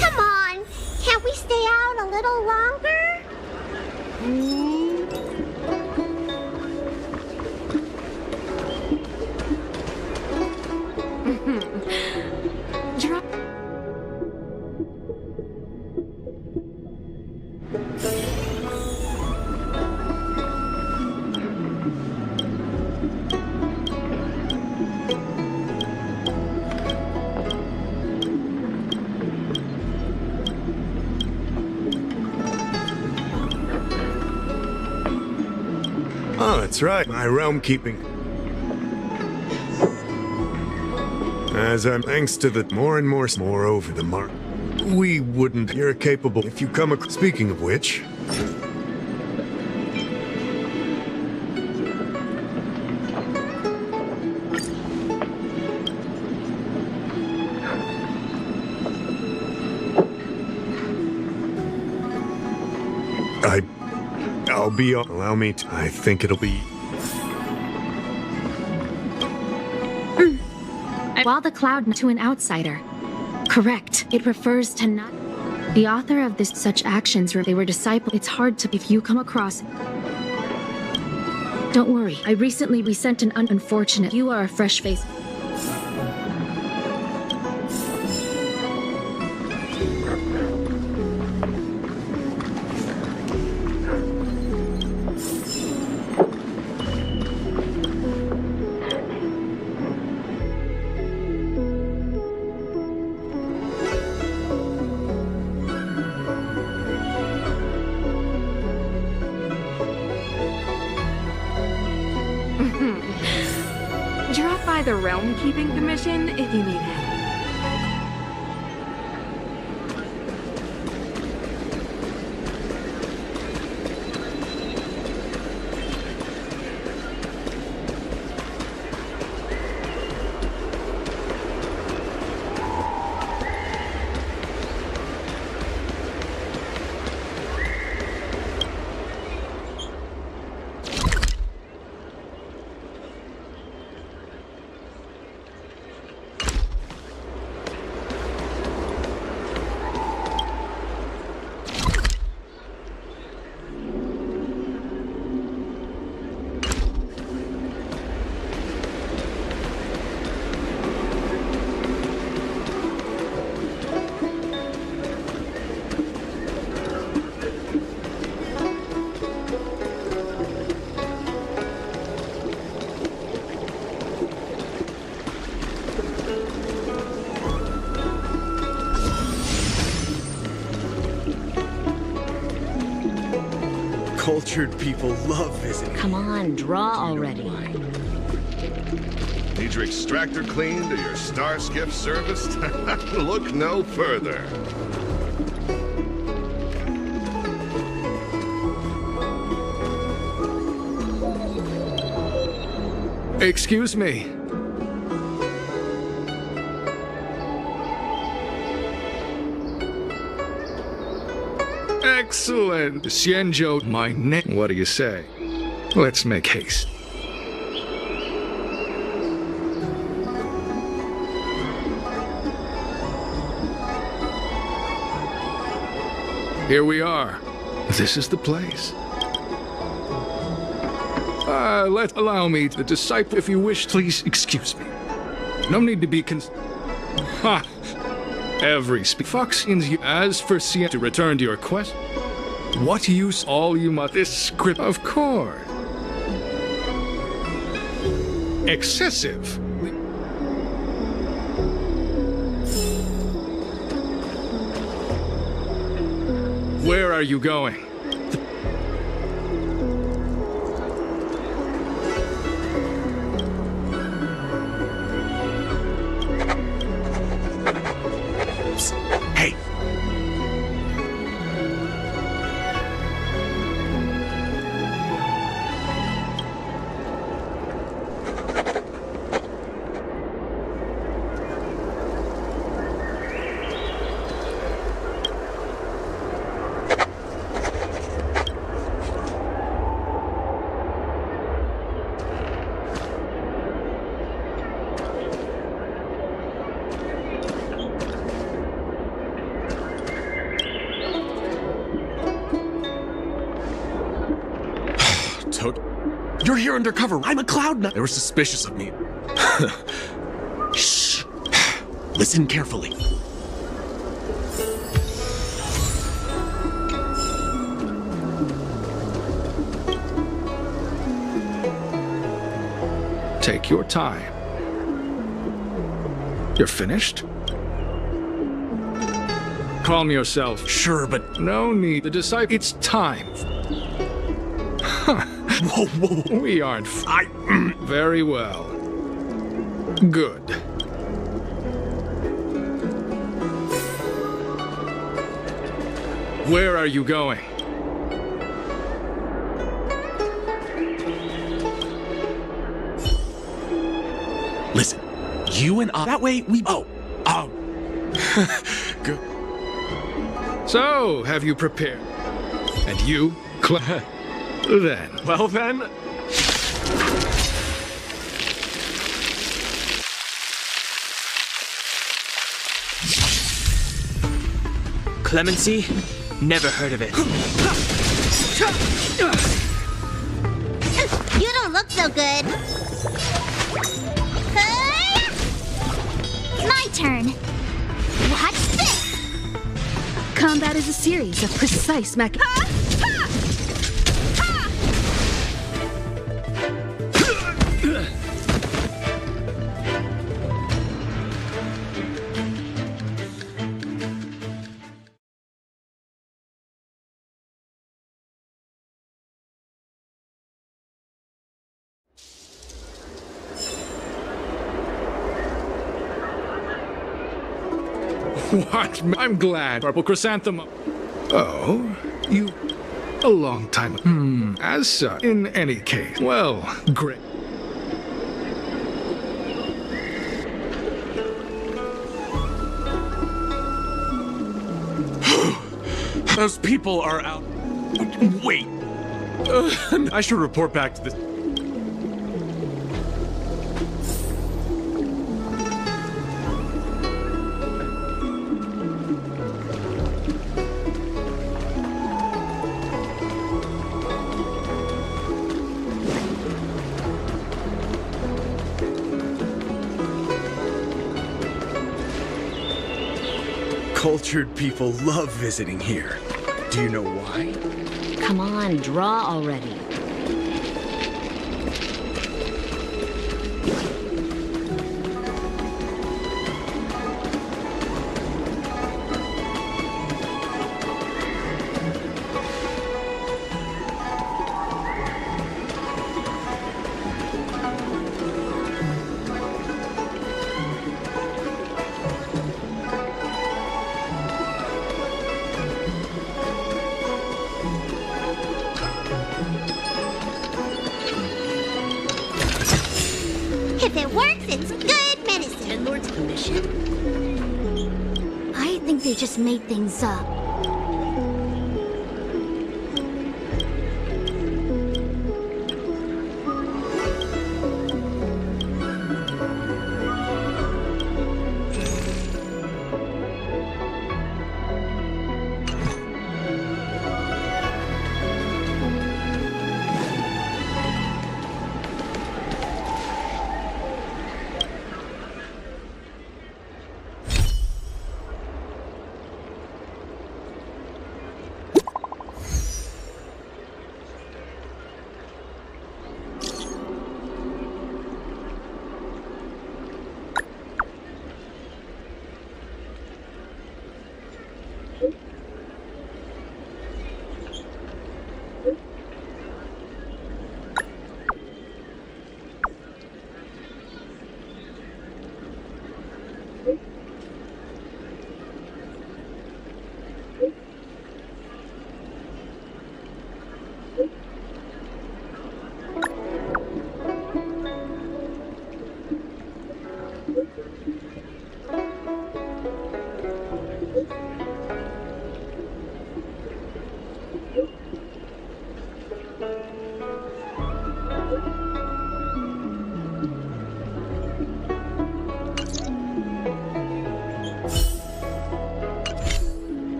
Come on! Can't we stay out a little longer? Oh, that's right. My realm keeping. As I'm thanks to the more and more over the mark. We wouldn't. You're capable if you come across. Speaking of which. I'll be. Allow me to. I think it'll be. While the cloud to an outsider. Correct. It refers to not. The author of this such actions they were disciples. It's hard to if you come across. Don't worry. I recently sent an unfortunate. You are a fresh face. Drop by the Realm Keeping Commission if you need help. Cultured people love visiting. Come on, draw already. Need your extractor cleaned or your star skiff serviced? Look no further. Excuse me. Excellent. Xianzhou, my name. What do you say? Let's make haste. Here we are. This is the place. Allow me to disciple if you wish. Please excuse me. No need to be Ha! Every fox in you. As for Xian to return to your quest, what use all you must this script? Of course. Excessive. Where are you going? Hey! You're here undercover. I'm a cloud nine. They were suspicious of me. Shh. Listen carefully. Take your time. You're finished? Calm yourself. Sure, but no need to decide. It's time. Whoa, whoa. We aren't. Very well. Good. Where are you going? Listen, you and I. That way we. Good. So, have you prepared? And you, then. Well then. Clemency? Never heard of it. You don't look so good. My turn. Watch this! Combat is a series of precise What? I'm glad. Purple chrysanthemum. Oh, you... A long time. As such, in any case. Well, great. Those people are out. Wait. I should report back to this. Cultured people love visiting here. Do you know why? Come on, draw already. If it works, it's good medicine. Ten Lords Commission? I think they just made things up.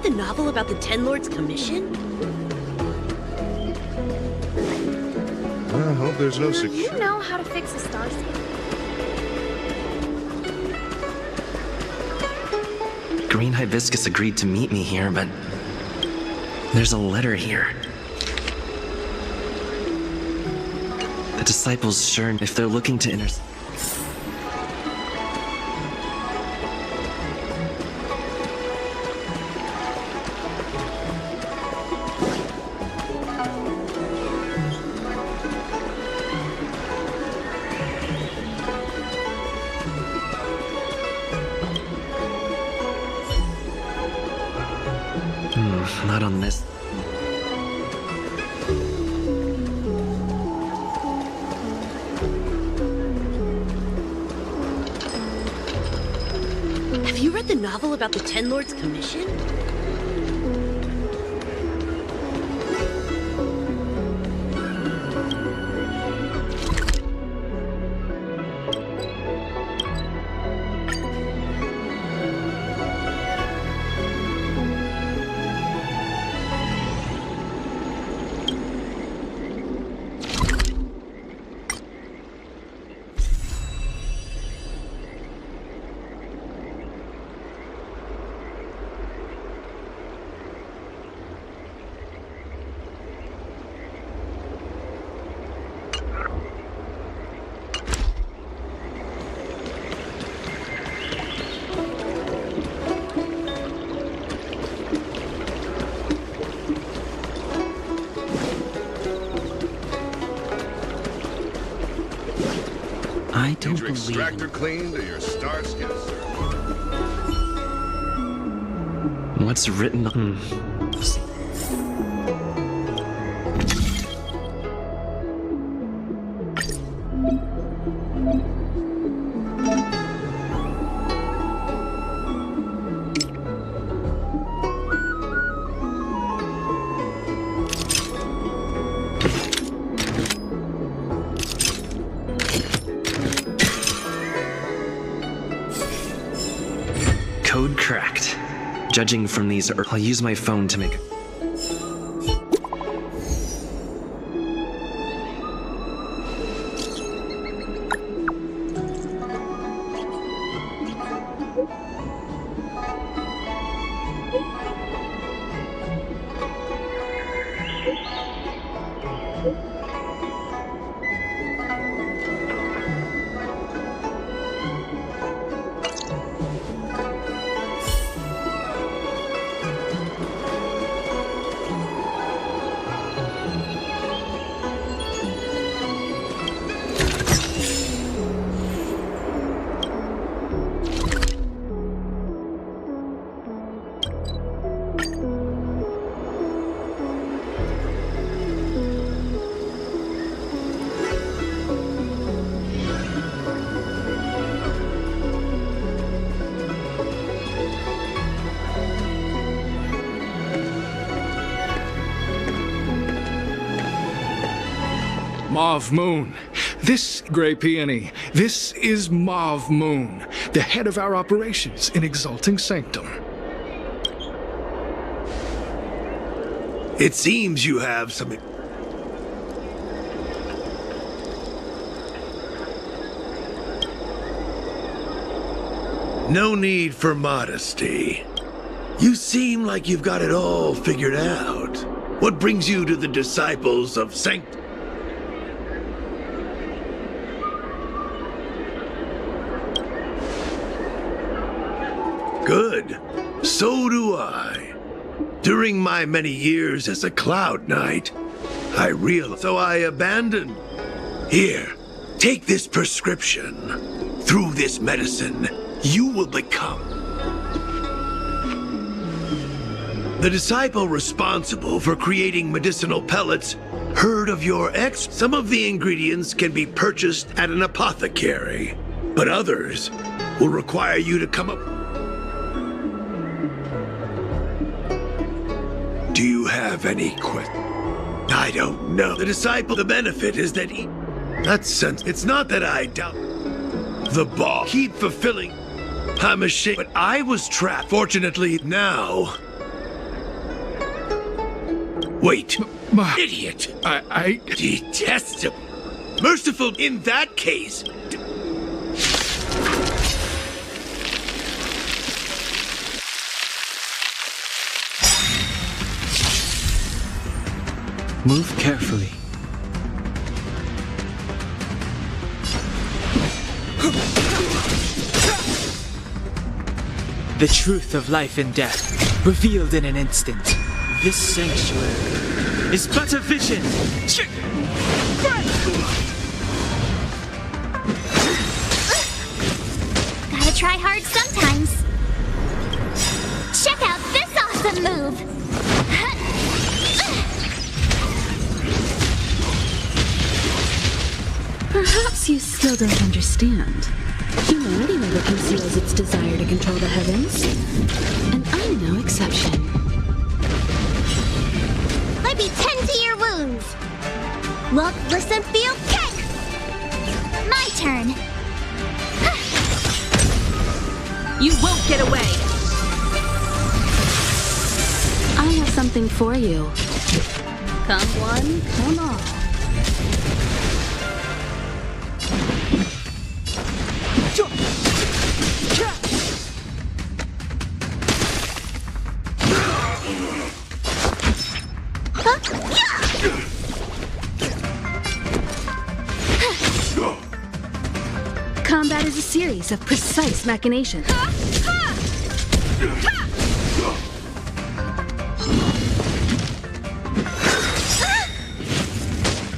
The novel about the Ten Lords Commission? I hope there's no Do you know how to fix a starskiff? Green Hibiscus agreed to meet me here, but there's a letter here. The disciples sure if they're looking to not on this. Have you read the novel about the Ten Lords Commission? I don't Need your extractor cleaned or your star skiff, sir? What's written on... Code cracked. Judging from these, I'll use my phone to make... Mauve Moon. This, Grey Peony, this is Mauve Moon, the head of our operations in Exalting Sanctum. It seems you have some... No need for modesty. You seem like you've got it all figured out. What brings you to the disciples of Sanctum? Good. So do I. During my many years as a Cloud Knight, I realized, so I abandoned. Here, take this prescription. Through this medicine, you will become the disciple responsible for creating medicinal pellets. Heard of your ex? Some of the ingredients can be purchased at an apothecary, but others will require you to come up. Do you have any questions? I don't know. The disciple, the benefit is that that's sense. It's not that I doubt the ball. Keep fulfilling. I'm ashamed, but I was trapped. Fortunately, now. Wait, idiot! I detestable. Merciful in that case. Move carefully. The truth of life and death, revealed in an instant. This sanctuary is but a vision. Gotta try hard sometimes. Check out this awesome move. Perhaps you still don't understand. Humanity never conceals its desire to control the heavens. And I'm no exception. Let me tend to your wounds. Look, listen, feel, kick! My turn. You won't get away! I have something for you. Come one, come all. Combat is a series of precise machinations.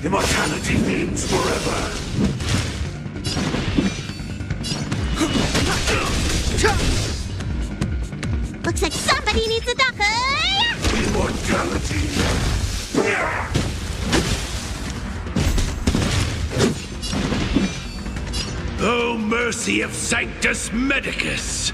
Immortality means forever. Looks like somebody needs a doctor. Immortality. Oh, mercy of Sanctus Medicus!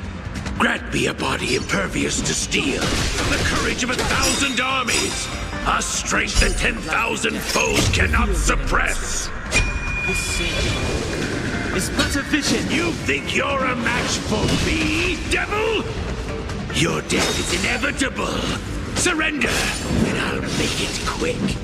Grant me a body impervious to steel, the courage of 1,000 armies, a strength that 10,000 foes cannot suppress. This sanctuary is but a vision. You think you're a match for me, devil? Your death is inevitable. Surrender, and I'll make it quick.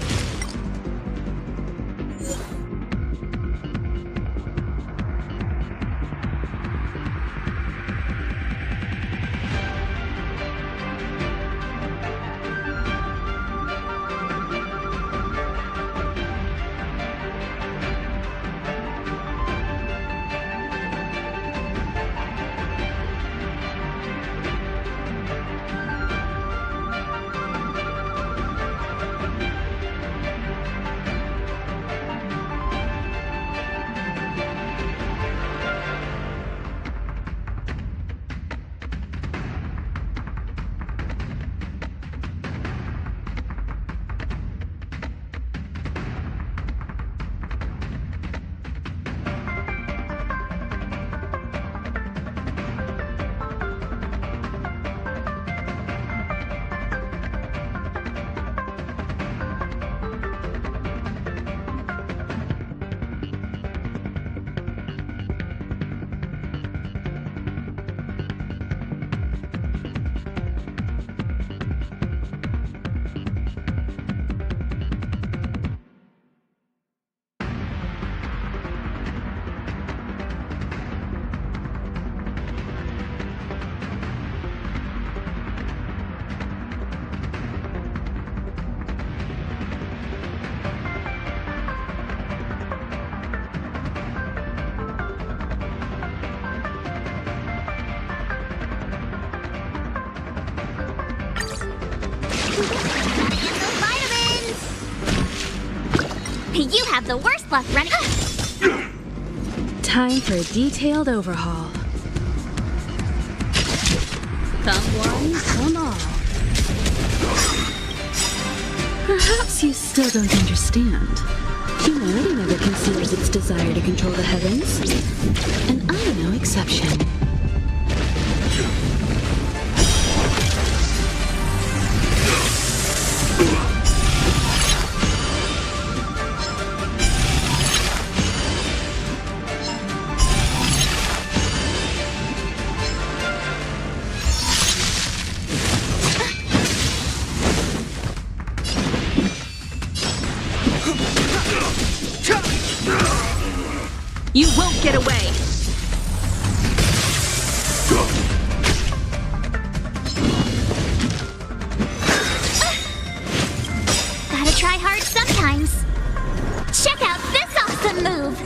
You have the worst luck running. Time for a detailed overhaul. Come one, come all. Perhaps you still don't understand. Humanity never conceals its desire to control the heavens. And I'm no exception. You won't get away! Gotta try hard sometimes. Check out this awesome move!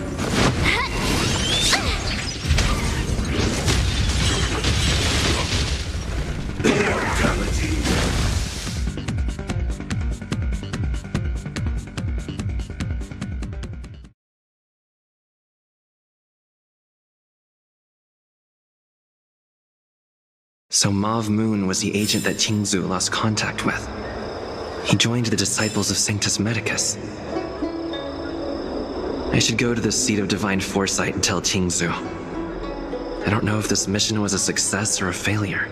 So Mauve Moon was the agent that Qingzu lost contact with. He joined the Disciples of Sanctus Medicus. I should go to the Seat of Divine Foresight and tell Qingzu. I don't know if this mission was a success or a failure.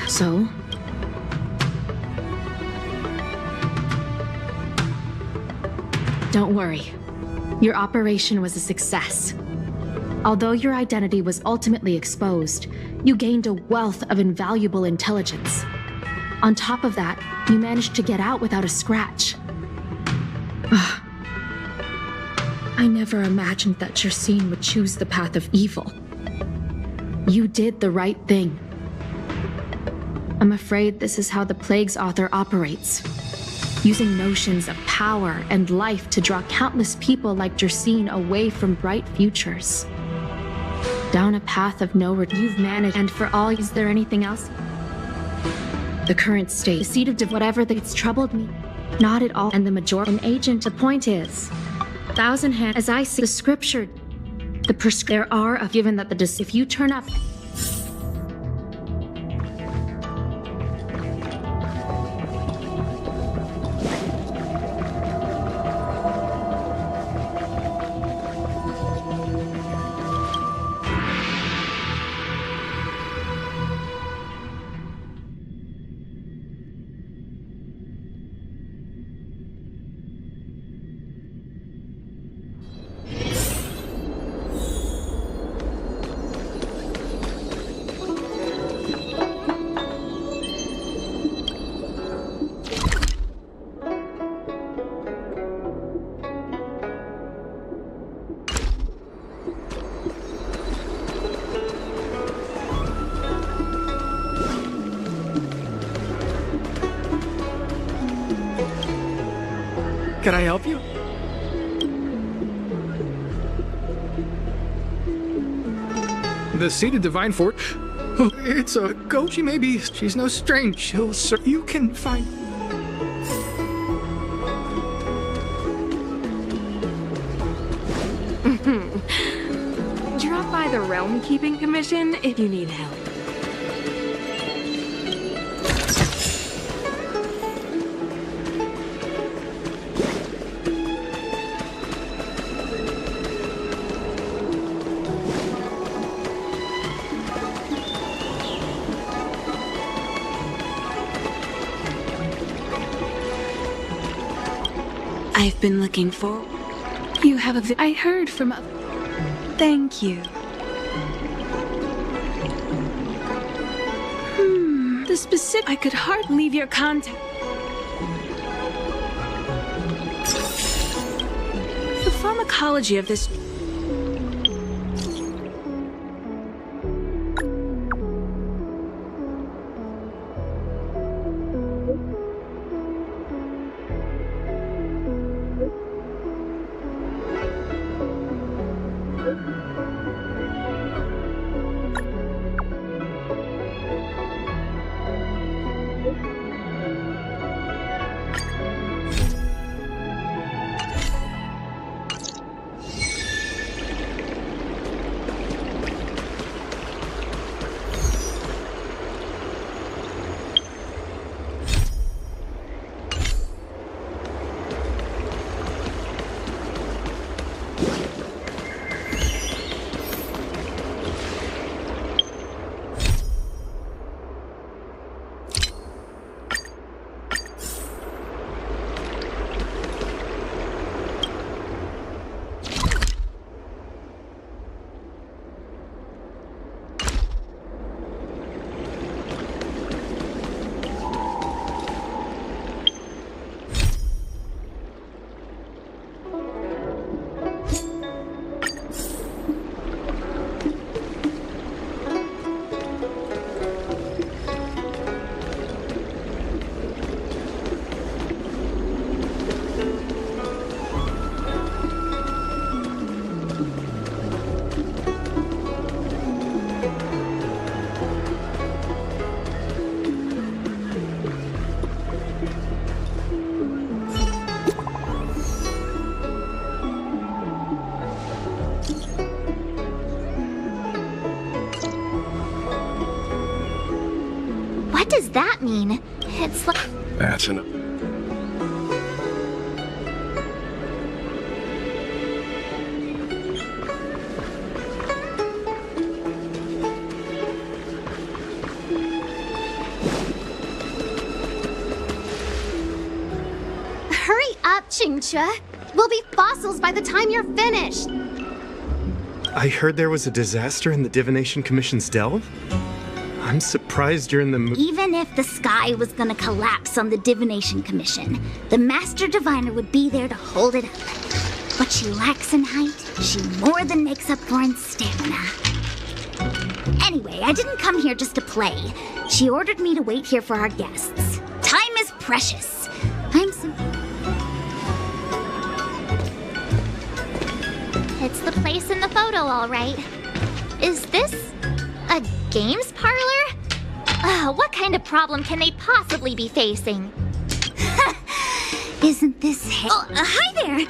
So? Don't worry. Your operation was a success. Although your identity was ultimately exposed, you gained a wealth of invaluable intelligence. On top of that, you managed to get out without a scratch. I never imagined that Jersine would choose the path of evil. You did the right thing. I'm afraid this is how the Plague's author operates, using notions of power and life to draw countless people like Jersine away from bright futures. Down a path of no return you've managed, and for all, is there anything else? The current state, the seed of whatever that's troubled me. Not at all, and the majority, an agent. The point is, thousand hands, as I see the scripture, there are a given that if you turn up. Can I help you? The seated divine fort. Oh, it's a ghost. She may be. She's no strange. She'll. Sir, you can find. Drop by the Realm Keeping Commission if you need help. I've been looking for. You have I heard from a. Thank you. The specific. I could hardly leave your contact. The pharmacology of this. What does that mean? It's like... That's enough. Hurry up, Chingcha. We'll be fossils by the time you're finished. I heard there was a disaster in the Divination Commission's delve. I'm surprised you're in the mood. Even if the sky was gonna collapse on the Divination Commission, the Master Diviner would be there to hold it up. What she lacks in height, she more than makes up for in stamina. Anyway, I didn't come here just to play. She ordered me to wait here for our guests. Time is precious. It's the place in the photo, all right. Is this a games parlor? What kind of problem can they possibly be facing? Isn't this... hi there!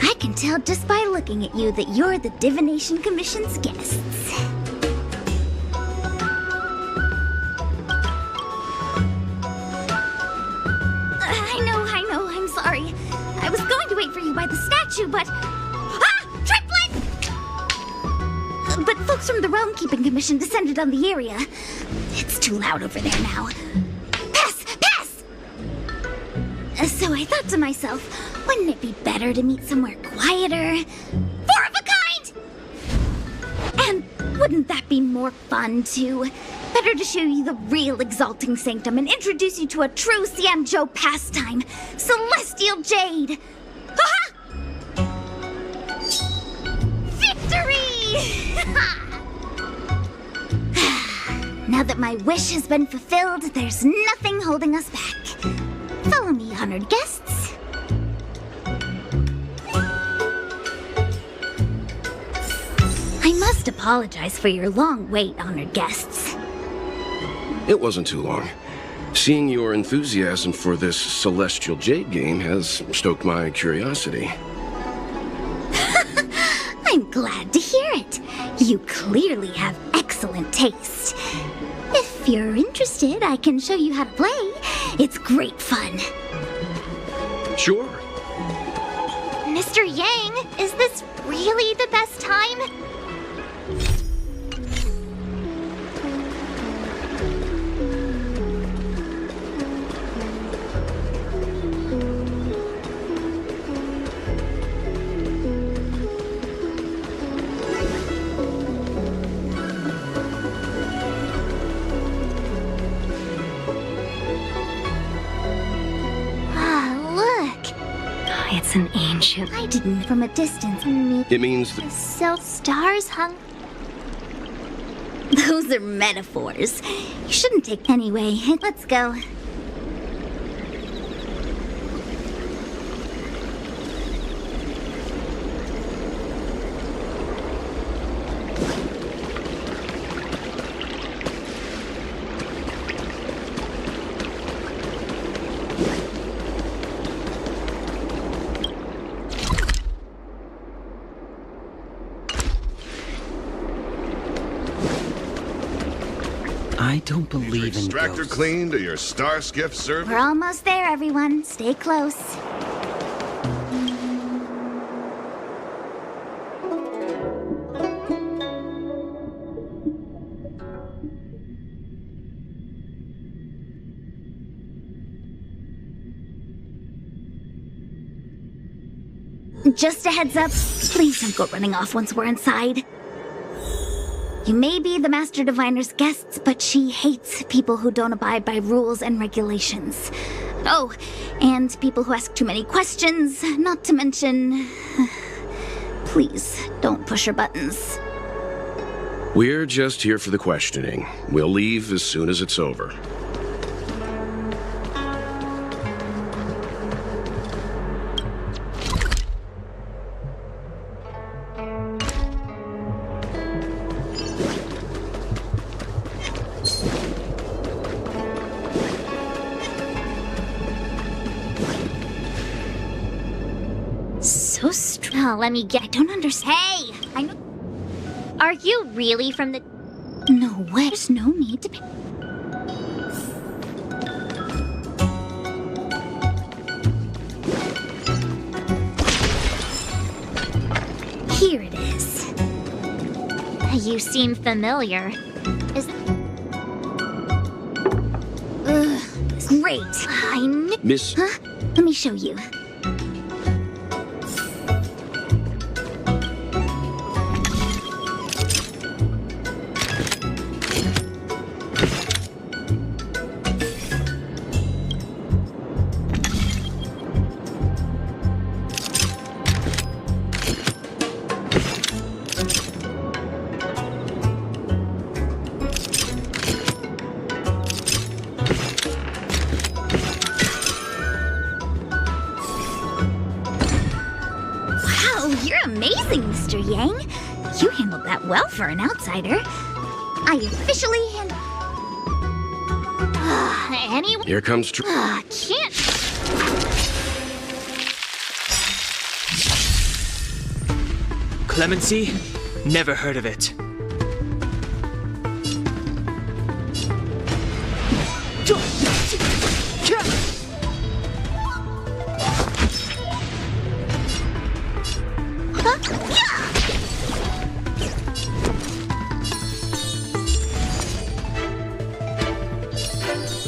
I can tell just by looking at you that you're the Divination Commission's guests. I know, I'm sorry. I was going to wait for you by the statue, but... Triplet! But folks from the Realm Keeping Commission descended on the area. It's too loud over there now. Pass! So I thought to myself, wouldn't it be better to meet somewhere quieter? Four of a kind! And wouldn't that be more fun, too? Better to show you the real Exalting Sanctum and introduce you to a true Xianzhou pastime, Celestial Jade! Ha-ha! Victory! Now that my wish has been fulfilled, there's nothing holding us back. Follow me, honored guests. I must apologize for your long wait, honored guests. It wasn't too long. Seeing your enthusiasm for this Celestial Jade game has stoked my curiosity. I'm glad to hear it. You clearly have excellent taste. If you're interested, I can show you how to play. It's great fun. Sure. Mr. Yang, is this really the best time? It's an ancient. I didn't from a distance. It means that... So stars hung... Those are metaphors. You shouldn't take... Anyway, let's go. I don't believe in extractor ghosts. clean to your star skiff service. We're almost there, everyone. Stay close. Just a heads up, please don't go running off once we're inside. You may be the Master Diviner's guests, but she hates people who don't abide by rules and regulations. Oh, and people who ask too many questions, not to mention... Please, don't push her buttons. We're just here for the questioning. We'll leave as soon as it's over. Oh, let me get... I don't understand. Hey! I know... Are you really from the... No way. There's no need to be... Here it is. You seem familiar. Is... Ugh, great. I knew... Miss... Huh? Let me show you. Amazing, Mr. Yang. You handled that well for an outsider. I officially hand... Anyone? Here comes Can't. Clemency? Never heard of it.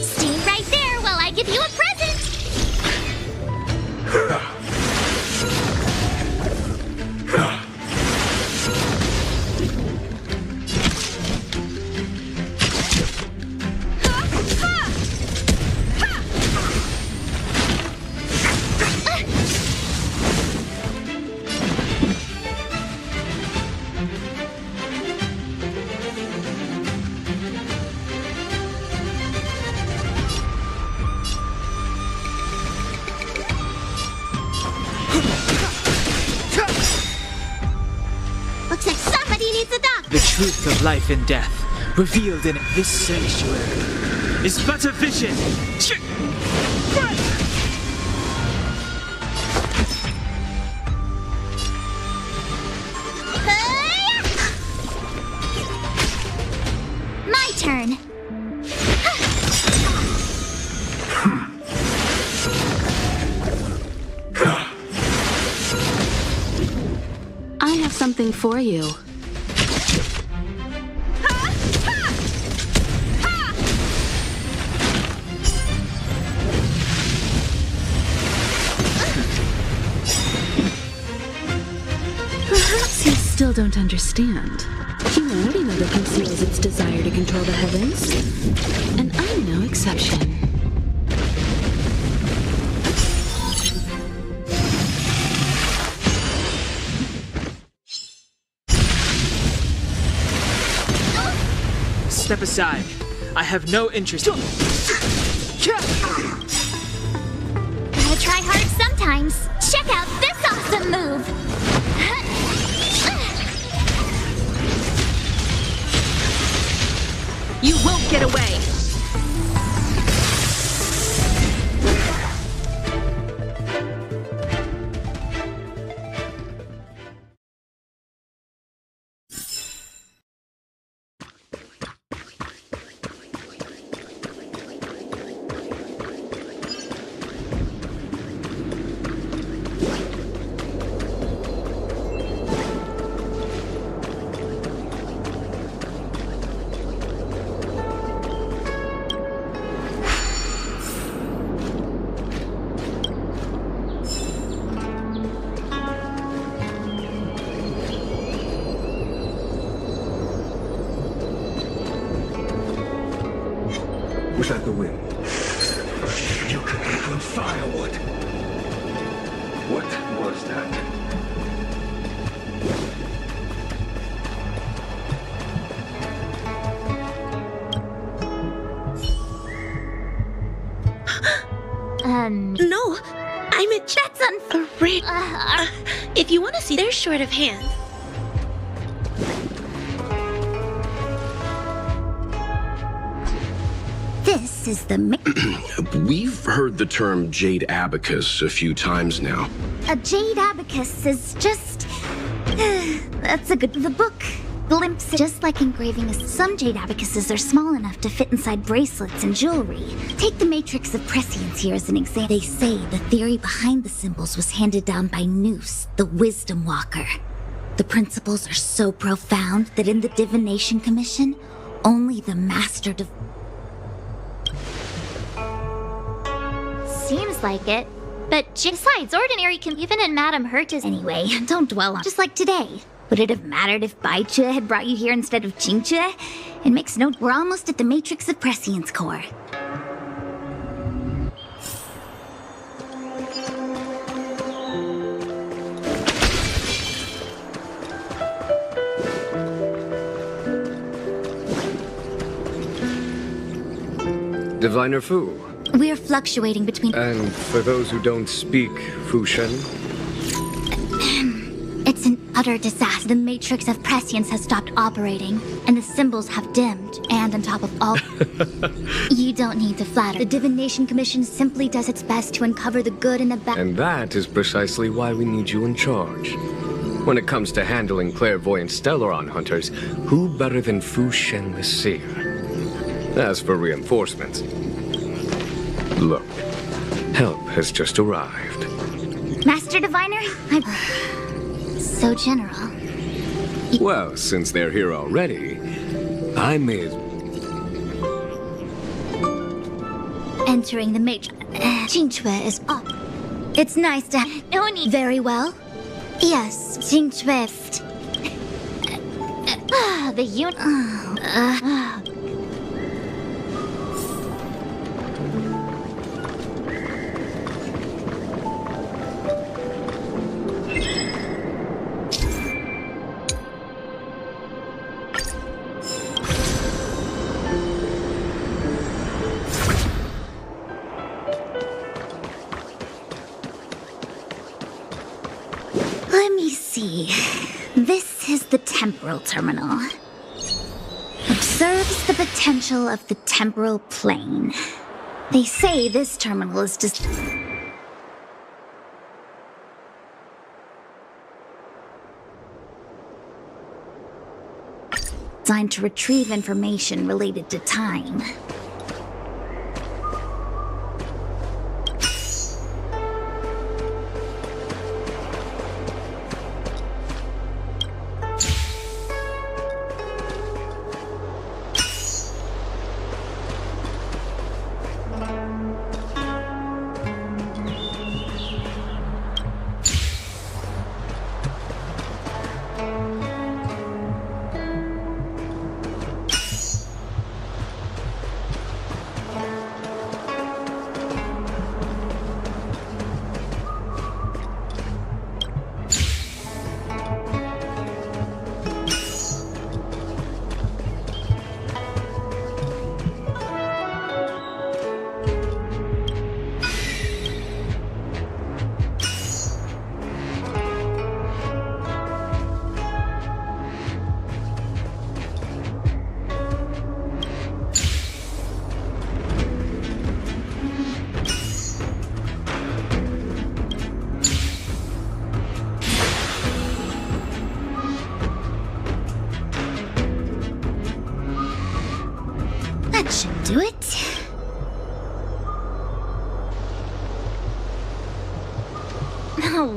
Stay right there while I give you a present. Looks like somebody needs a doctor. The truth of life and death, revealed in this sanctuary, is but a vision. My turn. I have something for you. Perhaps you still don't understand. Humanity never conceals its desire to control the heavens, and I'm no exception. Step aside. I have no interest. Gotta try hard sometimes. Check out this awesome move. You won't get away! Was that the wind? You could get on firewood. What was that? No, I'm a That's unfair. If you want to see, they're short of hands. This is the We've heard the term Jade Abacus a few times now. A jade abacus is just... that's a good... The book glimpses... Just like engraving, some jade abacuses are small enough to fit inside bracelets and jewelry. Take the matrix of prescience here as an example. They say the theory behind the symbols was handed down by Noose, the Wisdom Walker. The principles are so profound that in the Divination Commission, only the Master Seems like it. But besides, ordinary can even in Madame Hurta's. Anyway, don't dwell on. Just like today. Would it have mattered if Baichue had brought you here instead of Qingchue? It makes no... We're almost at the matrix of prescience core. Diviner Fu. We're fluctuating between... And for those who don't speak Fushen? It's an Utter disaster. The matrix of prescience has stopped operating, and the symbols have dimmed. And on top of all, you don't need to flatter. The Divination Commission simply does its best to uncover the good and the bad. And that is precisely why we need you in charge. When it comes to handling clairvoyant Stellaron hunters, who better than Fu Shen the Seer? As for reinforcements, look, help has just arrived. Master Diviner, I'm so general. Well, since they're here already, I may as entering the matrix. Jingchui is up. It's nice to no need. Very well. Yes, Jingchui. The unit. Let me see. This is the temporal terminal. Observes the potential of the temporal plane. They say this terminal is just designed to retrieve information related to time. That should do it.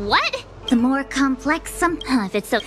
What? The more complex if it's so...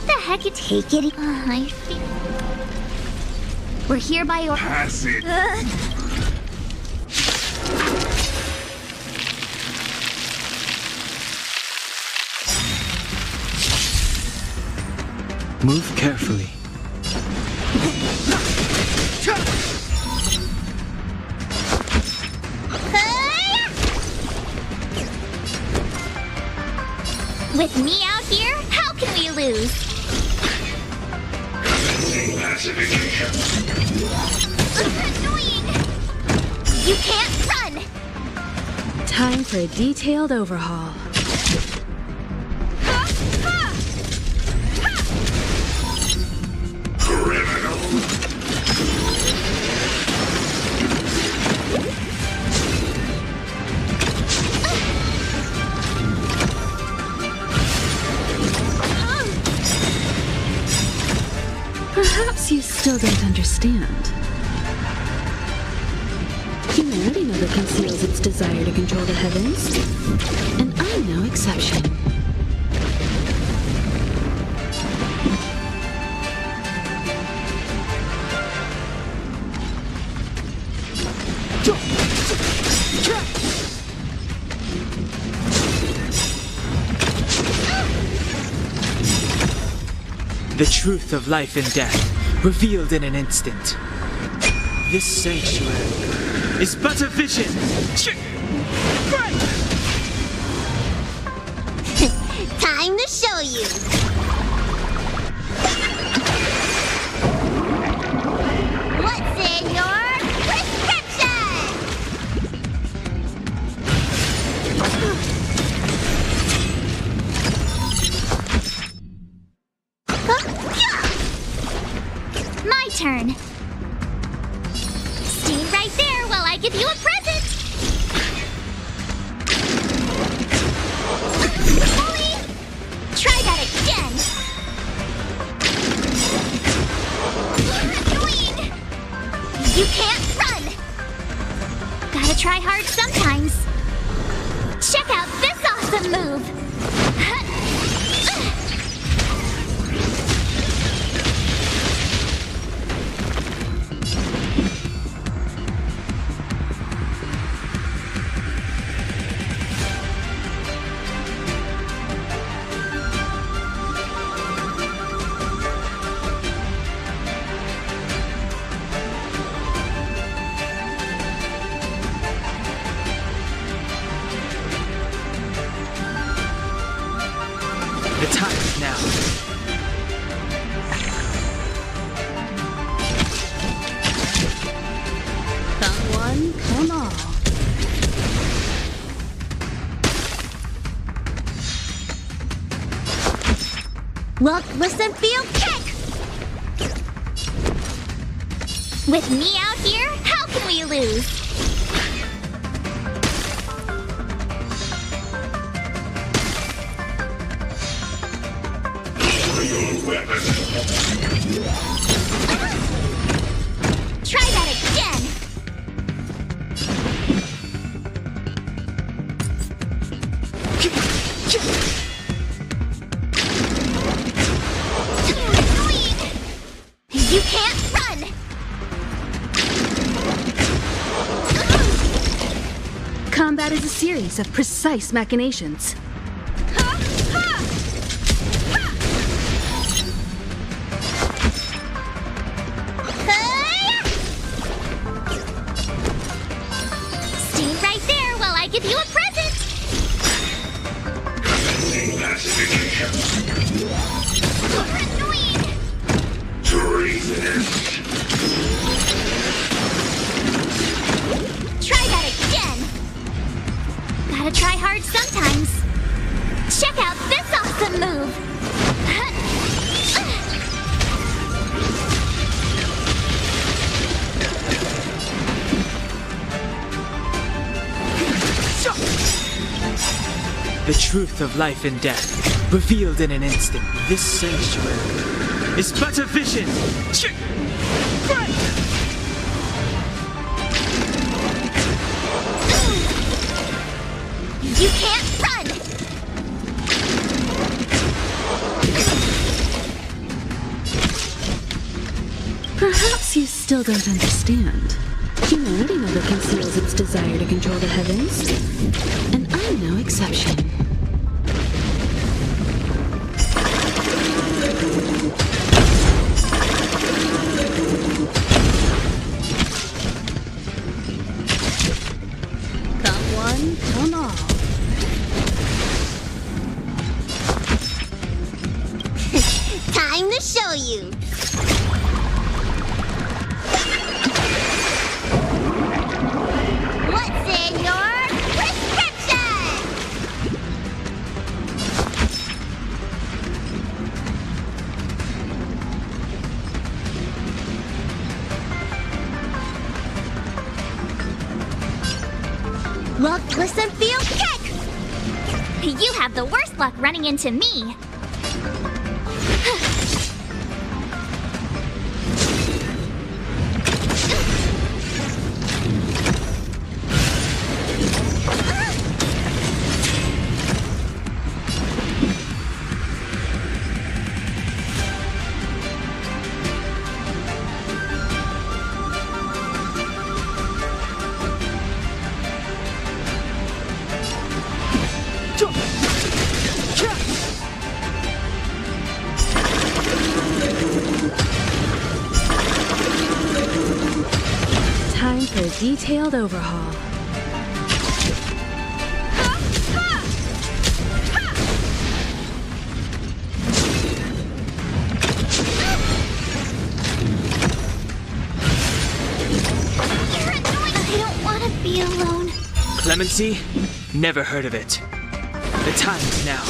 the heck? You take it. I feel... We're here by your... Pass it. Move carefully. With me out here, how can we lose? Annoying! You can't run! Time for a detailed overhaul. Perhaps you still don't understand. Humanity never conceals its desire to control the heavens, and I'm no exception. The truth of life and death, revealed in an instant. This sanctuary is but a vision. Time to show you. What's in your prescription? My turn. Stay right there while I give you a present. Bully! Try that again. Annoying! You can't run. Gotta try hard sometimes. Check out this awesome move. The time is now. Come one, come all. Look, listen, feel, kick! With me out here, how can we lose? Try that again! Annoying! You can't run! Combat is a series of precise machinations. Stay right there while I give you a present! Annoying! Try that again! Gotta try hard sometimes. Check out this awesome move! The truth of life and death, revealed in an instant. This sanctuary is but a vision. You can't run! don't understand. Humanity never conceals its desire to control the heavens. And I'm no exception. Come one, come all. Time to show you. What's in your prescription? Look, listen, feel, kick! You have the worst luck running into me. Time for a detailed overhaul. I don't want to be alone. Clemency? Never heard of it. The time is now.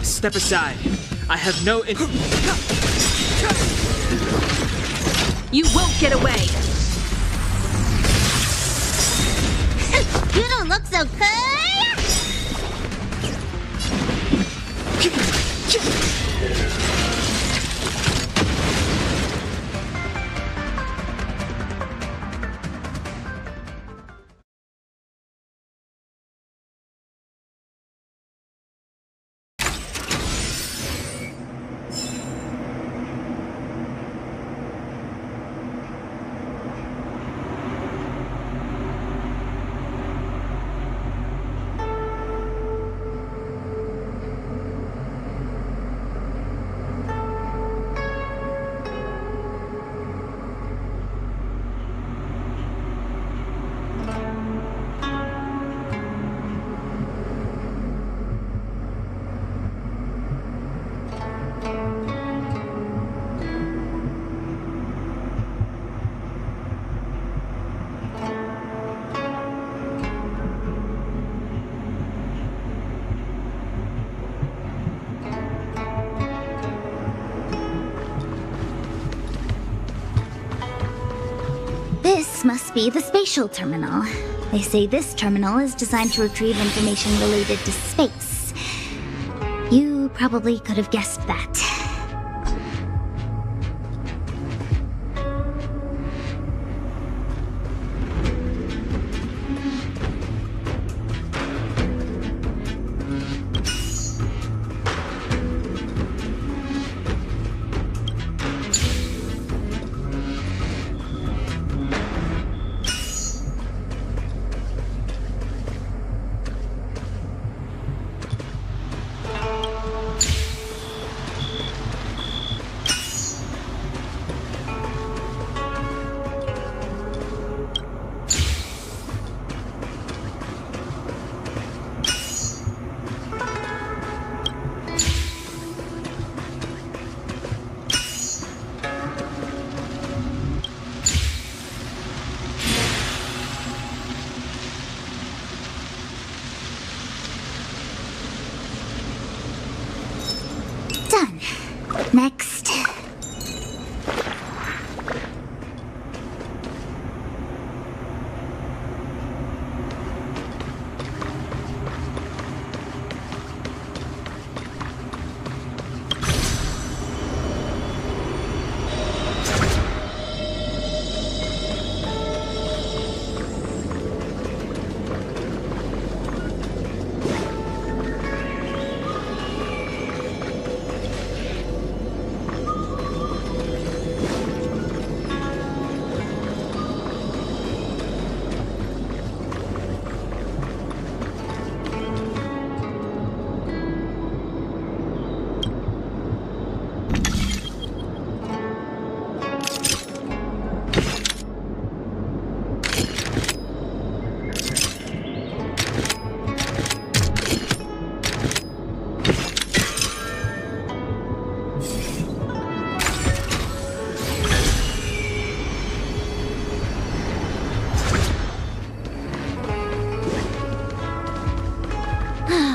Step aside. I have no You won't get away! You don't look so good. This must be the spatial terminal. They say this terminal is designed to retrieve information related to space. You probably could have guessed that.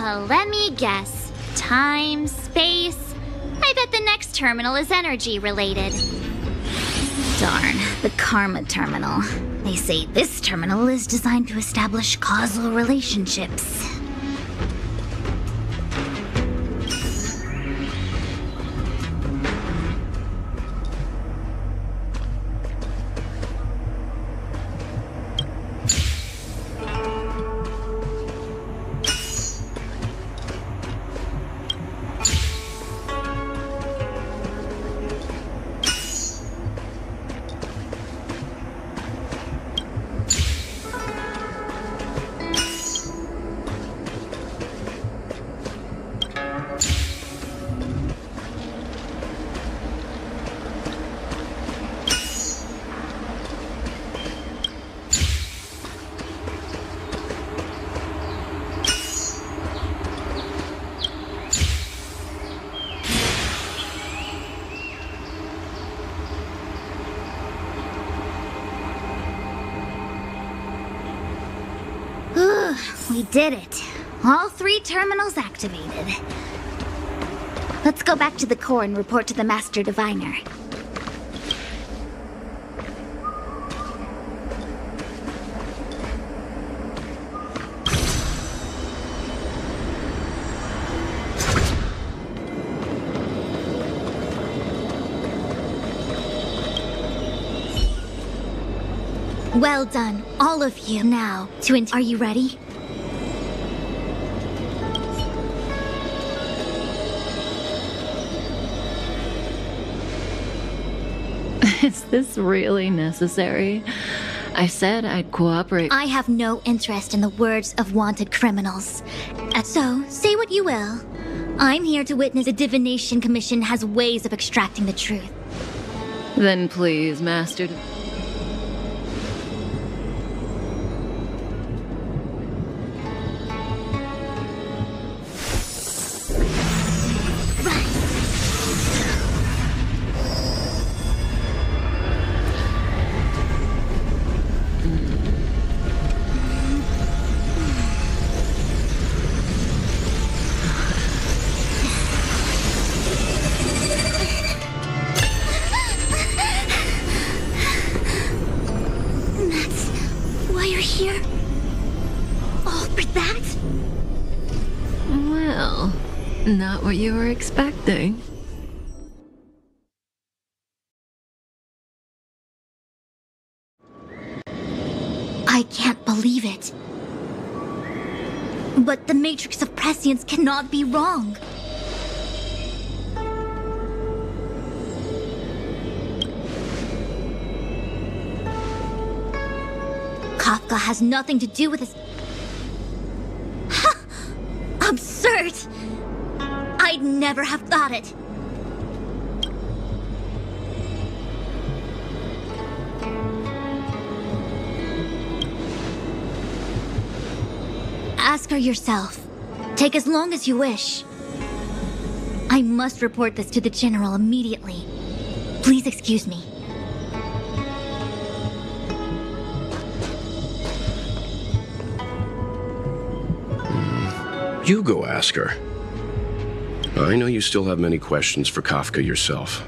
Let me guess. Time, space. I bet the next terminal is energy related. Darn, the Karma Terminal. They say this terminal is designed to establish causal relationships. We did it. All 3 terminals activated. Let's go back to the core and report to the Master Diviner. Well done, all of you. Now, are you ready? Is this really necessary? I said I'd cooperate. I have no interest in the words of wanted criminals. So, say what you will. I'm here to witness the Divination Commission has ways of extracting the truth. Then please, Master. Not what you were expecting. I can't believe it. But the Matrix of Prescience cannot be wrong. Kafka has nothing to do with this. Absurd! I'd never have thought it. Ask her yourself. Take as long as you wish. I must report this to the General immediately. Please excuse me. You go ask her. I know you still have many questions for Kafka yourself.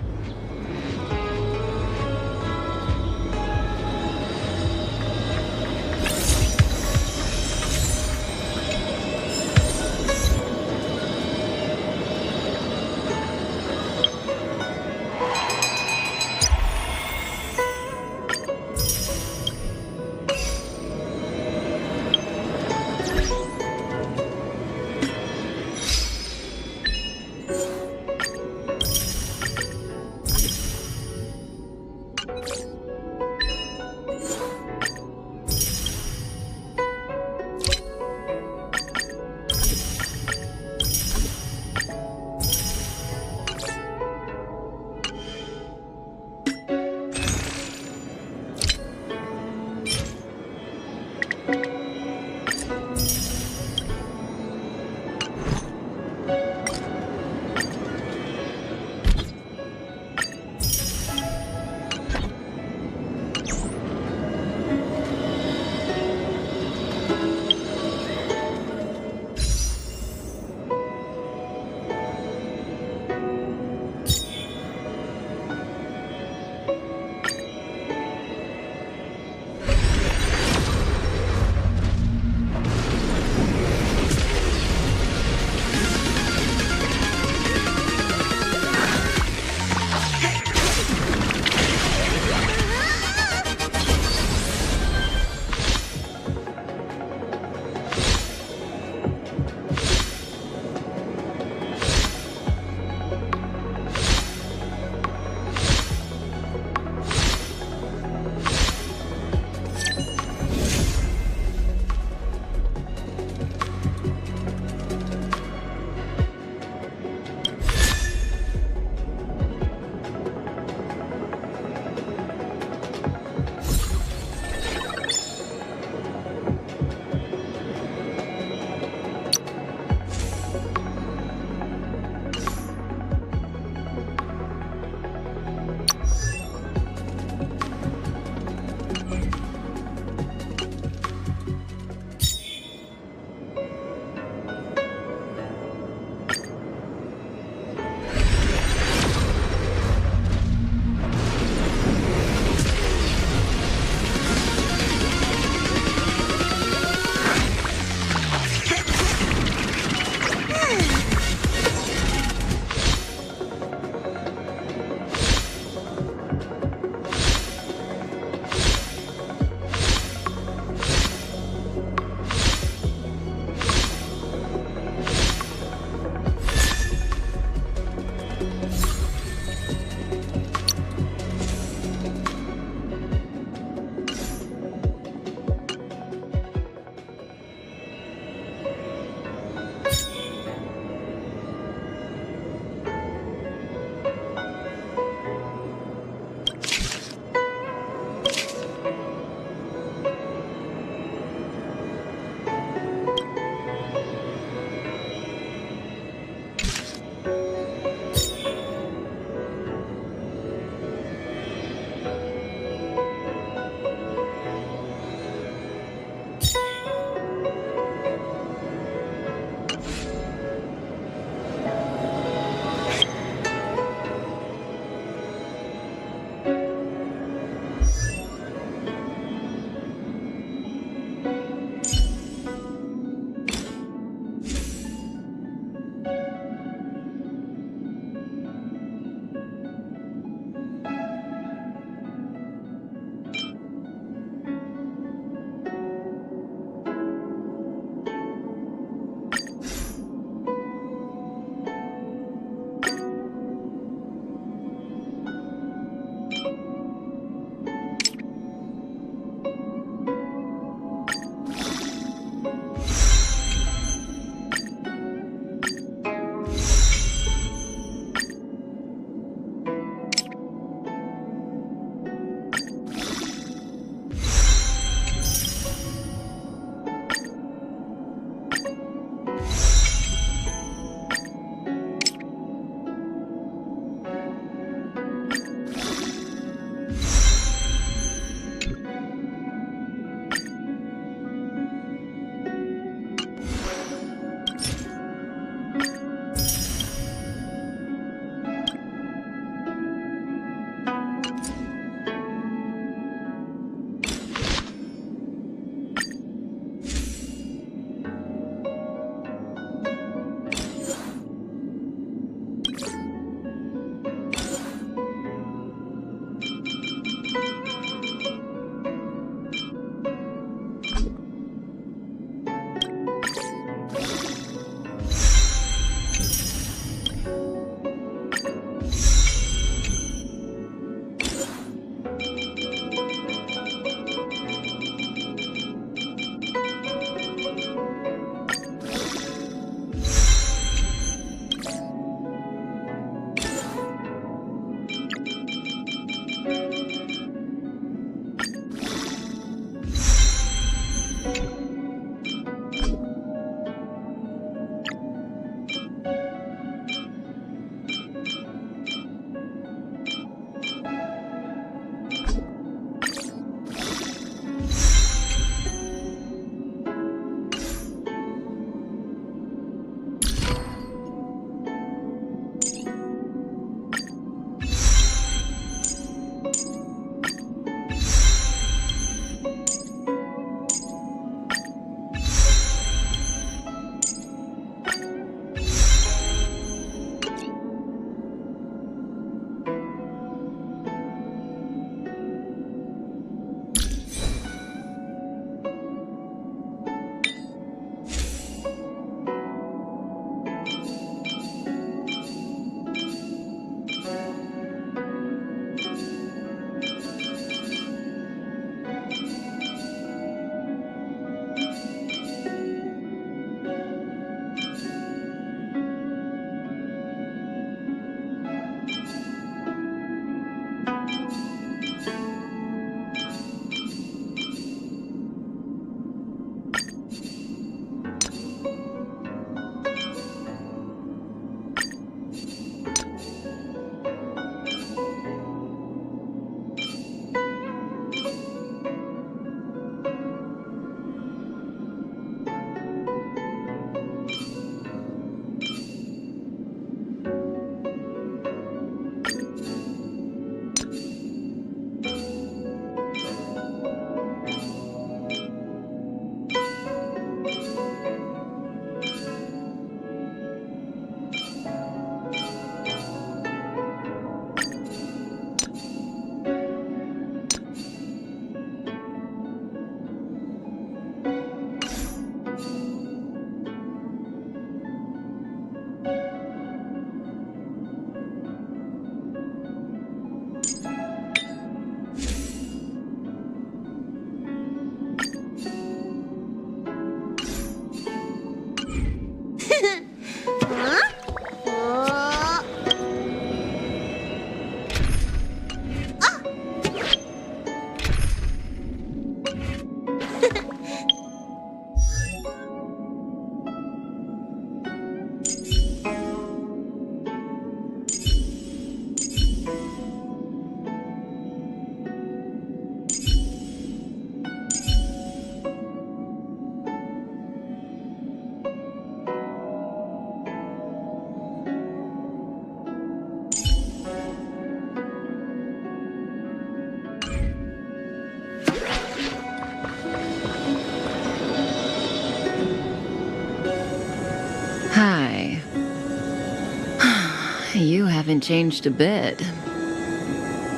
haven't changed a bit.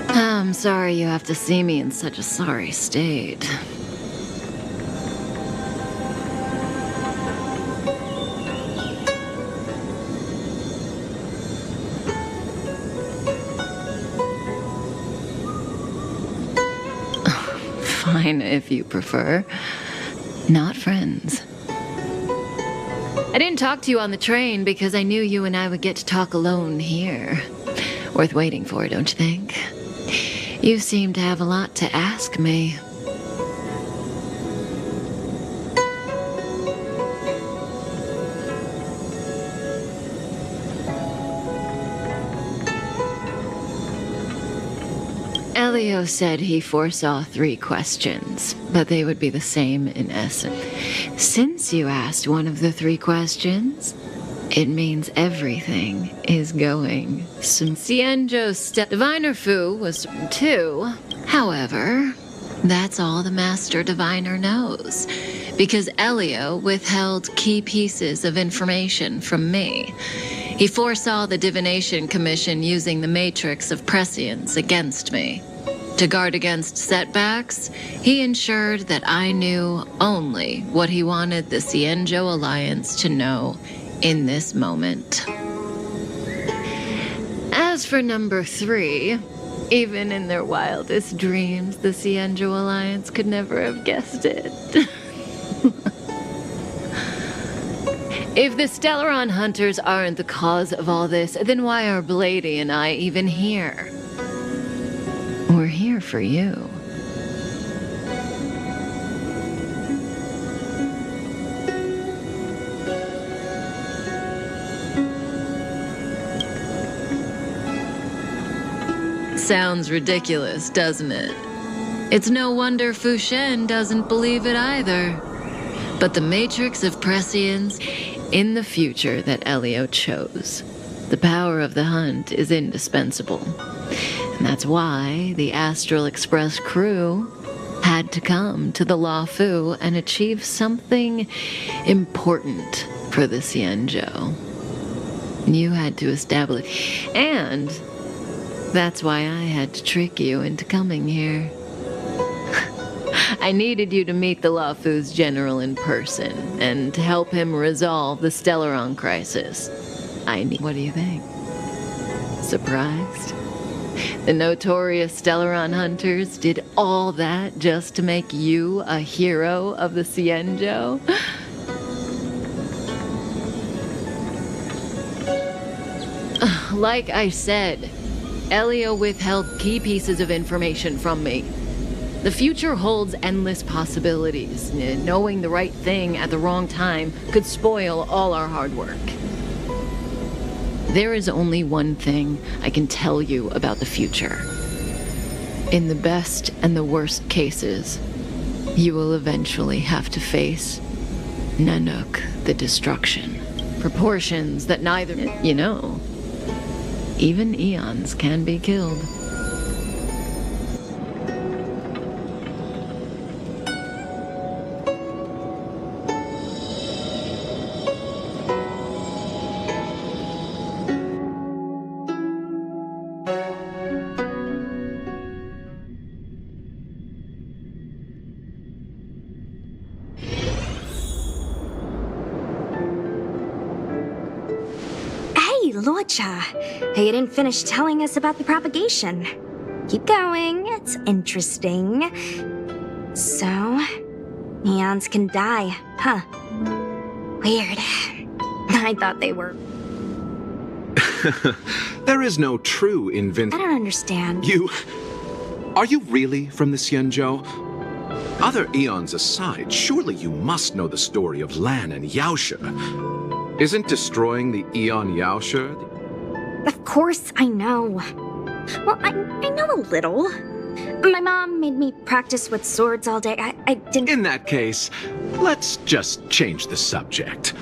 I'm sorry you have to see me in such a sorry state. Fine, if you prefer. Not friends. I didn't talk to you on the train because I knew you and I would get to talk alone here. Worth waiting for, don't you think? You seem to have a lot to ask me. Elio said he foresaw 3 questions, but they would be the same in essence. Since you asked one of the 3 questions, it means everything is going. Cienjo's step diviner Fu was 2. However, that's all the Master Diviner knows, because Elio withheld key pieces of information from me. He foresaw the Divination Commission using the Matrix of Prescience against me. To guard against setbacks, he ensured that I knew only what he wanted the Cienjo Alliance to know in this moment. As for number 3, even in their wildest dreams, the Cienjo Alliance could never have guessed it. If the Stellaron hunters aren't the cause of all this, then why are Blady and I even here? We're here for you. Sounds ridiculous, doesn't it? It's no wonder Fu Shen doesn't believe it either. But the Matrix of Prescience in the future that Elio chose. The power of the hunt is indispensable. And that's why the Astral Express crew had to come to the La Fu and achieve something important for the Cienjo. You had to establish, and that's why I had to trick you into coming here. I needed you to meet the La Fu's general in person and to help him resolve the Stellaron crisis. What do you think? Surprised? The notorious Stellaron hunters did all that just to make you a hero of the Cienjo? Like I said, Elio withheld key pieces of information from me. The future holds endless possibilities. Knowing the right thing at the wrong time could spoil all our hard work. There is only one thing I can tell you about the future. In the best and the worst cases, you will eventually have to face Nanook, the destruction. Proportions that neither, even eons can be killed. You didn't finish telling us about the propagation. Keep going, it's interesting. So, eons can die, huh? Weird. I thought they were. There is no true invincible. I don't understand. Are you really from the Cienjo? Other eons aside, surely you must know the story of Lan and Yaoshe. Isn't destroying the Eon Yaoshe? Of course I know. Well, I know a little. My mom made me practice with swords all day. I didn't... In that case, let's just change the subject.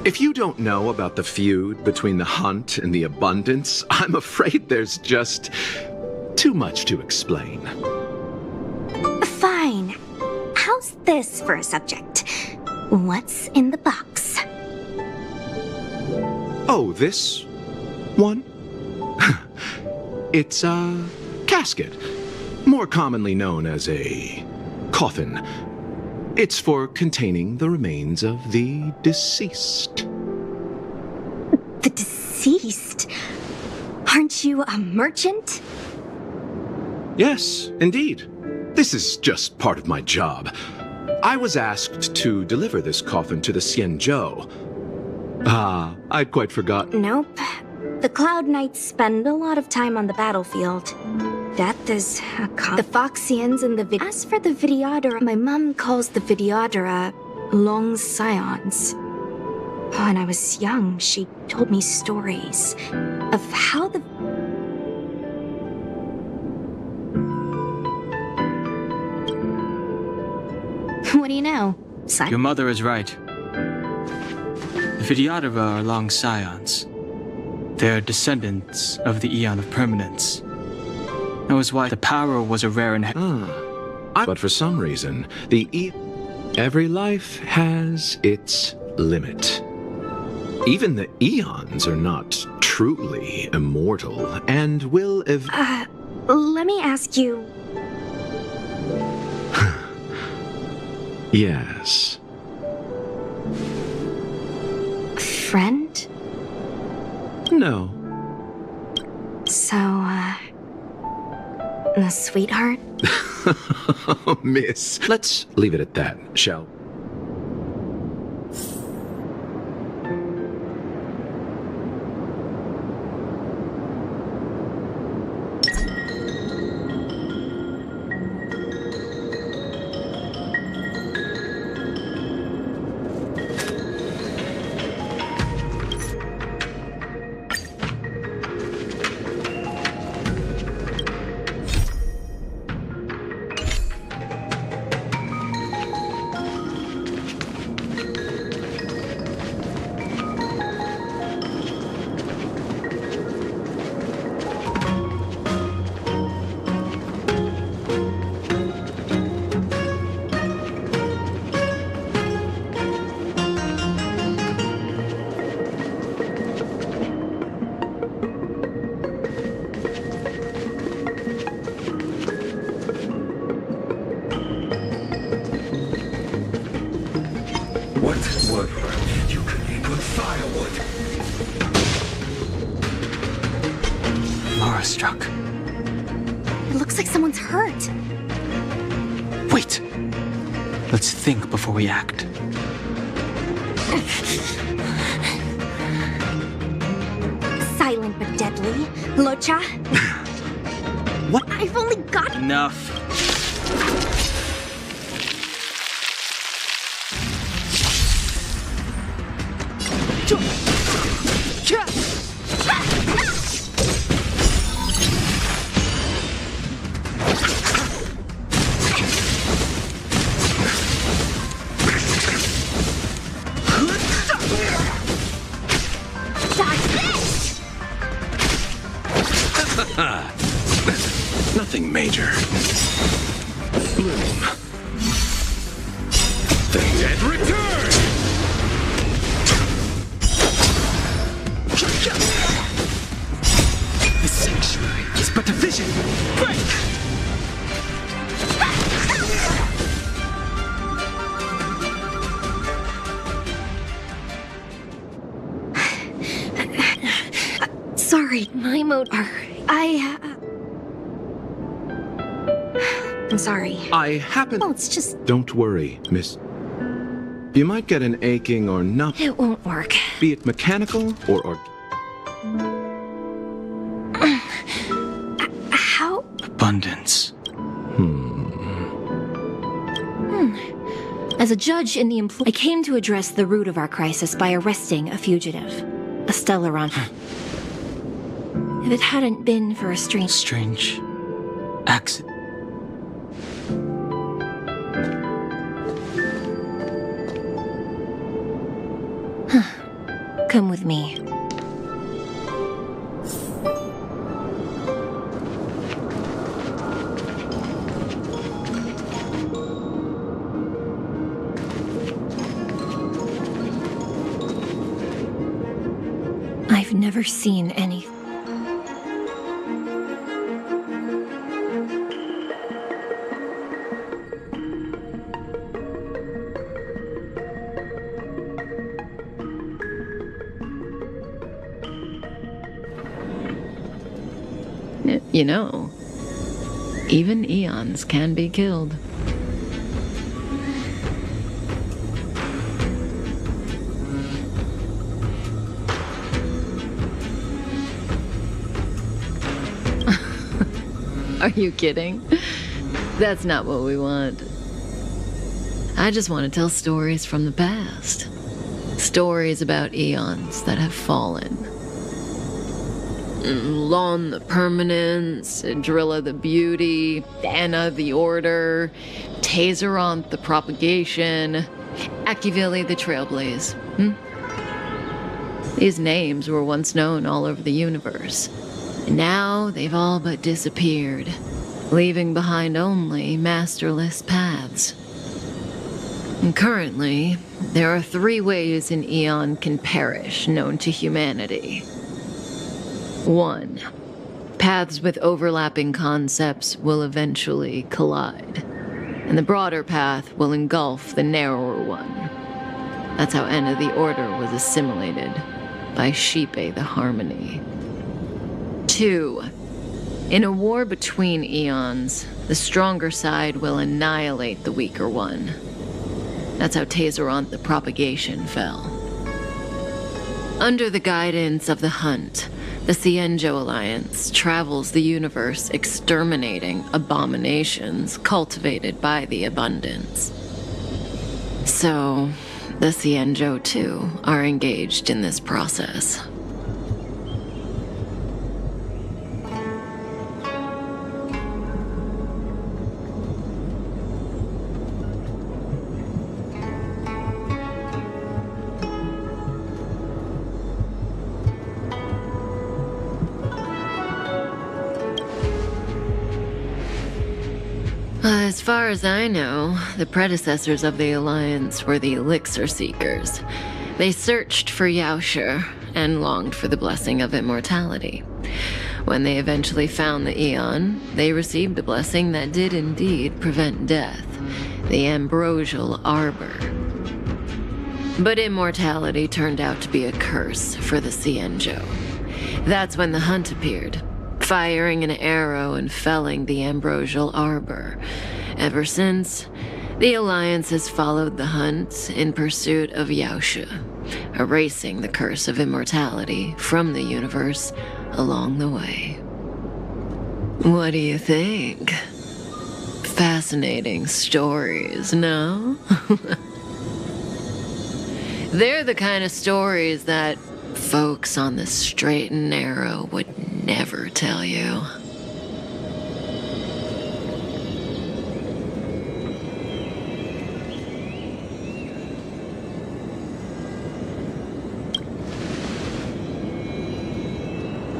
If you don't know about the feud between the Hunt and the Abundance, I'm afraid there's just too much to explain. Fine. How's this for a subject? What's in the box? Oh, this one? It's a casket, more commonly known as a coffin. It's for containing the remains of the deceased. The deceased? Aren't you a merchant? Yes, indeed. This is just part of my job. I was asked to deliver this coffin to the Xianzhou. I'd quite forgotten. Nope. The Cloud Knights spend a lot of time on the battlefield. Death is the Foxians and the As for the Videodora, my mom calls the Videodora long scions. When I was young, she told me stories of how the... What do you know? Your mother is right. The Videodora are long scions. They're descendants of the Eon of Permanence. That was why the power was a rare But for some reason, every life has its limit. Even the eons are not truly immortal and will let me ask you... Yes. Friend? No. So, a sweetheart? Miss. Let's leave it at that, shall we? Struck. It looks like someone's hurt. Wait! Let's think before we act. Silent but deadly. Locha? What? I've only got... Enough. Nothing major. Bloom. The dead return! The sanctuary is but a vision. Break! Sorry, my motor. I'm sorry. I happen... Oh, it's just... Don't worry, miss. You might get an aching or numb... It won't work. Be it mechanical or... How? Abundance. As a judge in the I came to address the root of our crisis by arresting a fugitive. A Stellaron. If it hadn't been for a strange accident. Come with me. I've never seen any... You know, even eons can be killed. Are you kidding? That's not what we want. I just want to tell stories from the past. Stories about eons that have fallen. Lon the Permanence, Drilla the Beauty, Anna the Order, Tazeronth the Propagation, Akivili the Trailblaze. These names were once known all over the universe. And now they've all but disappeared, leaving behind only masterless paths. And currently, there are 3 ways an eon can perish known to humanity. 1. Paths with overlapping concepts will eventually collide, and the broader path will engulf the narrower one. That's how Enna the Order was assimilated by Sheepe the Harmony. 2. In a war between eons, the stronger side will annihilate the weaker one. That's how Tazeronth the Propagation fell. Under the guidance of the Hunt, the Cienjo Alliance travels the universe exterminating abominations cultivated by the Abundance. So, the Cienjo, too, are engaged in this process. As far as I know, the predecessors of the Alliance were the Elixir Seekers. They searched for Yaoshe and longed for the blessing of immortality. When they eventually found the Eon, they received a blessing that did indeed prevent death, the Ambrosial Arbor. But immortality turned out to be a curse for the Cienjo. That's when the Hunt appeared, firing an arrow and felling the Ambrosial Arbor. Ever since, the Alliance has followed the Hunt in pursuit of Yaoshe, erasing the curse of immortality from the universe along the way. What do you think? Fascinating stories, no? They're the kind of stories that folks on the straight and narrow would never tell you.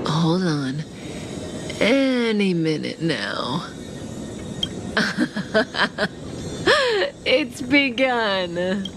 Hold on. Any minute now. It's begun.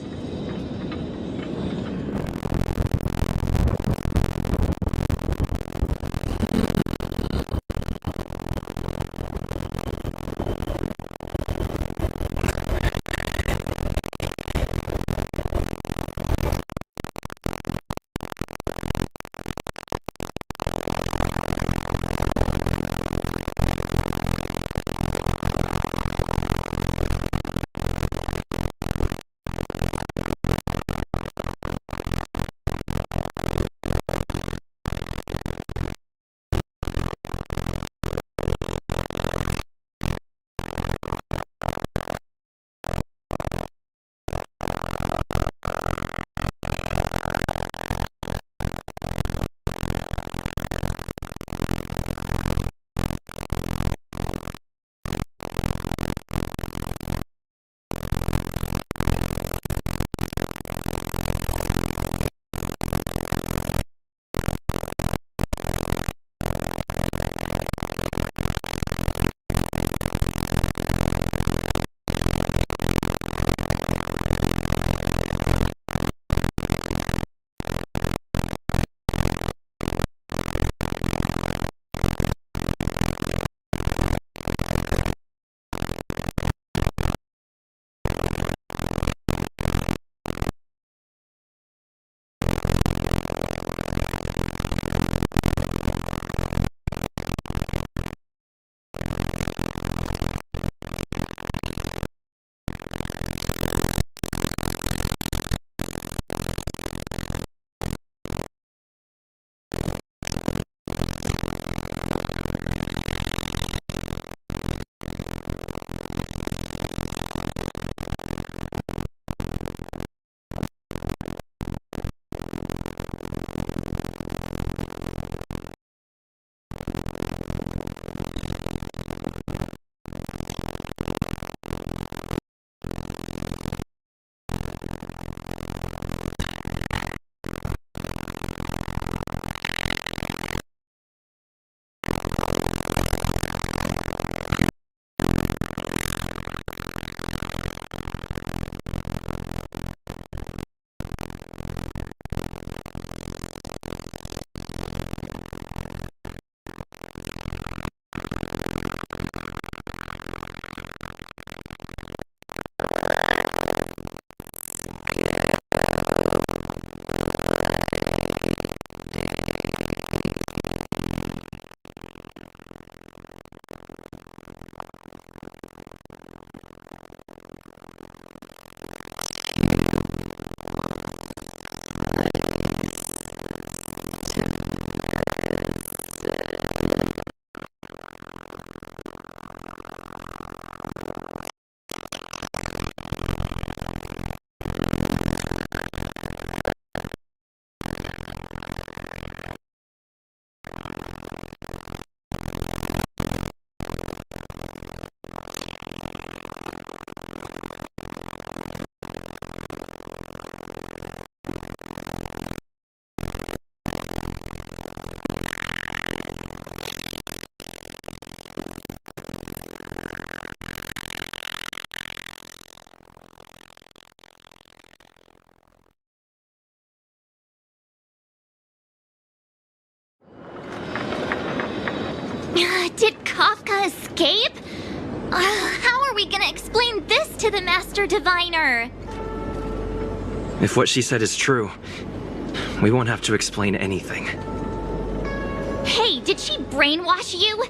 escape? How are we gonna explain this to the Master Diviner? If what she said is true, we won't have to explain anything. Hey, did she brainwash you?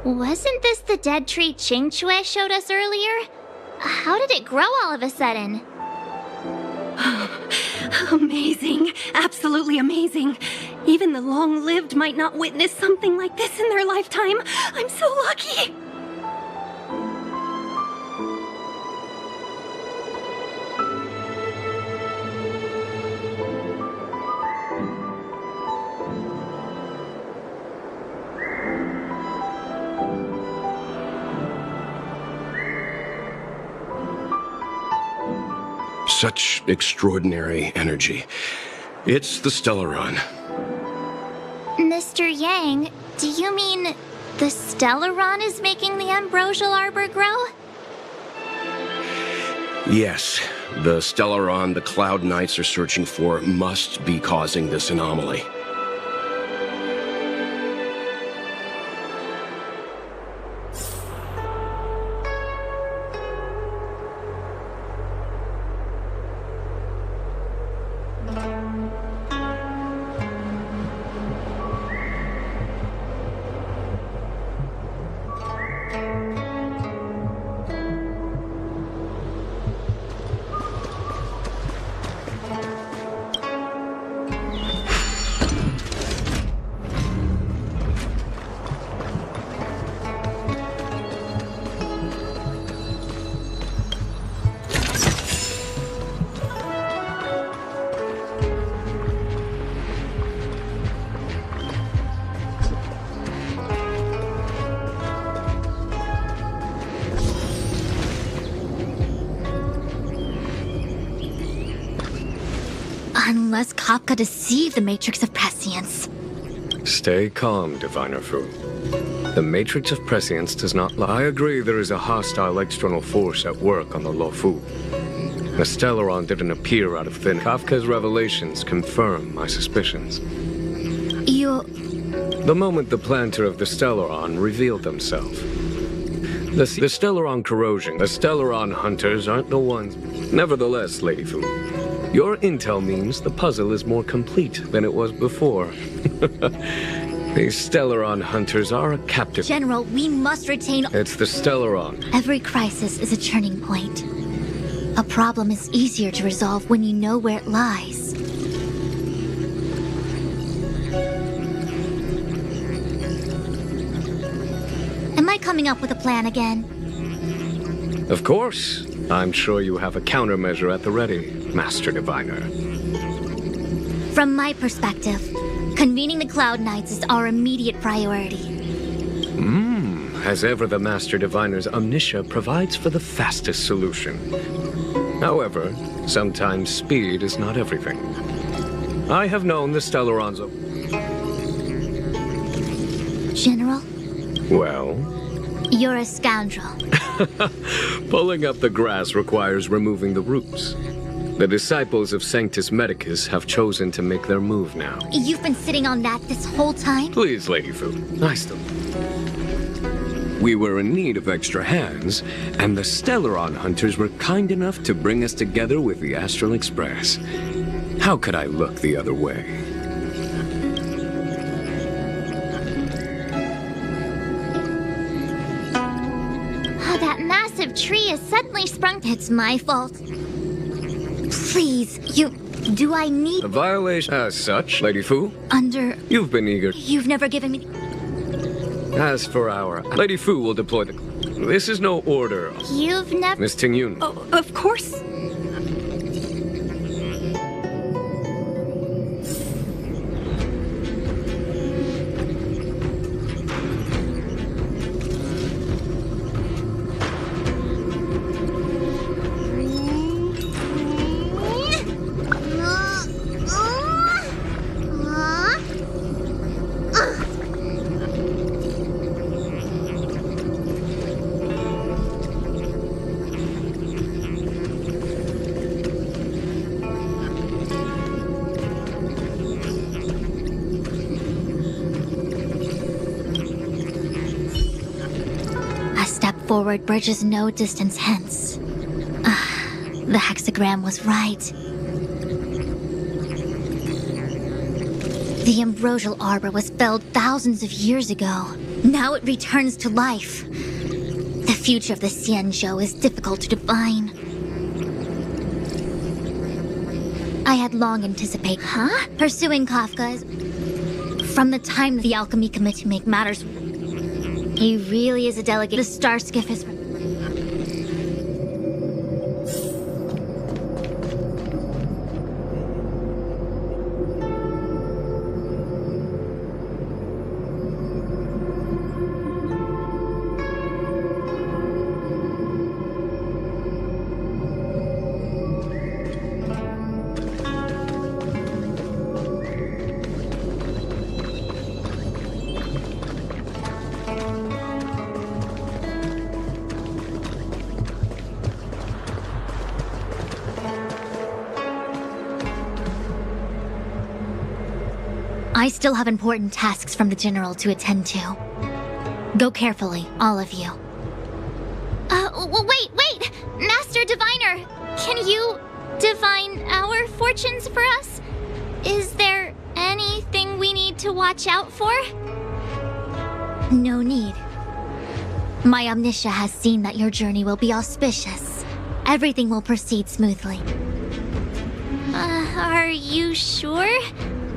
Wasn't this the dead tree Qingque showed us earlier? How did it grow all of a sudden? Amazing. Absolutely amazing. Even the long-lived might not witness something like this in their lifetime. I'm so lucky. Such extraordinary energy. It's the Stellaron. Mr. Yang, do you mean the Stellaron is making the ambrosial arbor grow? Yes, the Stellaron the Cloud Knights are searching for must be causing this anomaly. Unless Kafka deceived the Matrix of Prescience. Stay calm, Diviner Fu. The Matrix of Prescience does not lie. I agree there is a hostile external force at work on the Luofu. The Stellaron didn't appear out of thin. Kafka's revelations confirm my suspicions. The moment the planter of the Stellaron revealed themselves. The Stellaron corrosion, the Stellaron hunters aren't the ones. Nevertheless, Lady Fu, your intel means the puzzle is more complete than it was before. These Stellaron hunters are a captive. General, we must retain. It's the Stellaron. Every crisis is a turning point. A problem is easier to resolve when you know where it lies. coming up with a plan again. Of course. I'm sure you have a countermeasure at the ready, Master Diviner. From my perspective, convening the Cloud Knights is our immediate priority. As ever, the Master Diviner's omniscia provides for the fastest solution. However, sometimes speed is not everything. I have known the Stellarons of... General? Well? You're a scoundrel. Pulling up the grass requires removing the roots. The disciples of Sanctus Medicus have chosen to make their move now. You've been sitting on that this whole time? Please, Lady Fu. We were in need of extra hands, and the Stellaron hunters were kind enough to bring us together with the Astral Express. How could I look the other way? Oh, that massive tree has suddenly sprung. It's my fault. Please, do I need... A violation as such, Lady Fu? You've been eager. You've never given me... As for our... Lady Fu will deploy the... This is no order. You've never... Miss Tingyun. Oh, of course. Forward bridges no distance hence. The hexagram was right. The ambrosial arbor was felled thousands of years ago. Now it returns to life. The future of the Xianzhou is difficult to define. I had long anticipated... Pursuing Kafka is... From the time the Alchemy Committee make matters... He really is a delegate. The star skiff is... I still have important tasks from the General to attend to. Go carefully, all of you. Wait! Master Diviner! Can you divine our fortunes for us? Is there anything we need to watch out for? No need. My omniscia has seen that your journey will be auspicious. Everything will proceed smoothly. Are you sure?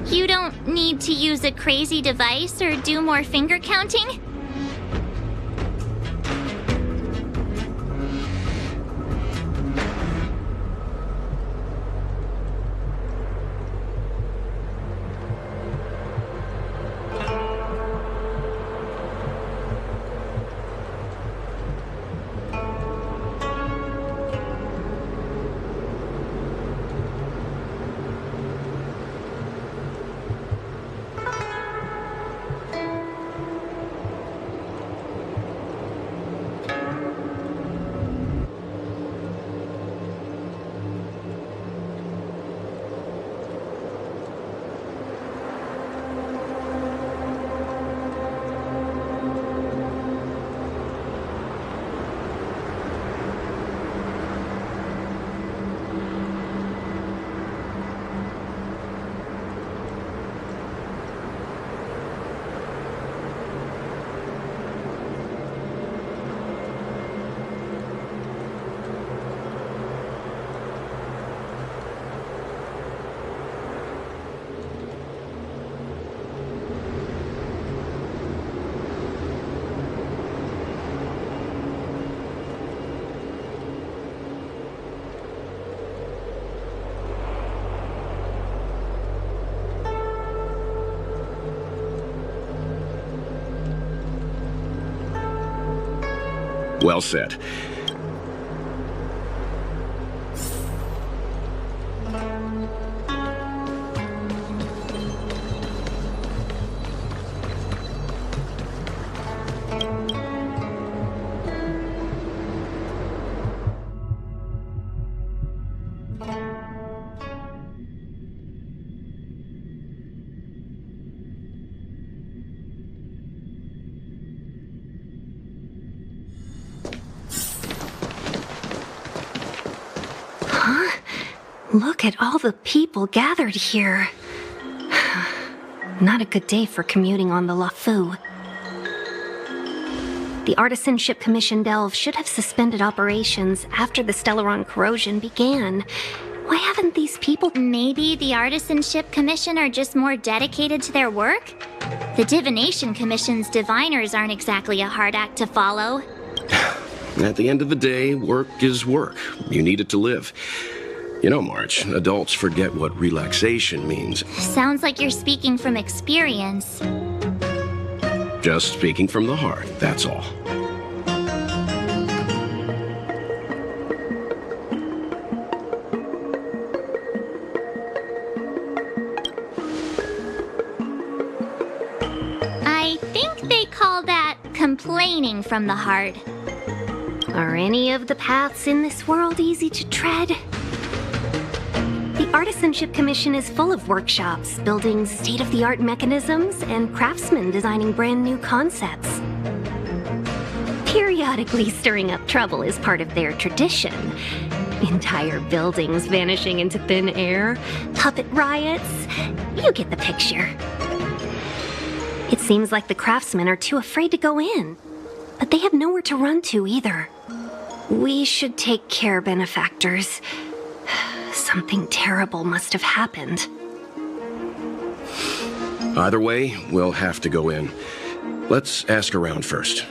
You don't need to use a crazy device or do more finger counting? Well said. Look at all the people gathered here. Not a good day for commuting on the LaFu. The Artisanship Commission Delve should have suspended operations after the Stellaron corrosion began. Why haven't these people... Maybe the Artisanship Commission are just more dedicated to their work? The Divination Commission's diviners aren't exactly a hard act to follow. At the end of the day, work is work. You need it to live. You know, March, adults forget what relaxation means. Sounds like you're speaking from experience. Just speaking from the heart, that's all. I think they call that complaining from the heart. Are any of the paths in this world easy to tread? The Artisanship Commission is full of workshops, building state-of-the-art mechanisms, and craftsmen designing brand new concepts. Periodically stirring up trouble is part of their tradition. Entire buildings vanishing into thin air, puppet riots, you get the picture. It seems like the craftsmen are too afraid to go in, but they have nowhere to run to either. We should take care, benefactors. Something terrible must have happened. Either way, we'll have to go in. Let's ask around first.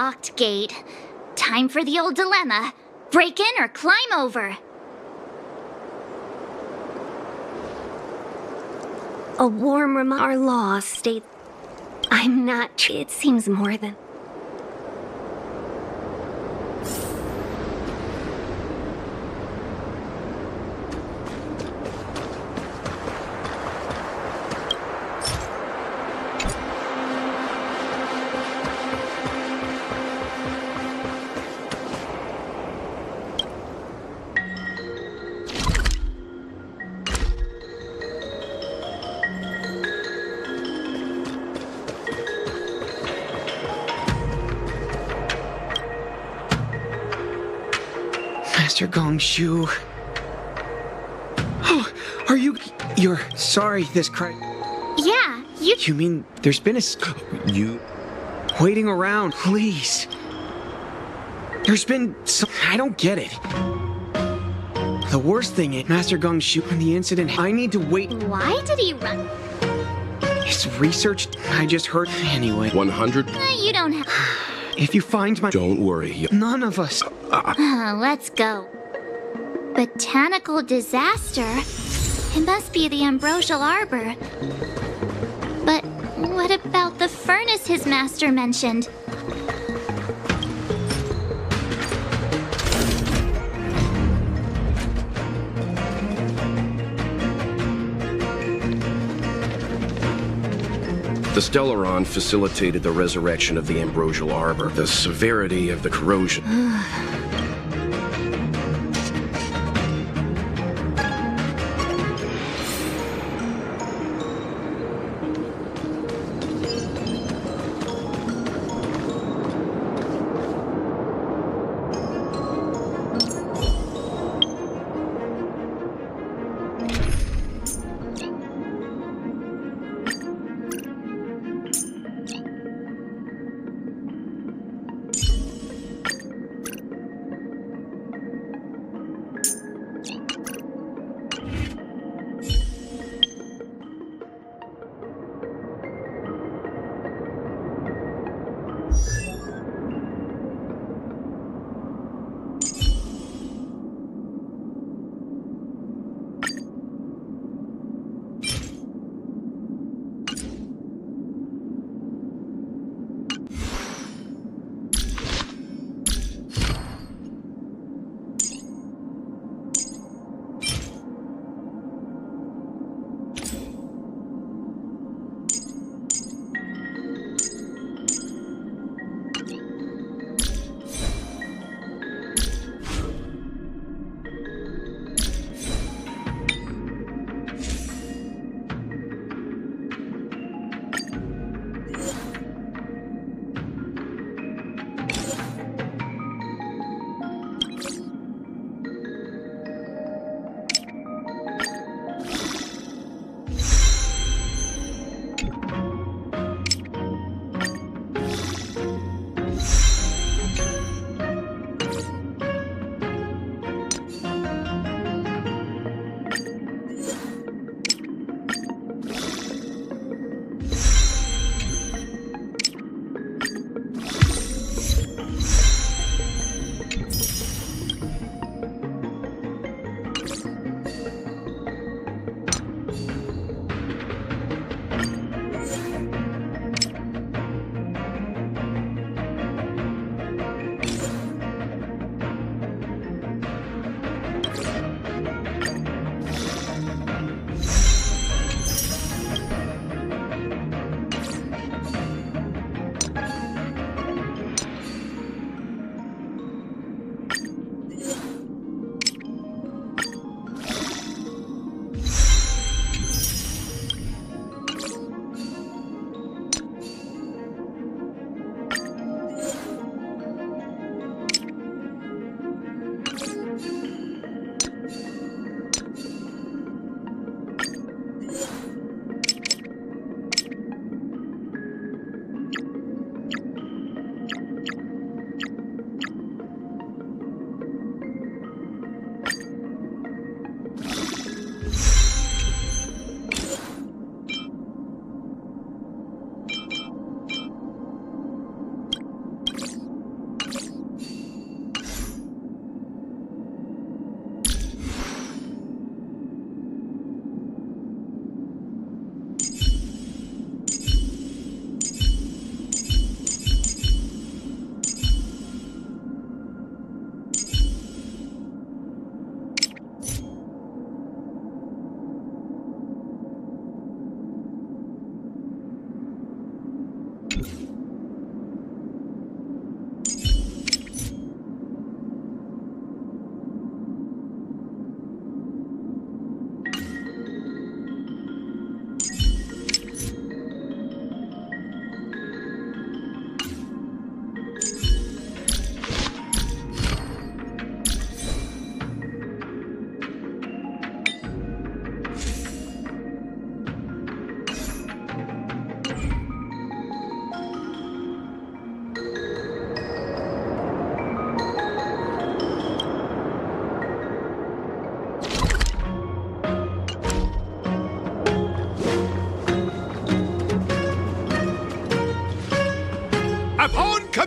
locked gate. Time for the old dilemma. Break in or climb over? A warm reminder. Our law states I'm not. It seems more than. Master Gongshu. Oh, are you... You're sorry this Yeah, you... You mean there's been You... Waiting around, please. There's been some... I don't get it. The worst thing is, Master Gongshu, and the incident, I need to wait... Why did he run? It's researched. I just heard... Anyway. 100? You don't have... If you find my... Don't worry. None of us... Let's go. Botanical disaster? It must be the ambrosial arbor. But what about the furnace his master mentioned? The Stellaron facilitated the resurrection of the ambrosial arbor. The severity of the corrosion.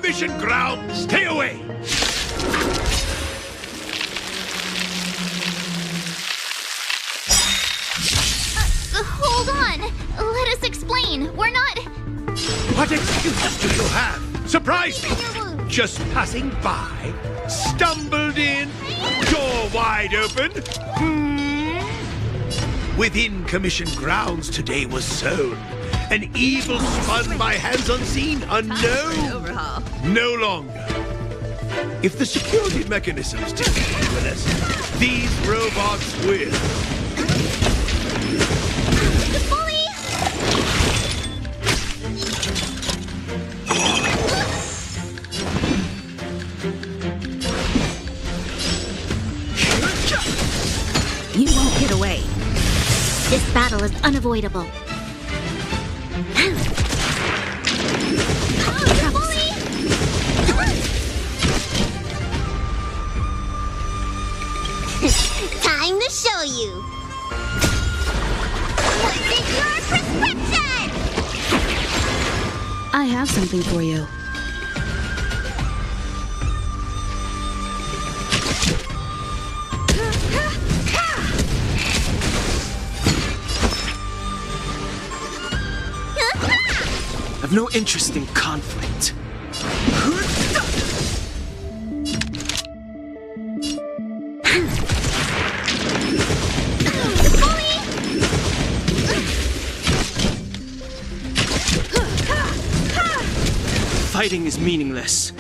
Commission ground! Stay away! Hold on. Let us explain. We're not... What excuses do you have? Surprise me! Just passing by, stumbled in, door wide open. Within Commission grounds today was sown an evil spun by hands unseen, unknown. No longer. If the security mechanisms disagree with us, these robots will. You won't get away. This battle is unavoidable. Time to show you. What's in your prescription? I have something for you. I've no interest in conflict. Fighting is meaningless.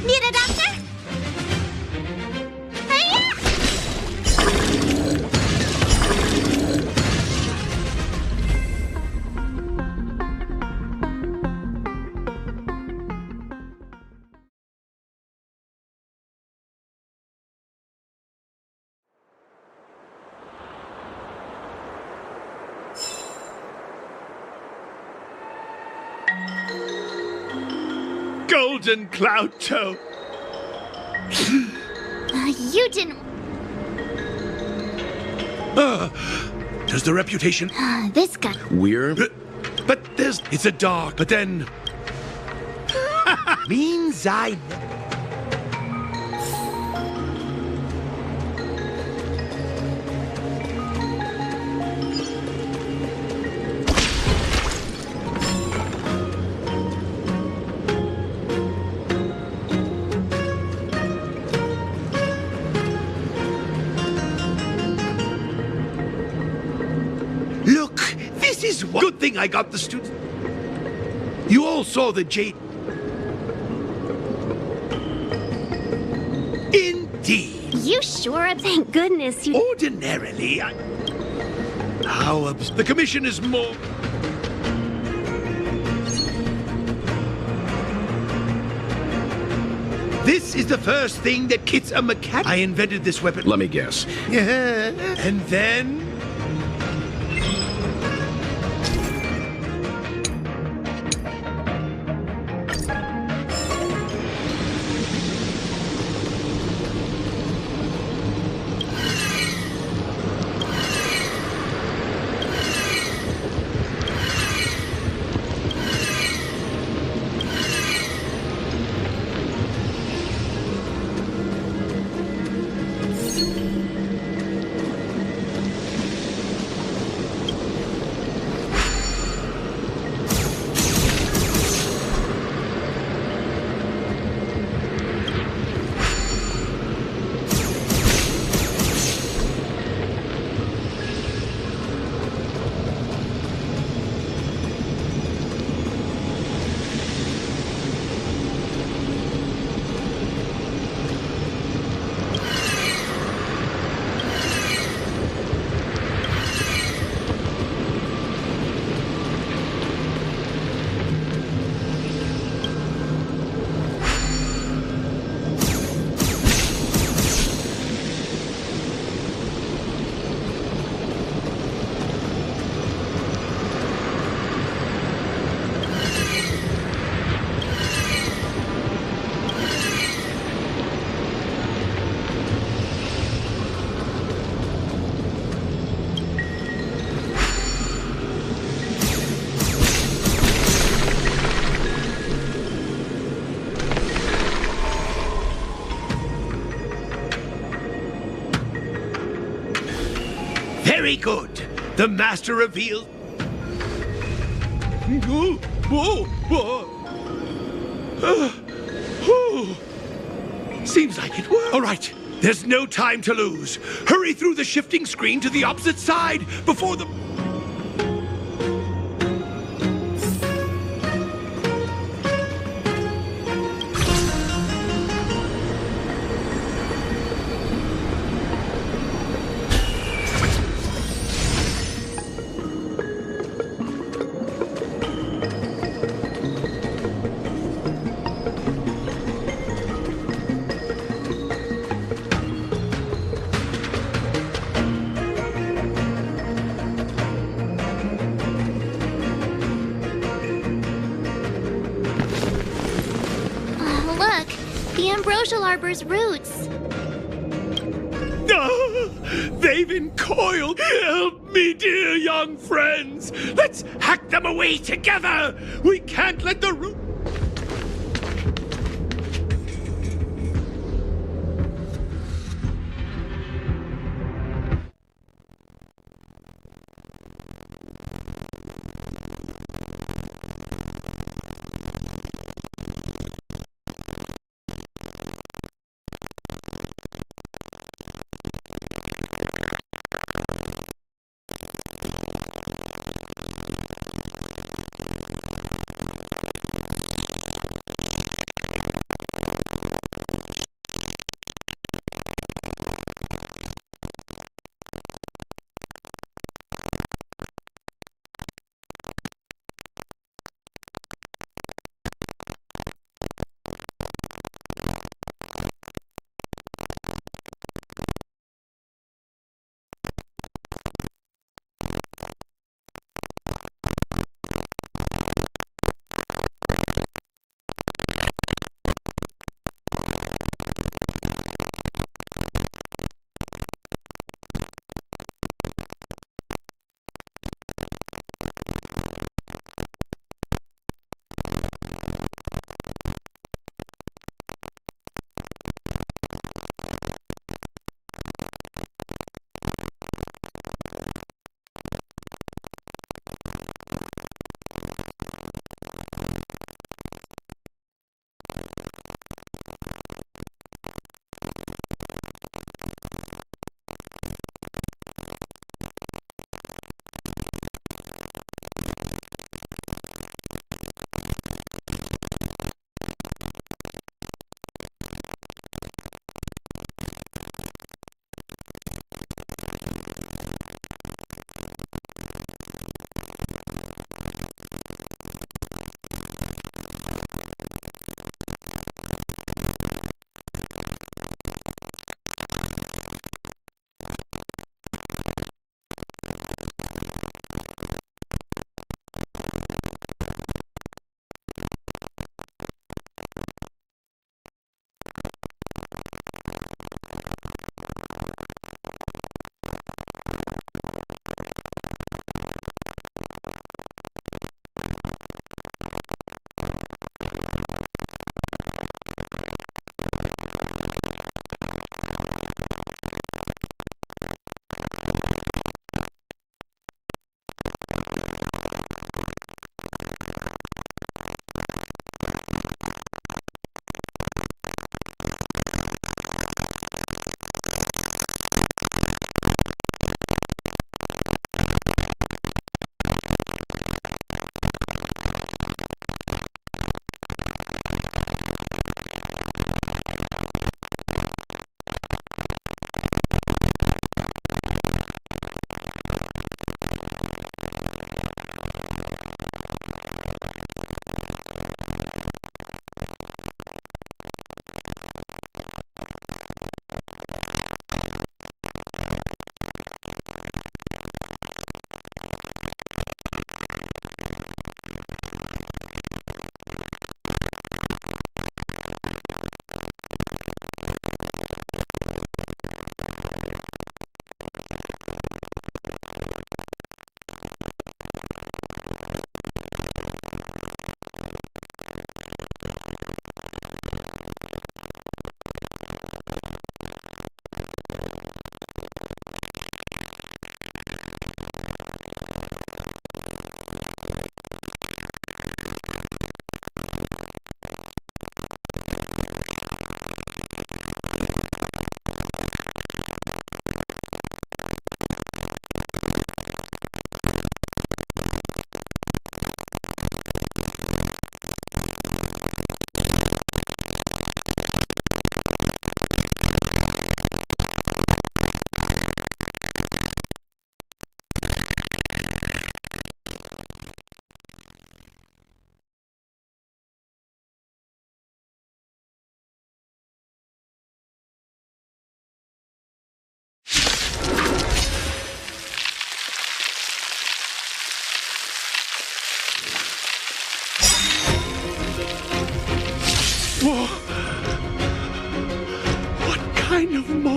Need a doctor? Golden Cloud Toe. You didn't... Does the reputation... This guy... We're... But there's... It's a dark, but then... Means I... Good thing I got the students. You all saw the jade. Indeed. You sure? Thank goodness you... Ordinarily, how the commission is more... This is the first thing that kits a mechanic. I invented this weapon. Let me guess. Yeah. And then... Very good. The master reveals. Seems like it worked. All right, there's no time to lose. Hurry through the shifting screen to the opposite side before the... Look, the ambrosial arbor's roots. They've been coiled. Help me, dear young friends. Let's hack them away together. We can't let the root...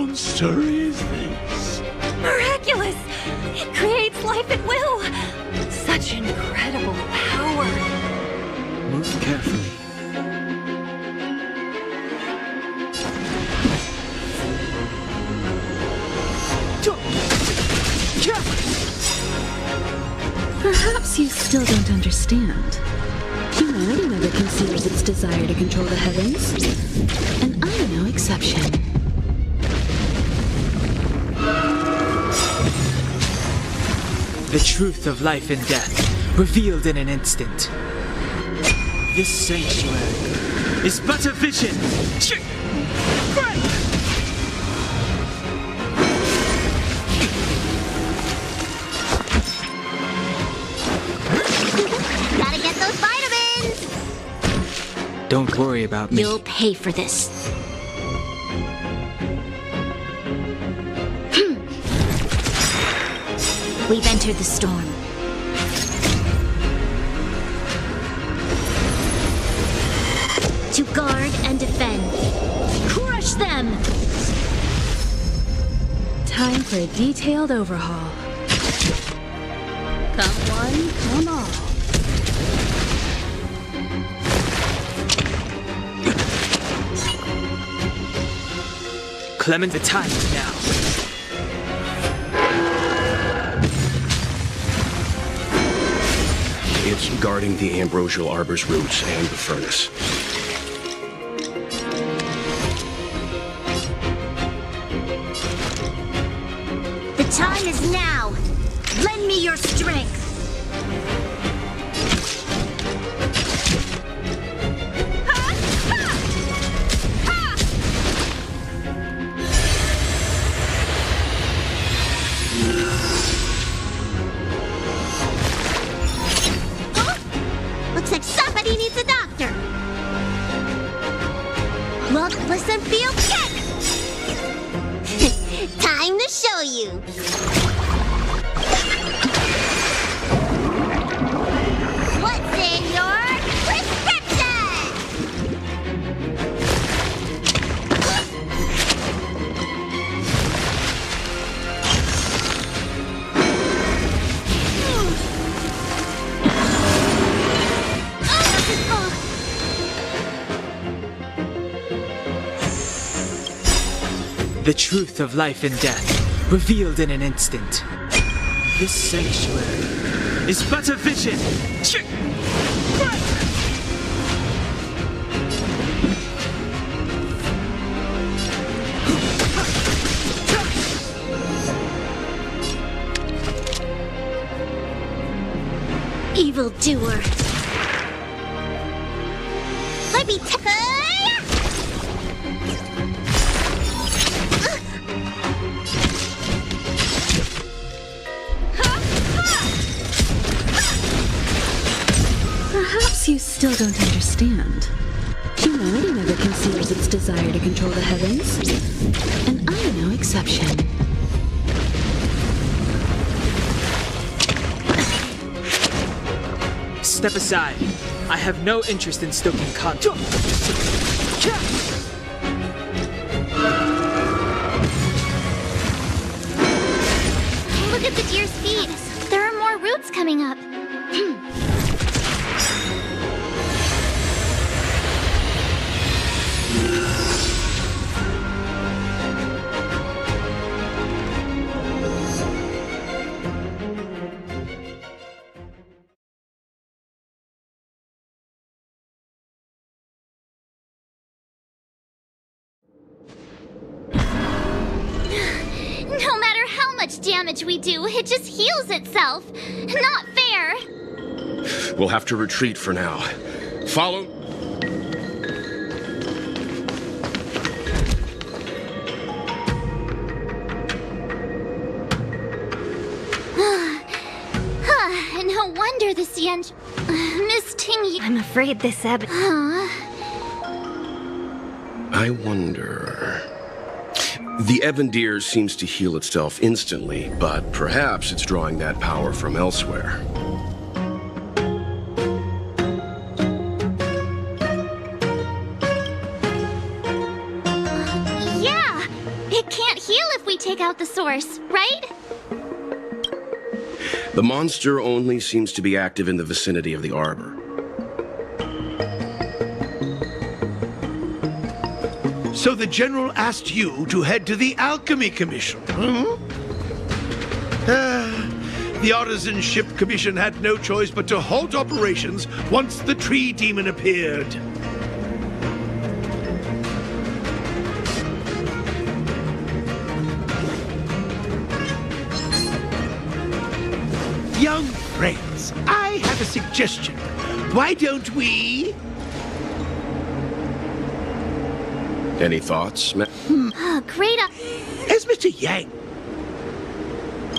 monster is this? Miraculous! It creates life at will! Such incredible power! Move carefully. Perhaps you still don't understand. Humanity never conceals its desire to control the heavens, and I'm no exception. The truth of life and death, revealed in an instant. This sanctuary is but a vision. Gotta get those vitamins! Don't worry about me. You'll pay for this. We've entered the storm. To guard and defend. Crush them! Time for a detailed overhaul. Come one, come all. Clement, the time is now. It's guarding the ambrosial arbor's roots and the furnace. The time is now. Lend me your strength. Looks like somebody needs a doctor. Look, listen, feel, check! Time to show you. What's in your prescription? The truth of life and death, revealed in an instant. This sanctuary is but a vision. Evildoer. Let me Perhaps you still don't understand. Humanity never conceals its desire to control the heavens, and I'm no exception. Step aside. I have no interest in stoking conflict. Look at the deer's feet. There are more roots coming up. No matter how much damage we do, it just heals itself. Not fair. We'll have to retreat for now. Follow. No wonder the Sienj... Miss Tingy... I'm afraid this ebb... I wonder... The Evandir seems to heal itself instantly, but perhaps it's drawing that power from elsewhere. Yeah! It can't heal if we take out the source, right? The monster only seems to be active in the vicinity of the arbor. So the General asked you to head to the Alchemy Commission, the Artisan Ship Commission had no choice but to halt operations once the Tree Demon appeared. Young friends, I have a suggestion. Why don't we... Any thoughts, Great. As Mr. Yang.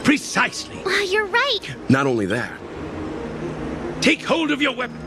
Precisely. You're right. Not only that. Take hold of your weapon.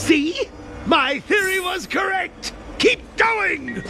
See? My theory was correct! Keep going!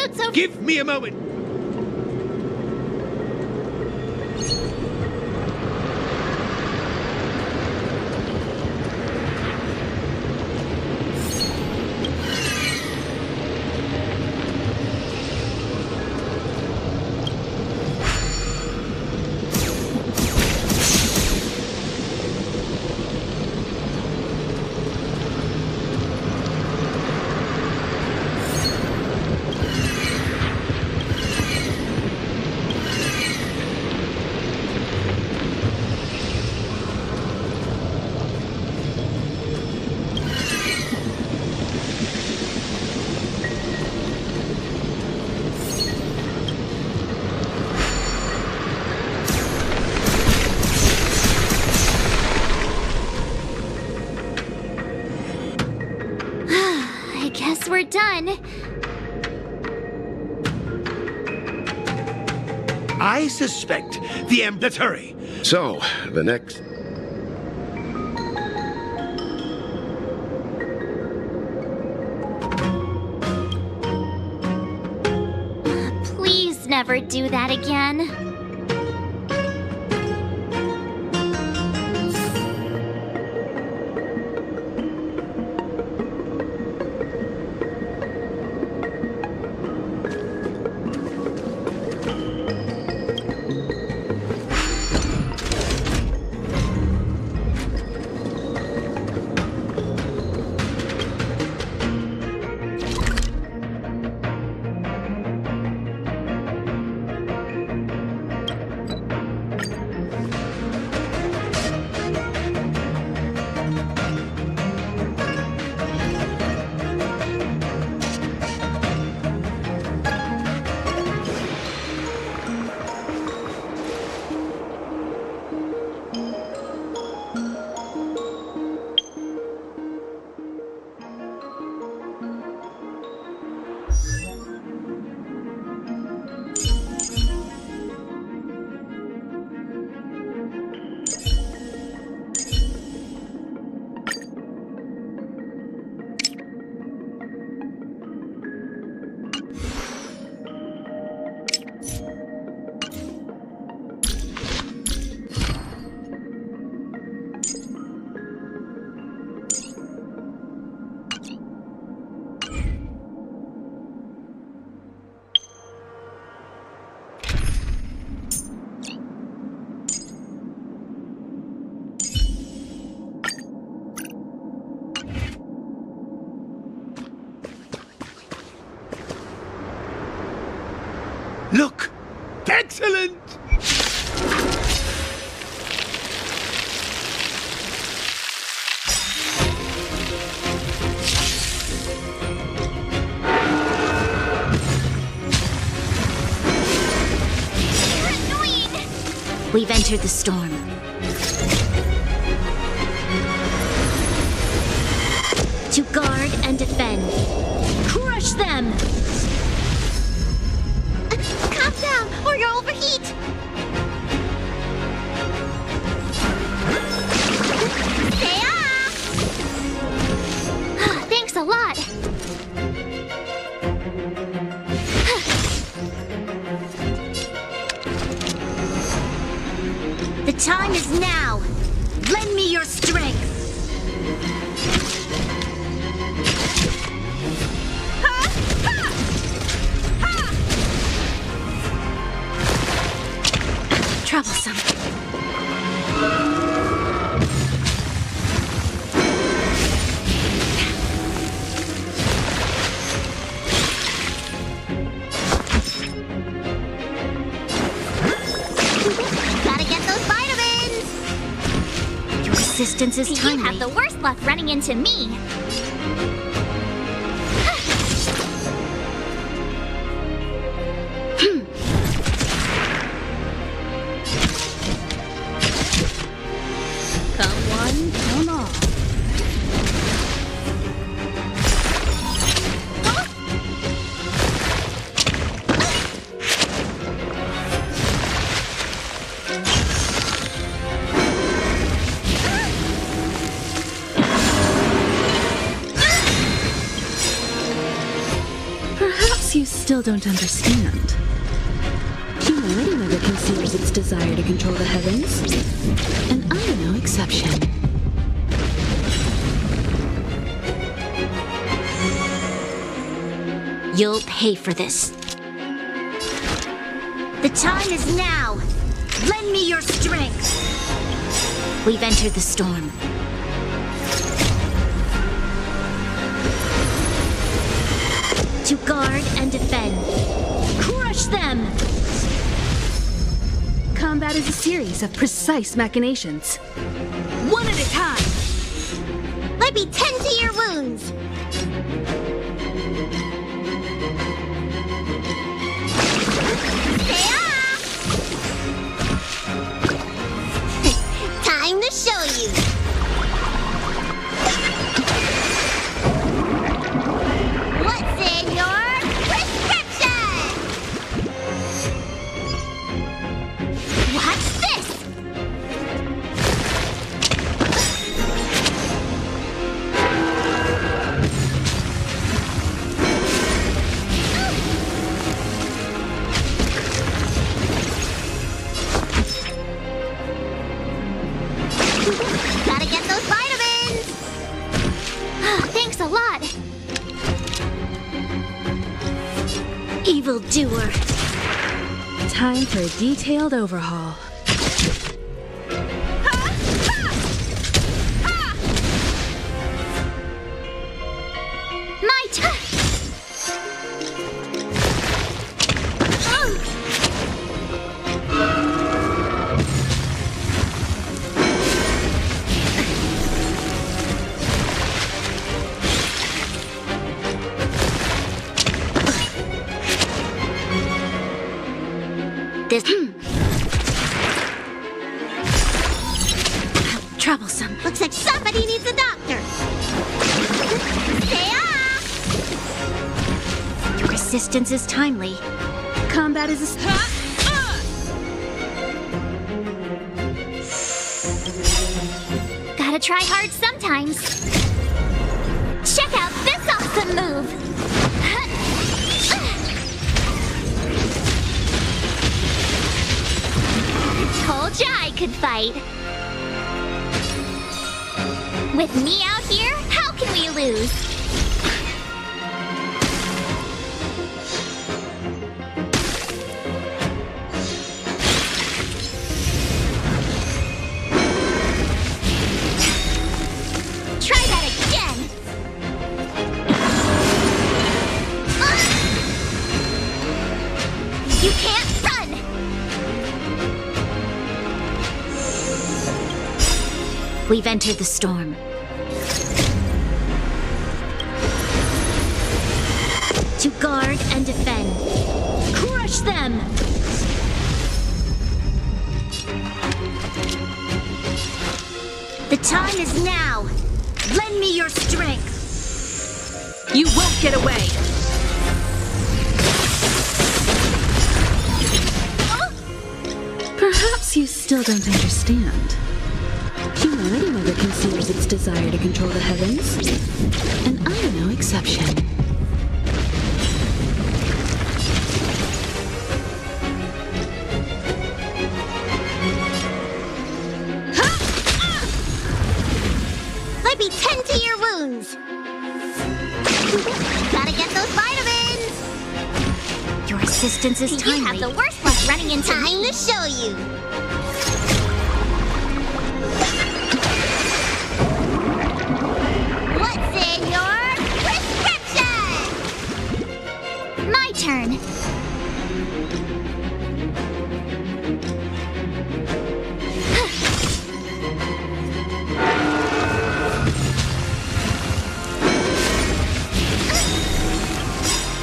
what's over. Give me a moment. I guess we're done. I suspect the let's hurry. So, the next... Please never do that again. Look! Excellent! We've entered the storm. To guard and defend. Crush them! Calm down, or you'll overheat! Stay off! Thanks a lot. The time is now! Lend me your strength! Troublesome. Gotta get those vitamins! Your resistance is timely. You have the worst luck running into me. Come one, come all. Perhaps you still don't understand. Humanity never conceals its desire to control the heavens, and I'm no exception. You'll pay for this. The time is now. Lend me your strength. We've entered the storm. To guard and defend. Crush them! Combat is a series of precise machinations. One at a time! Let me tend to your wounds! Time to show you! What's in your prescription? What's this? Gotta get those vitamins! Thanks a lot. Evildoer. Time for a detailed overhaul. My turn. This... troublesome. Looks like somebody needs a doctor! Stay off! Your resistance is timely. Combat is a... Gotta try hard sometimes. Check out this awesome move. Told ya I could fight. With me out here, how can we lose? Try that again. You can't run. We've entered the storm. To guard and defend. Crush them! The time is now. Lend me your strength. You won't get away! Perhaps you still don't understand. Humanity never conceals its desire to control the heavens, and I'm no exception. Let me tend to your wounds! Gotta get those vitamins! Your assistance is timely. You have the worst luck running into Time me. to show you! What's in your prescription? My turn.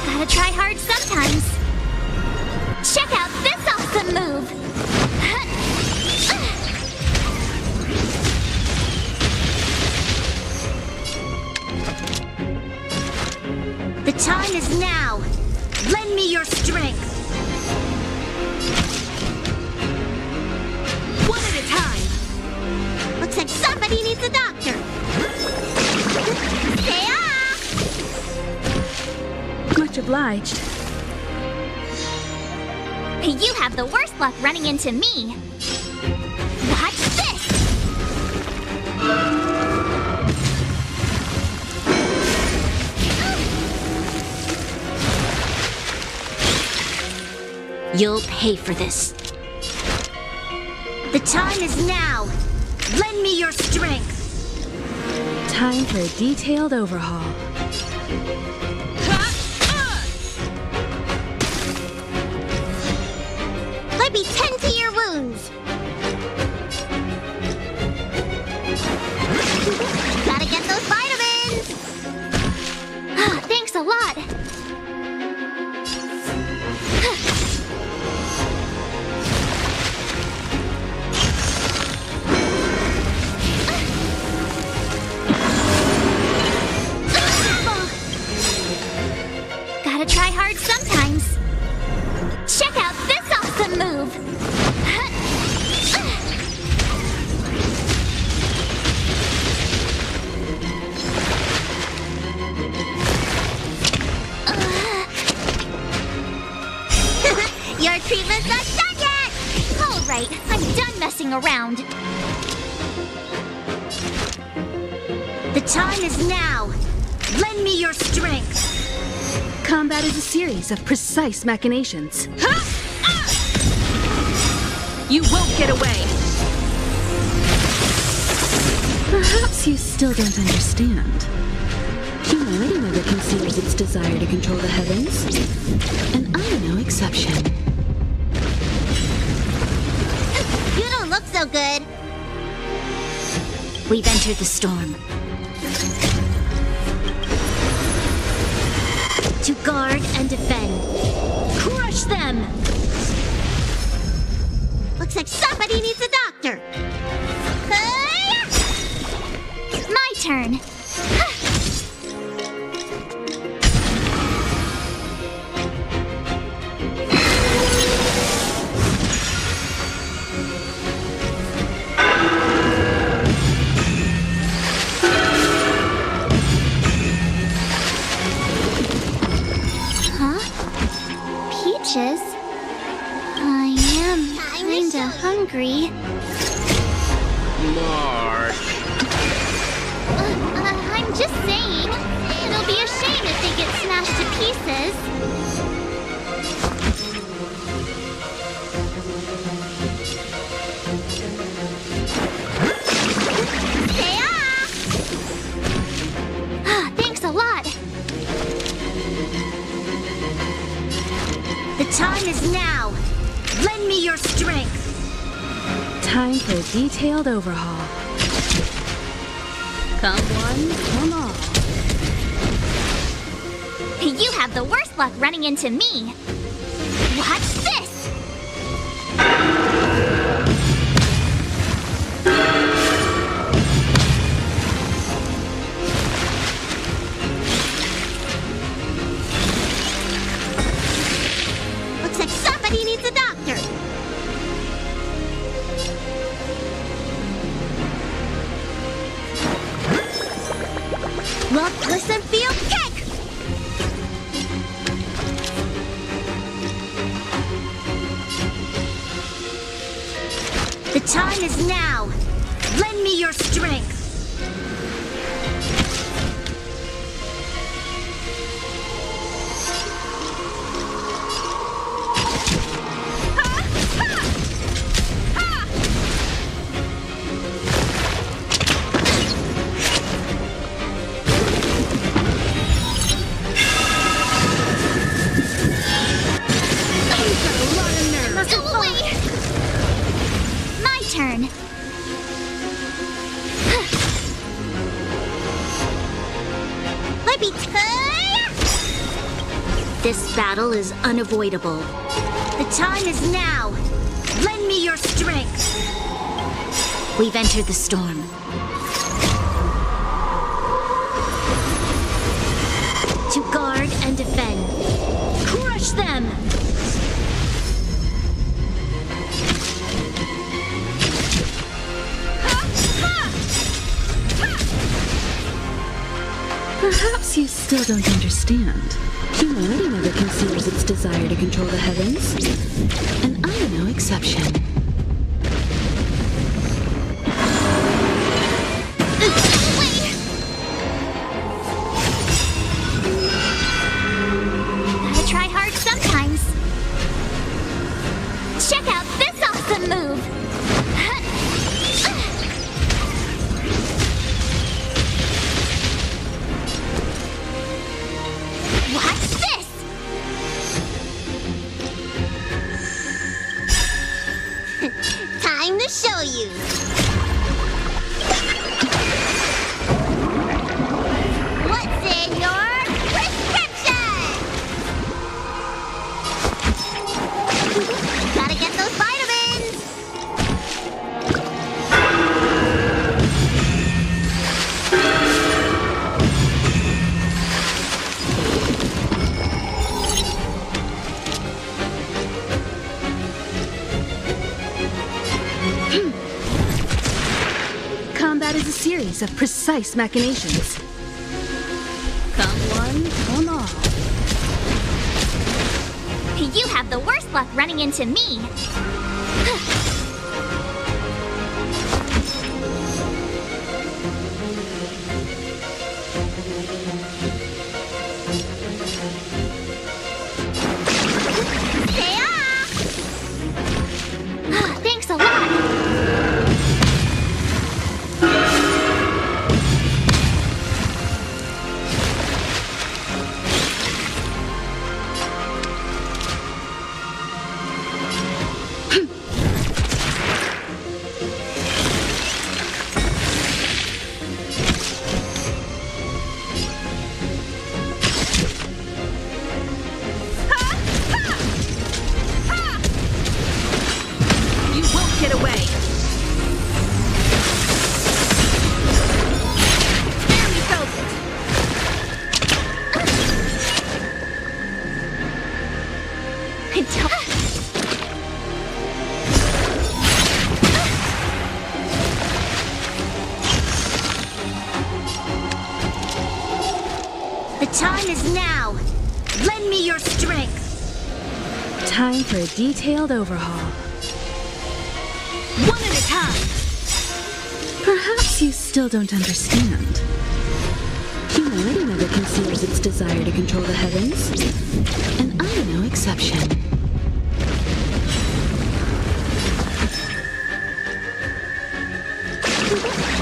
Gotta try hard sometimes. Check out this awesome move. The time is now. Lend me your strength. One at a time! Looks like somebody needs a doctor! Stay off! Much obliged. You have the worst luck running into me. Watch this! You'll pay for this. The time is now. Lend me your strength. Time for a detailed overhaul. Let me tend to your wounds. Gotta get those vitamins. Thanks a lot. Gotta try hard sometimes. Check out this awesome move. Your treatment's not done yet. All right, I'm done messing around. The time is now. Lend me your strength. Combat is a series of precise machinations. You won't get away! Perhaps you still don't understand. Humanity never conceals its desire to control the heavens. And I'm no exception. You don't look so good. We've entered the storm. To guard and defend. Crush them! Looks like somebody needs a doctor. My turn. Peaches? I am kinda hungry. Marsh. I'm just saying. It'll be a shame if they get smashed to pieces. Thanks a lot. The time is now. Lend me your strength. Time for a detailed overhaul. Come one, come all. You have the worst luck running into me. Watch this! Looks like somebody needs a doctor. Look, listen, feel, kick! The time is now. Lend me your strength. Go away! My turn. Let me This battle is unavoidable. The time is now. Lend me your strength. We've entered the storm. To guard and defend. Crush them! Perhaps you still don't understand. Humanity never conceals its desire to control the heavens. And I'm no exception. Gotta try hard sometimes. Check out this awesome move! Watch this! Time to show you. What's in your prescription? Gotta get those vitamins. Combat is a series of precise machinations. Come one, come all. You have the worst luck running into me. Thanks a lot. You won't get away. There we go. The time is now. Lend me your strength. Time for a detailed overhaul. One at a time. Perhaps you still don't understand. Humanity never conceals its desire to control the heavens. And I'm no exception.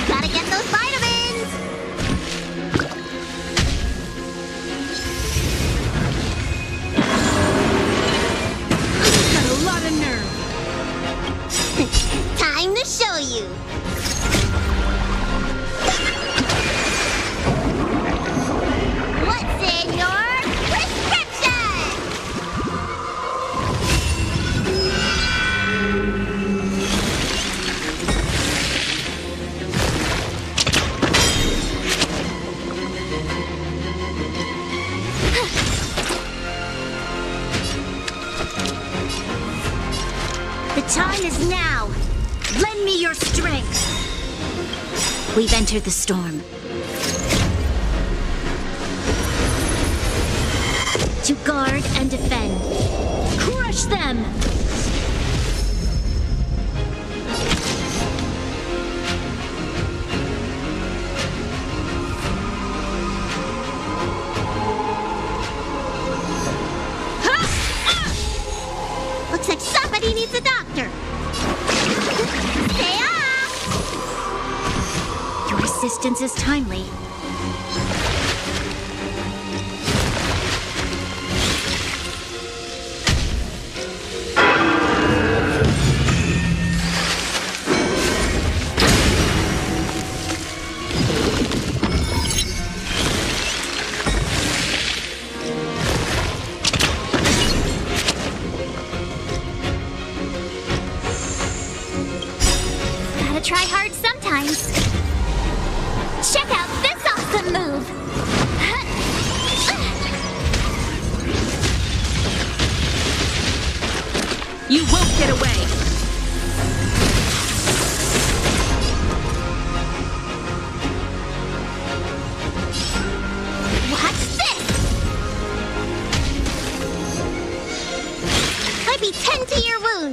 Gotta get those vitamins. Got a lot of nerve. Time to show you. What's in your prescription? The time is now. Lend me your strength. We've entered the storm. To guard and defend. Crush them! Looks like somebody needs a doctor. Stay off! Your assistance is timely. Gotta try hard sometimes. Check out this awesome move! You won't get away.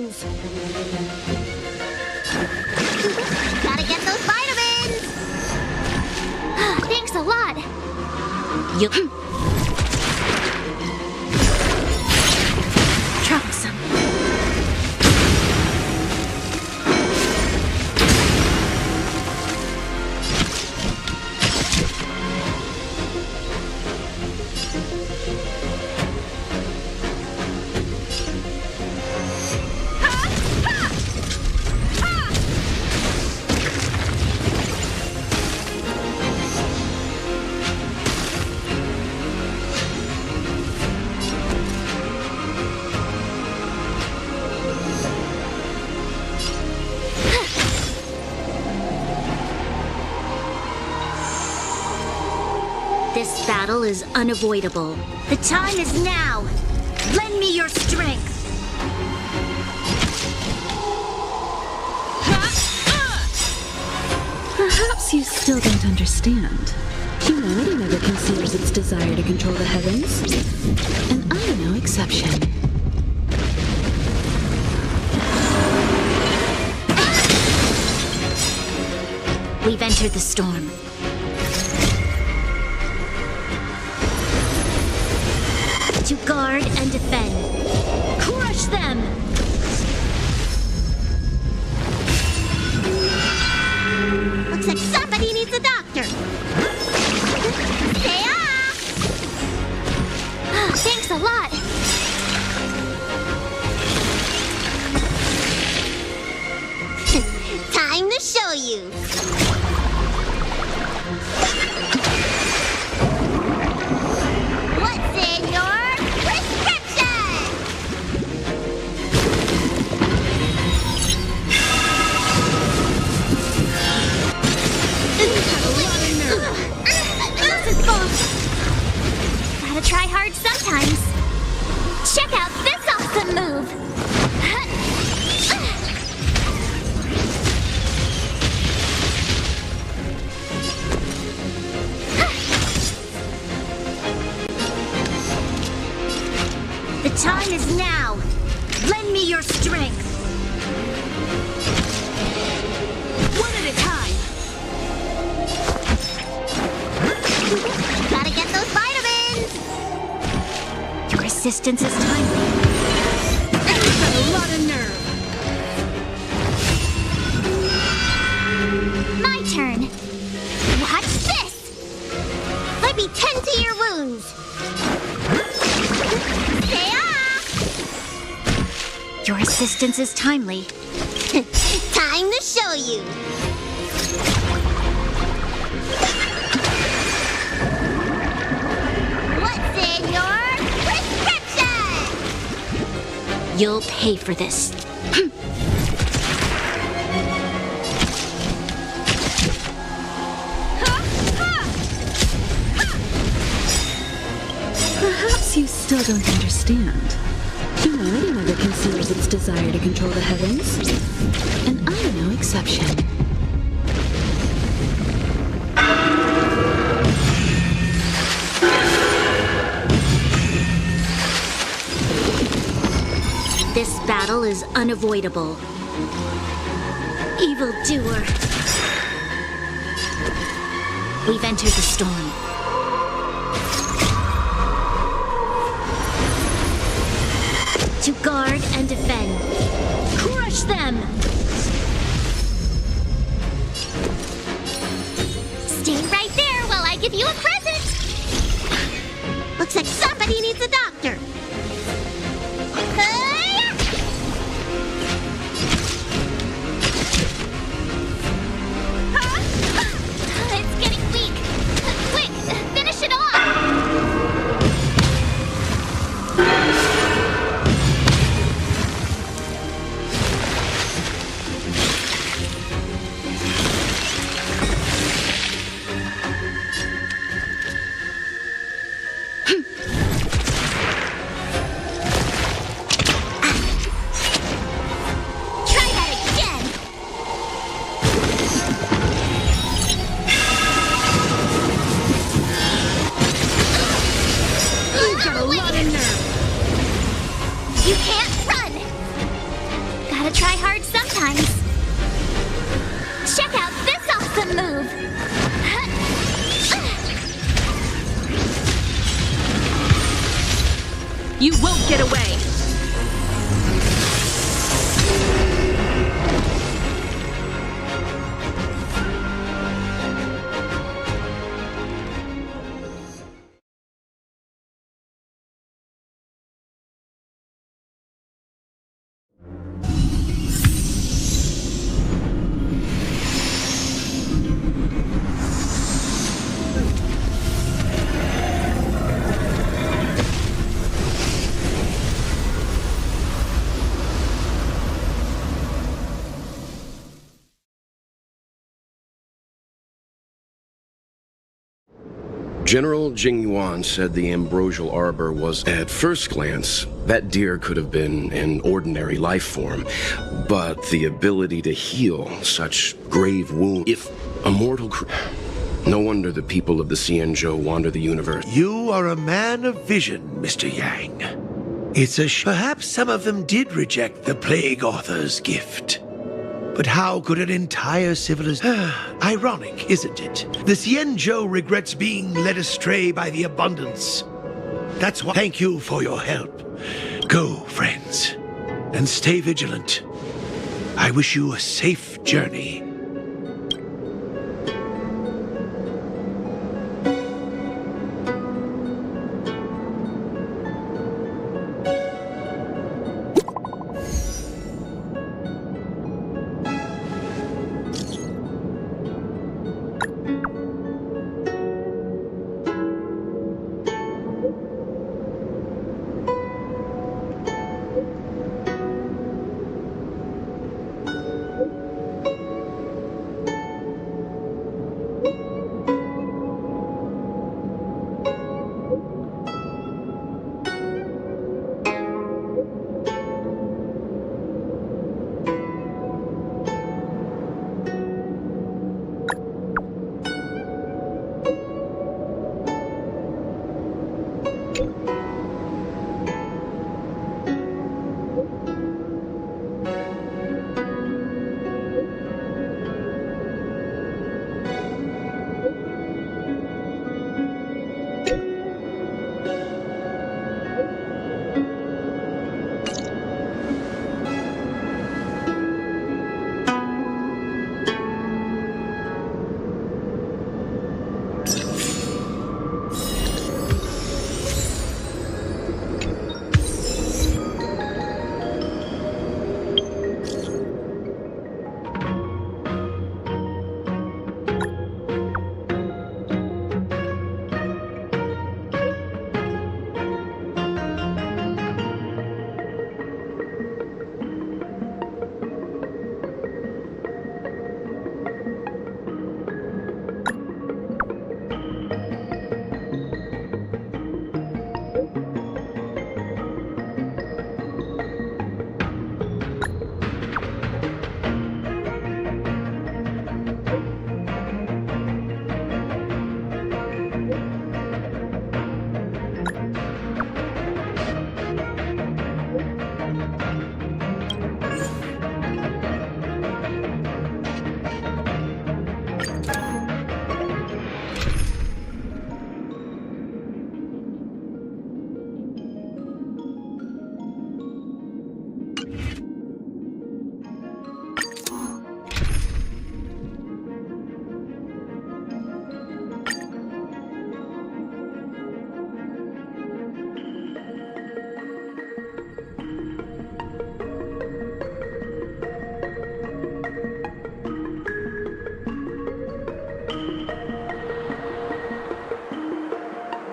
wounds! Gotta get those vitamins! Thanks a lot. Troublesome. This battle is unavoidable. The time is now. Lend me your strength. Perhaps you still don't understand. Humanity never conceals its desire to control the heavens. And I'm no exception. We've entered the storm. To guard and defend. Crush them! Looks like somebody needs a doctor. Stay off! Thanks a lot. Time to show you. What's in your prescription? Gotta try hard sometimes. Check out this awesome move. The time is now. Lend me your strength. One at a time. Gotta get those vitamins. Your assistance is timely. You've got a lot of nerve. My turn. Watch this. Let me tend to your wounds. Stay off. Your assistance is timely. Time to show you. What's in your prescription? You'll pay for this. Perhaps you still don't understand. Humanity never conceals its desire to control the heavens. And I'm no exception. This battle is unavoidable. Evildoer. We've entered the storm. To guard and defend. Crush them! Stay right there while I give you a present. Looks like somebody needs a doctor. It's getting weak. Quick, finish it off. You won't get away! General Jing Yuan said the ambrosial arbor was, at first glance, that deer could have been an ordinary life form, but the ability to heal such grave wounds, if a mortal no wonder the people of the Xianzhou wander the universe. You are a man of vision, Mr. Yang. It's perhaps some of them did reject the Plague Author's gift. But how could an entire civilization... Ironic, isn't it? The Xianzhou regrets being led astray by the abundance. That's why... Thank you for your help. Go, friends, and stay vigilant. I wish you a safe journey.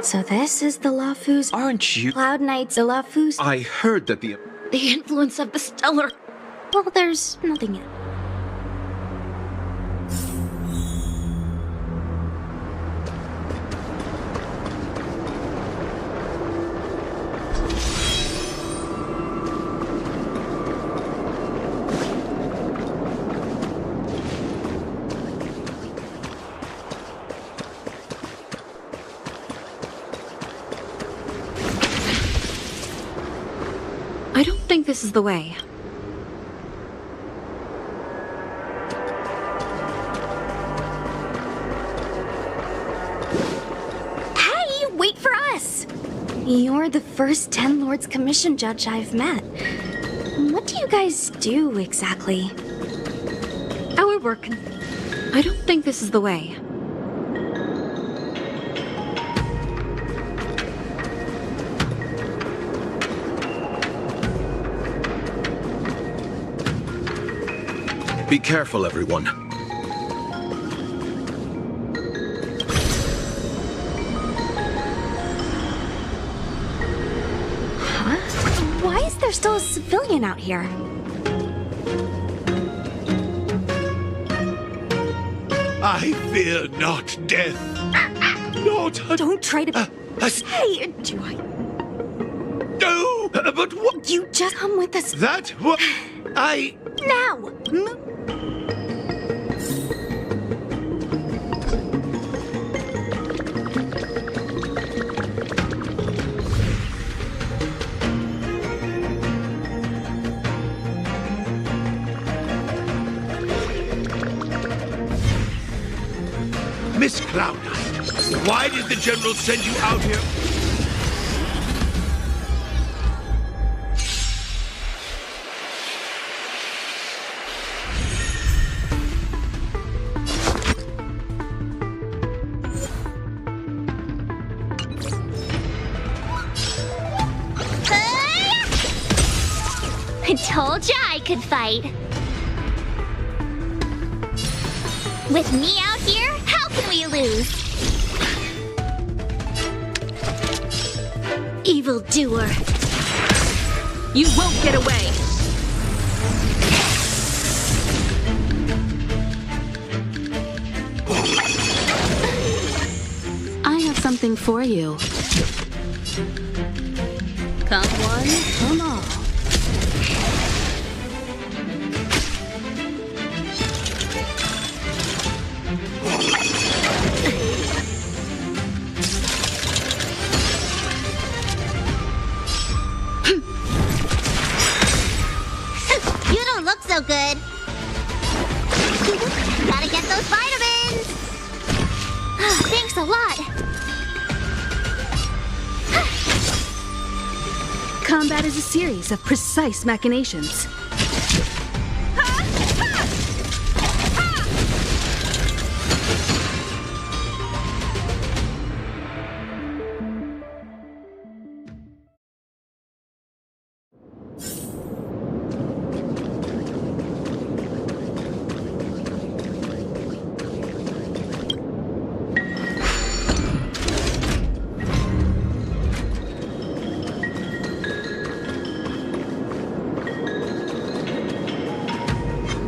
So this is the Lafu's... Aren't you... Cloud Knight's the Lafu's... I heard that the influence of the stellar... Well, there's nothing yet. I don't think this is the way. Hey, wait for us! You're the first 10 Lords Commission judge I've met. What do you guys do exactly? Our work. I don't think this is the way. Be careful, everyone. Huh? Why is there still a civilian out here? I fear not death. Not a... Don't try to... Hey, do I... No! But what... You just come with us. That... What... I... Now! Miss Cloud Knight, why did the General send you out here? I told ya I could fight. With me out here, how can we lose? Evildoer. You won't get away. I have something for you. Come one, come all. You don't look so good. Gotta get those vitamins. Thanks a lot. Combat is a series of precise machinations.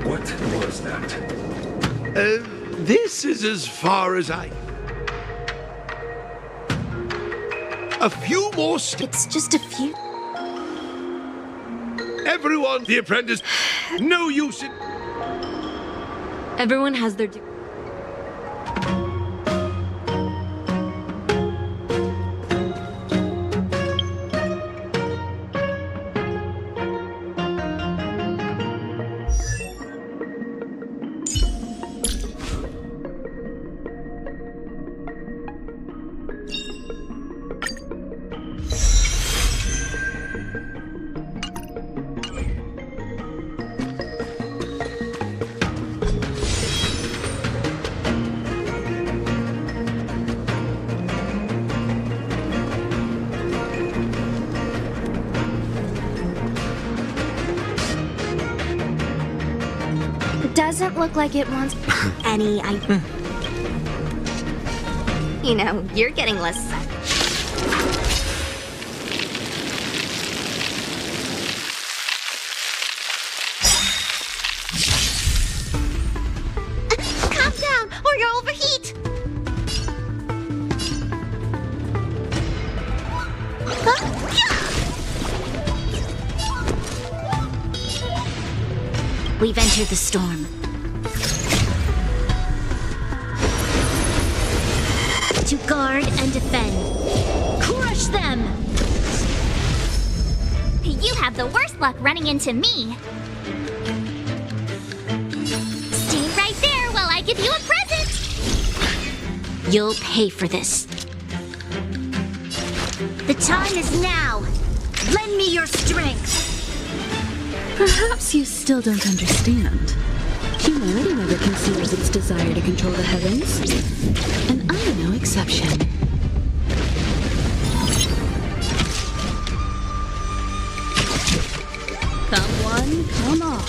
What was that? This is as far as I... A few more steps. It's just a few... Everyone, the apprentice, no use in... Everyone has their... Doesn't look like it wants any. You know, you're getting less. Calm down, or you'll overheat. We've entered the storm. To guard and defend. Crush them! You have the worst luck running into me. Stay right there while I give you a present. You'll pay for this. The time is now. Lend me your strength. Perhaps you still don't understand. Humanity never conceals its desire to control the heavens, and I'm no exception. Come one, come all.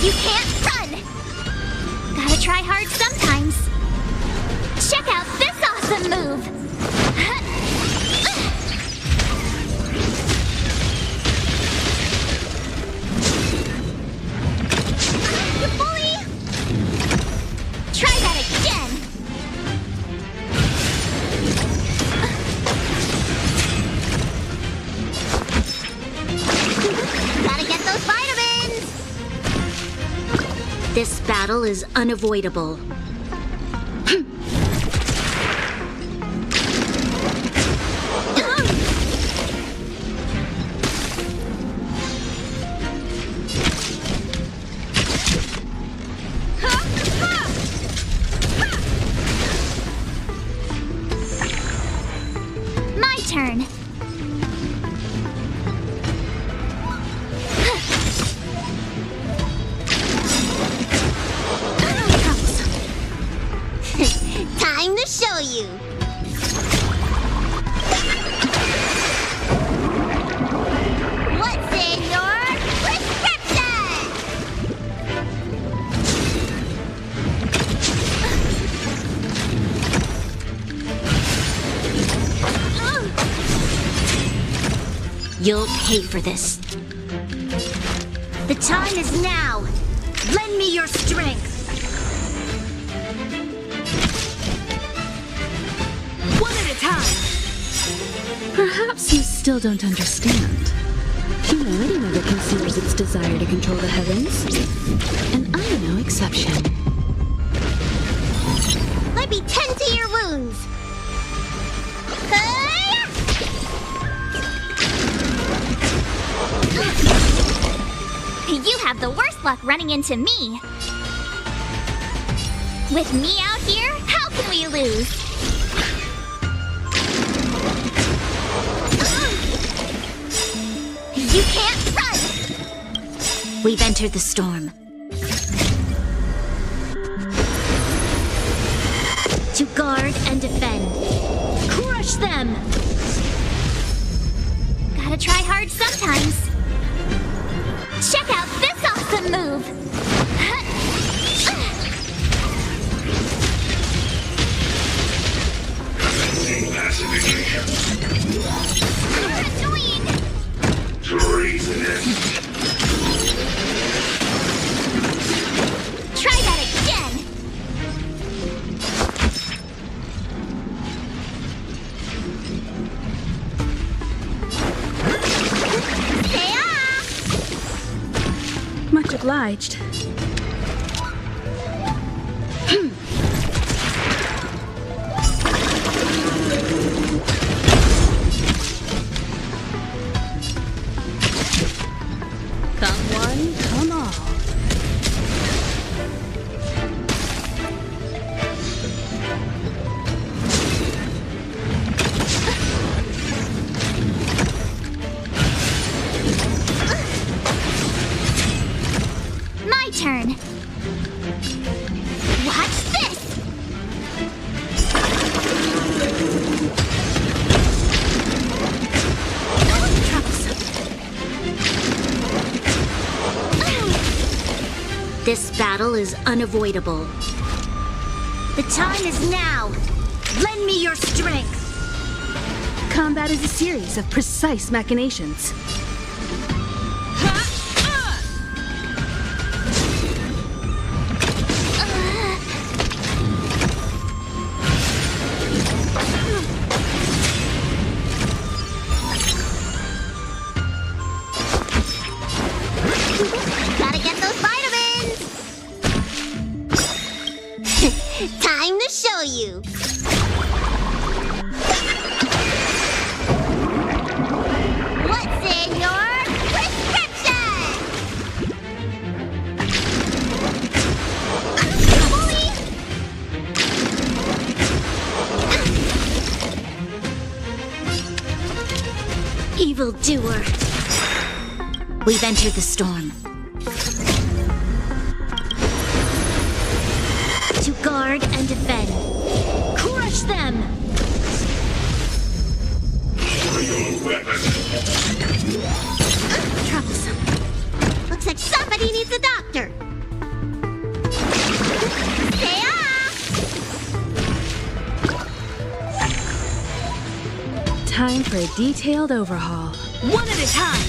You can't run! Gotta try hard sometimes. Check out this awesome move! You bully! Try that again! Gotta get those vitamins! This battle is unavoidable. My turn. Time to show you. What's in your prescription? You'll pay for this. The time is now. Lend me your strength. One at a time. Perhaps you still don't understand. Humanity never conceals its desire to control the heavens, and I'm no exception. Let me tend to your wounds. You have the worst luck running into me. With me out here, how can we lose? You can't run! We've entered the storm. To guard and defend. Crush them! Gotta try hard sometimes. Check out this awesome move! You're annoying! Try that again! Much obliged. Come one, come all. My turn. Watch this! This battle is unavoidable. The time is now. Lend me your strength. Combat is a series of precise machinations. Gotta get those vitamins. Time to show you. Evildoer. We've entered the storm. To guard and defend. Crush them! Troublesome. Looks like somebody needs a doctor. Stay off! Time for a detailed overhaul. One at a time!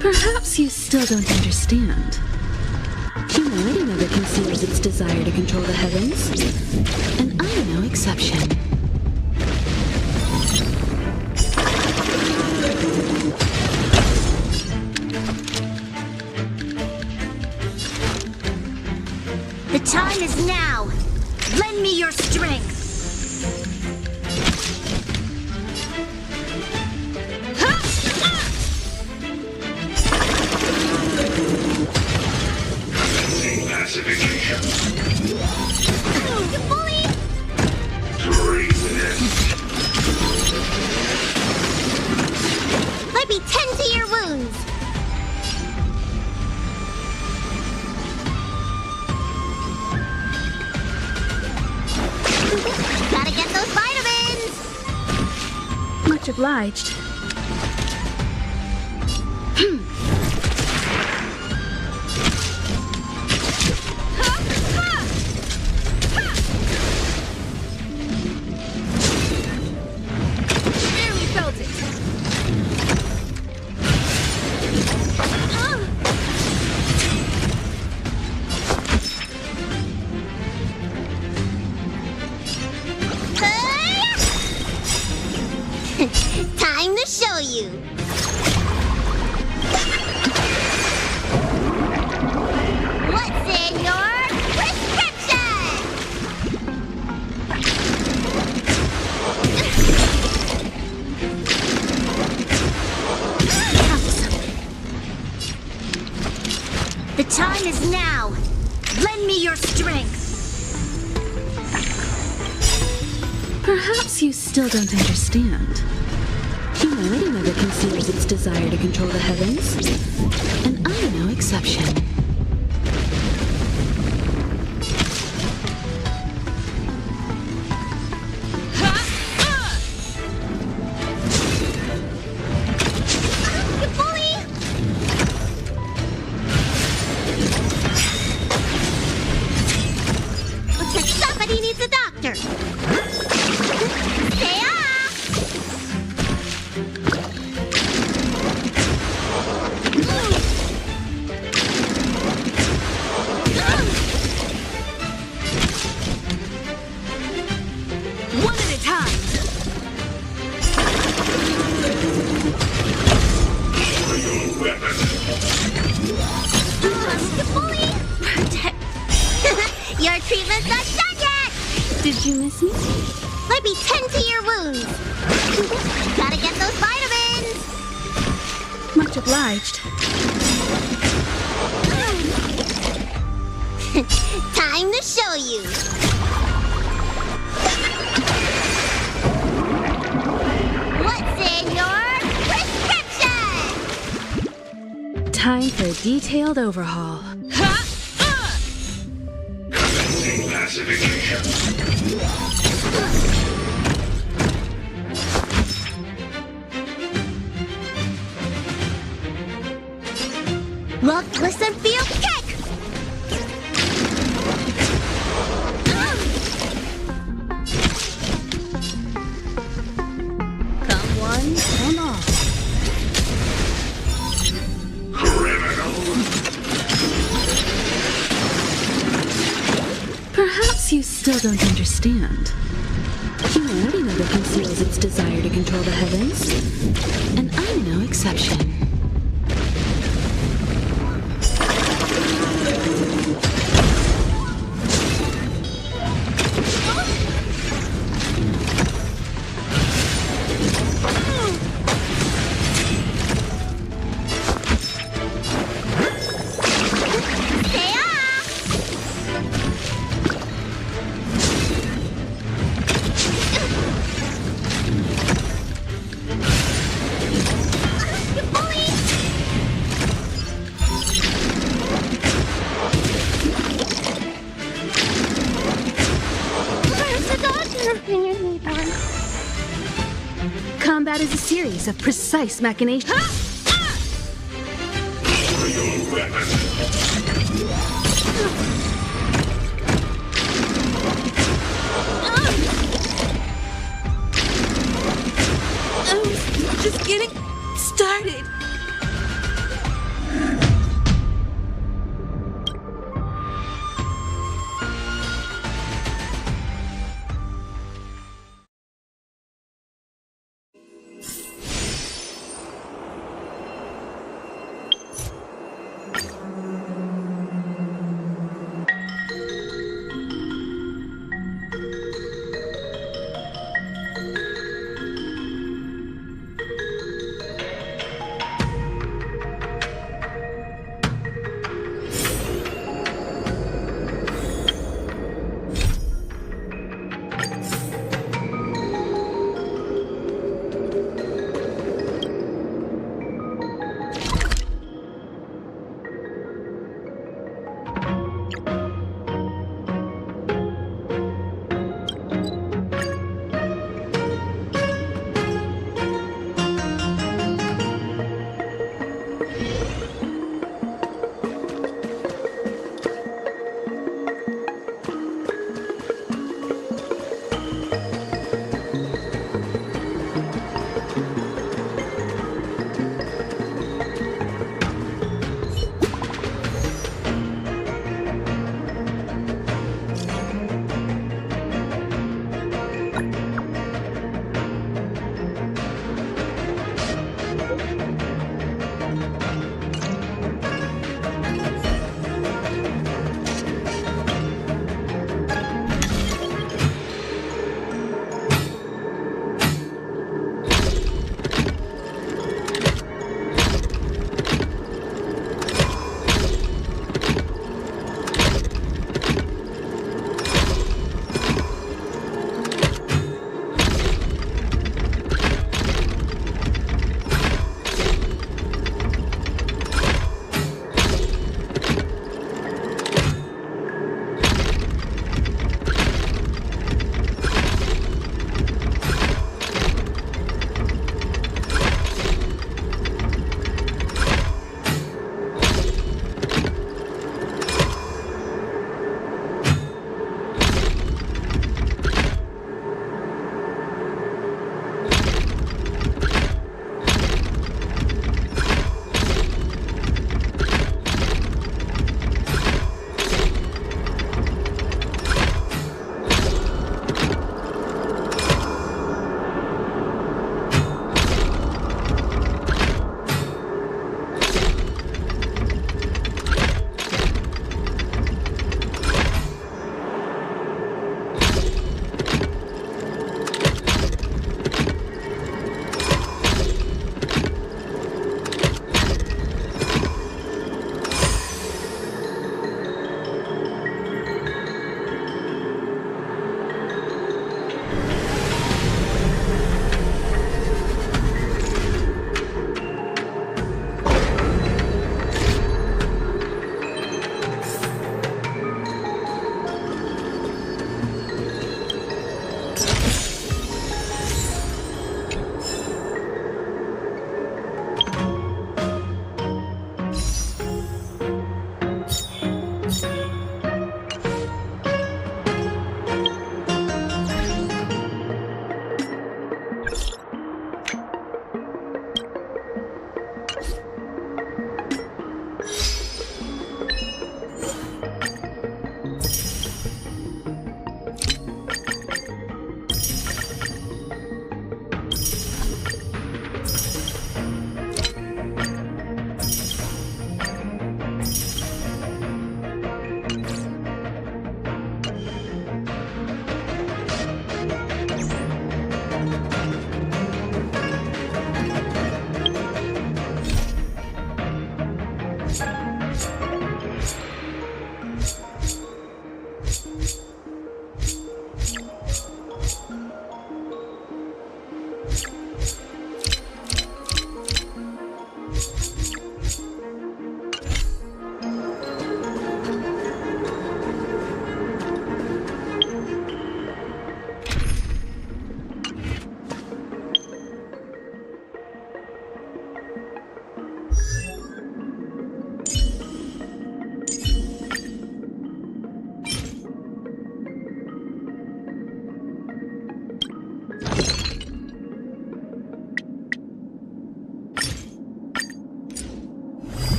Perhaps you still don't understand. Humanity never conceals its desire to control the heavens, and I'm no exception. The time is now. Lend me your strength. You bully! Let me tend to your wounds. Gotta get those vitamins. Much obliged. Barely felt it. Time to show you. What's in your prescription? The time is now. Lend me your strength. Perhaps you still don't understand. Humanity never conceals its desire to control the heavens, and I'm no exception. You bully! Looks like somebody needs a doctor. Stay off! One at a time! You bully! Your treatment's not done yet! Did you miss me? Let me tend to your wounds. Gotta get those vitamins. Much obliged. Time to show you. What's in your prescription? Time for a detailed overhaul. Look, listen, feel, kick! Come one, come all. Perhaps you still don't understand. Humanity never conceals its desire to control the heavens, and I'm no exception. combat is a series of precise machinations. Just getting started.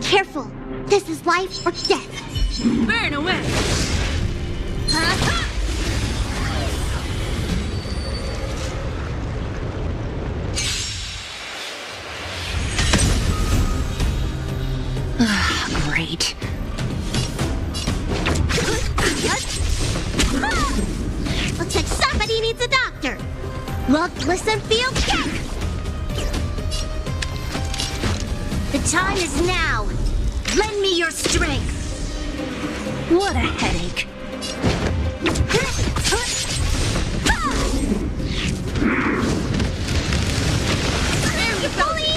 Careful! This is life or death! Burn away! Great. Looks like somebody needs a doctor! Look, listen, feel, check! The time is now! Lend me your strength! What a headache. There you bully!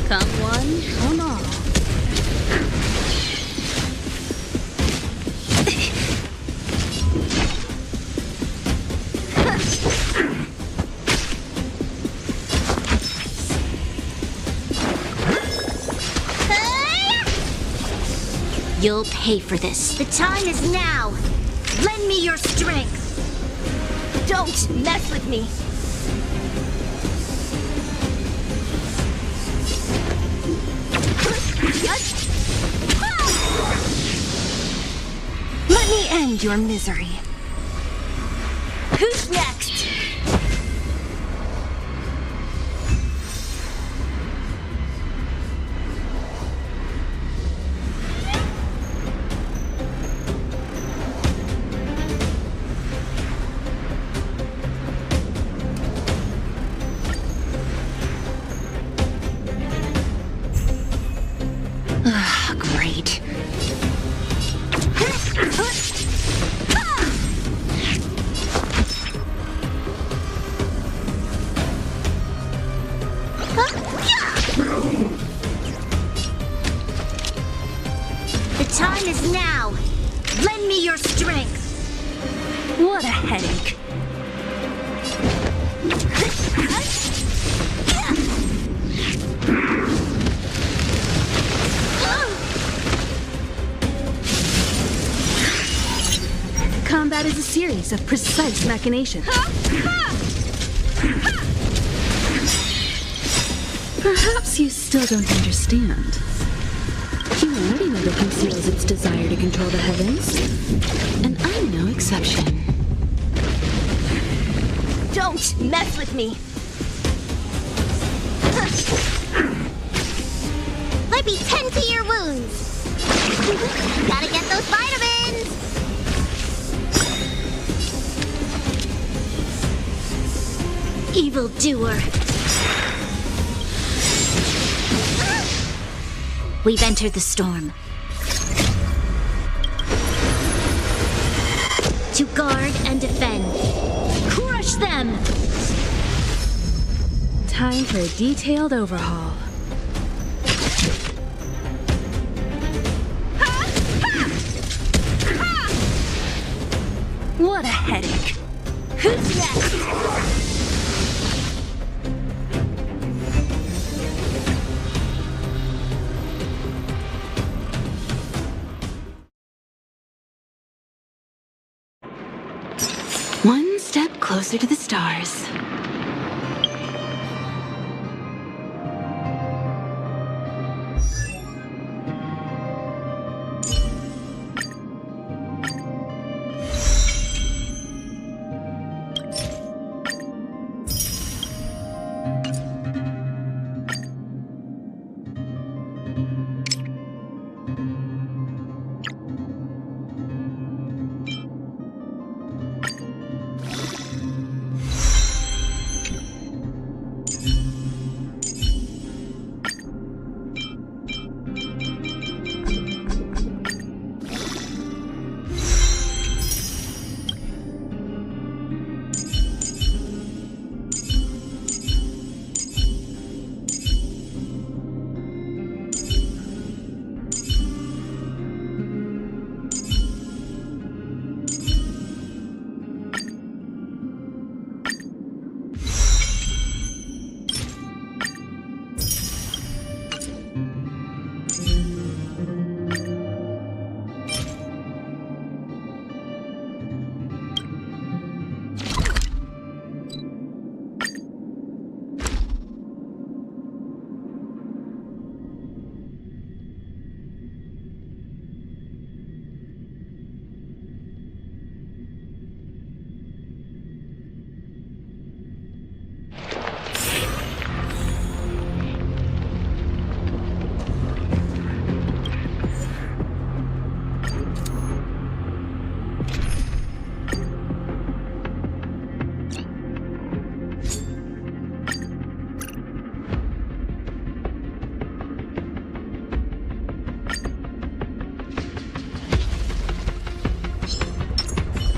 Come one, come all. You'll pay for this. The time is now. Lend me your strength. Don't mess with me. Let me end your misery. Who's next? Great. The time is now. Lend me your strength. What a headache. Combat is a series of precise machinations. Perhaps you still don't understand. Humanity never conceals its desire to control the heavens, and I'm no exception. Don't mess with me. Let me tend to your wounds. Gotta get those vitamins. Evildoer. We've entered the storm. To guard and defend. Crush them! Time for a detailed overhaul. What a headache. Who's next? One step closer to the stars.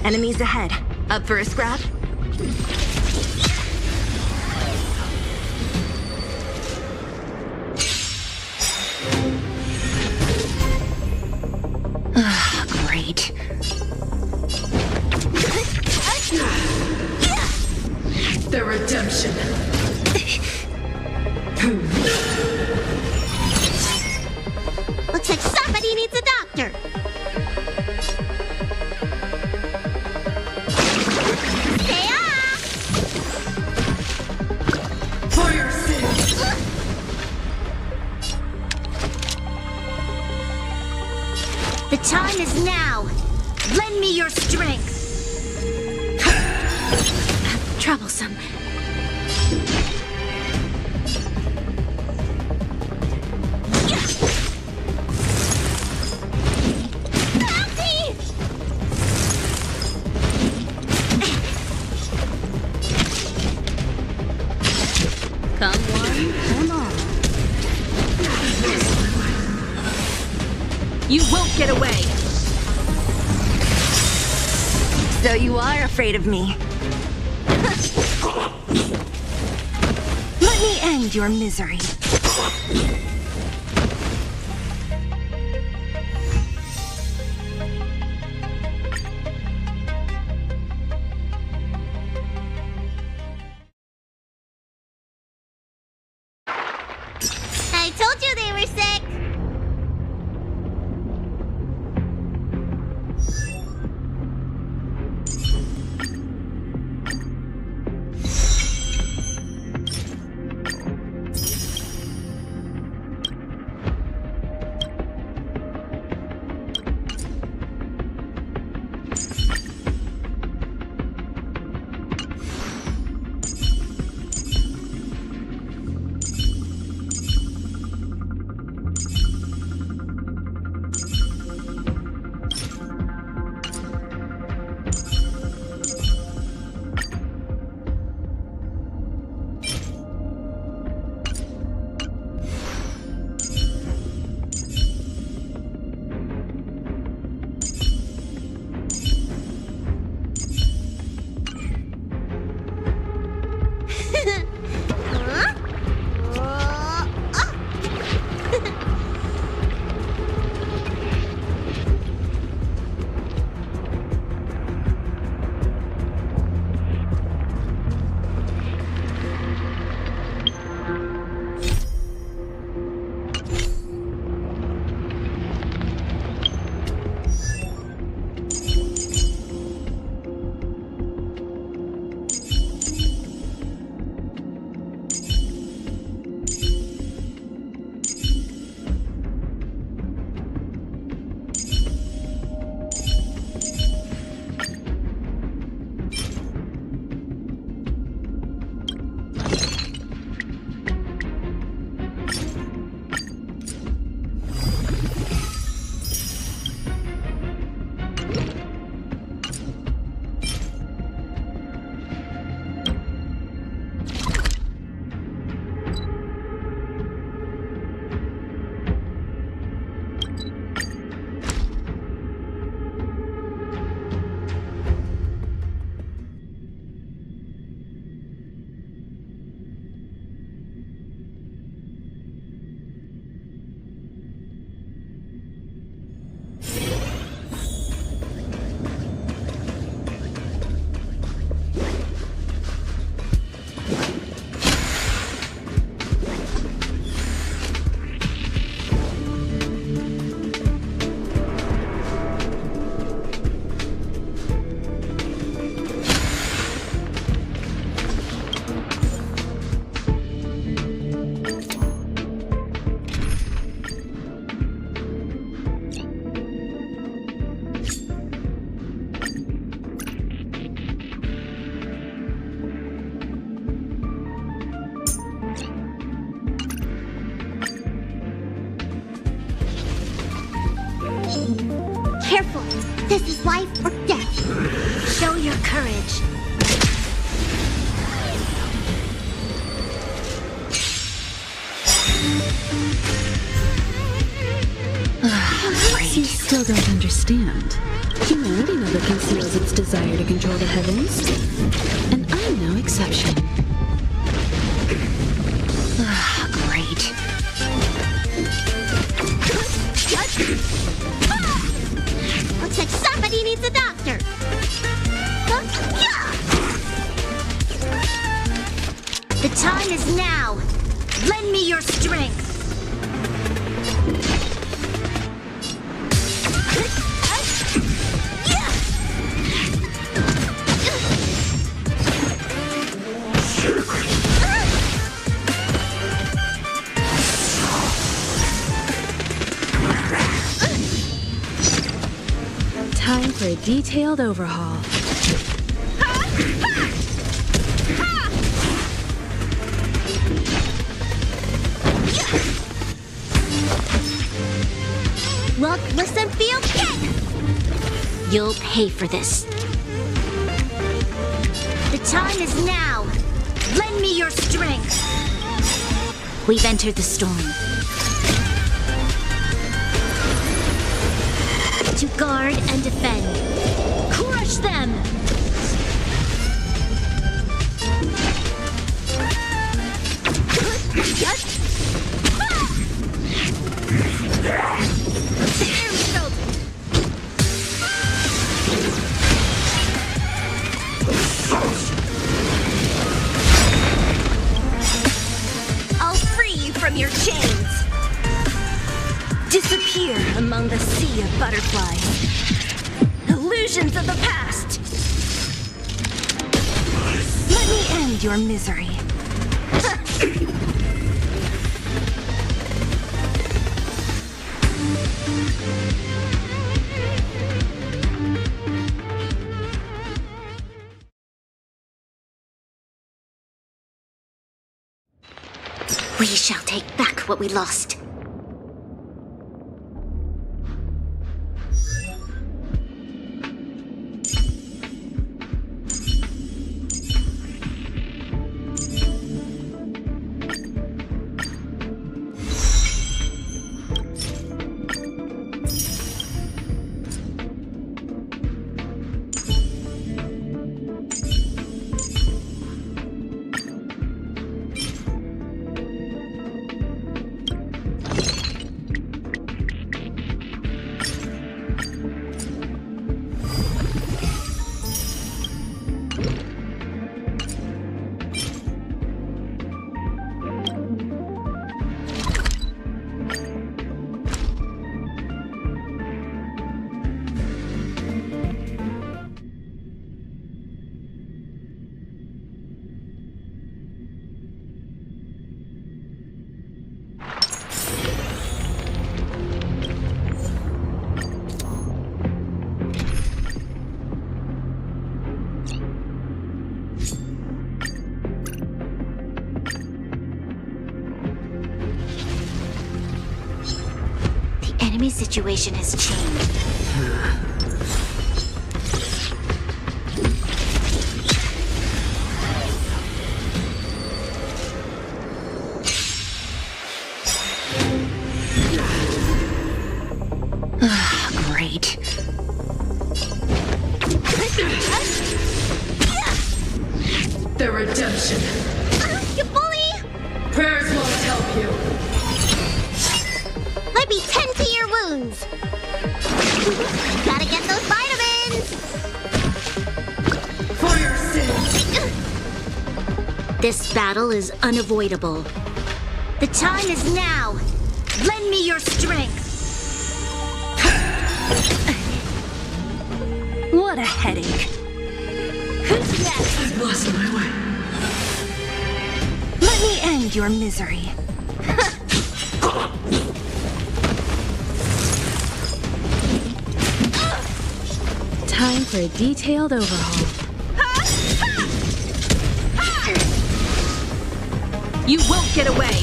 Enemies ahead. Up for a scrap? Great. The redemption. Looks like somebody needs a doctor. Stay off! For your sins. The time is now. Lend me your strength. Troublesome. Come one, come on. You won't get away. So you are afraid of me. Let me end your misery. I told you they were sick. Careful. This is life or death. Show your courage. you still don't understand. Humanity never conceals its desire to control the heavens. And I'm no exception. Great. Looks like somebody needs a doctor. The time is now. Lend me your strength. Time for a detailed overhaul. Look, listen, feel, kick! You'll pay for this. The time is now. Lend me your strength. We've entered the storm. To guard and defend. Crush them! I'll free you from your chains. Disappear among the sea of butterflies. Illusions of the past. Let me end your misery. We shall take back what we lost. Enemy situation has changed. Great. The redemption. You bully! Prayers won't help you. Let me tend to your wounds. Gotta get those vitamins. For your sins. This battle is unavoidable. The time is now. Lend me your strength. What a headache. Who's next? I've lost my way. Let me end your misery. Time for a detailed overhaul. You won't get away!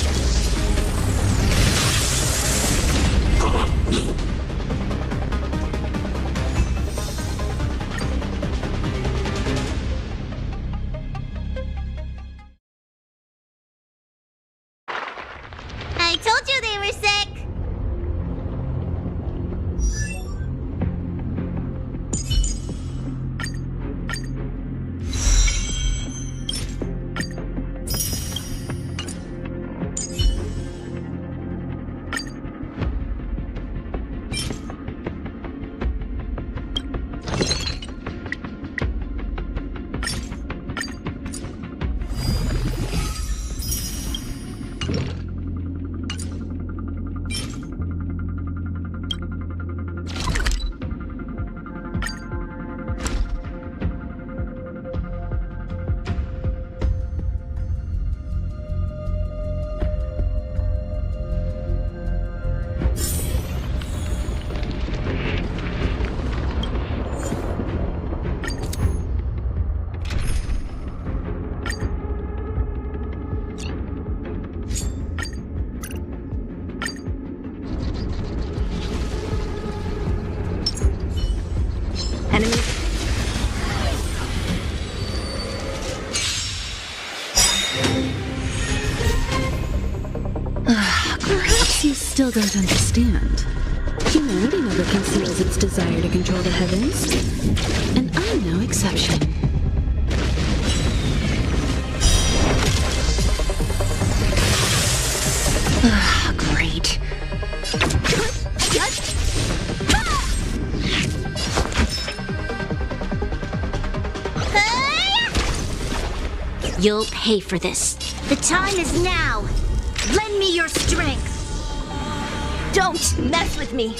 I told you they were sick. Enemy. Perhaps you still don't understand. Humanity never conceals its desire to control the heavens, and I'm no exception. Great. You'll pay for this. The time is now. Lend me your strength. Don't mess with me.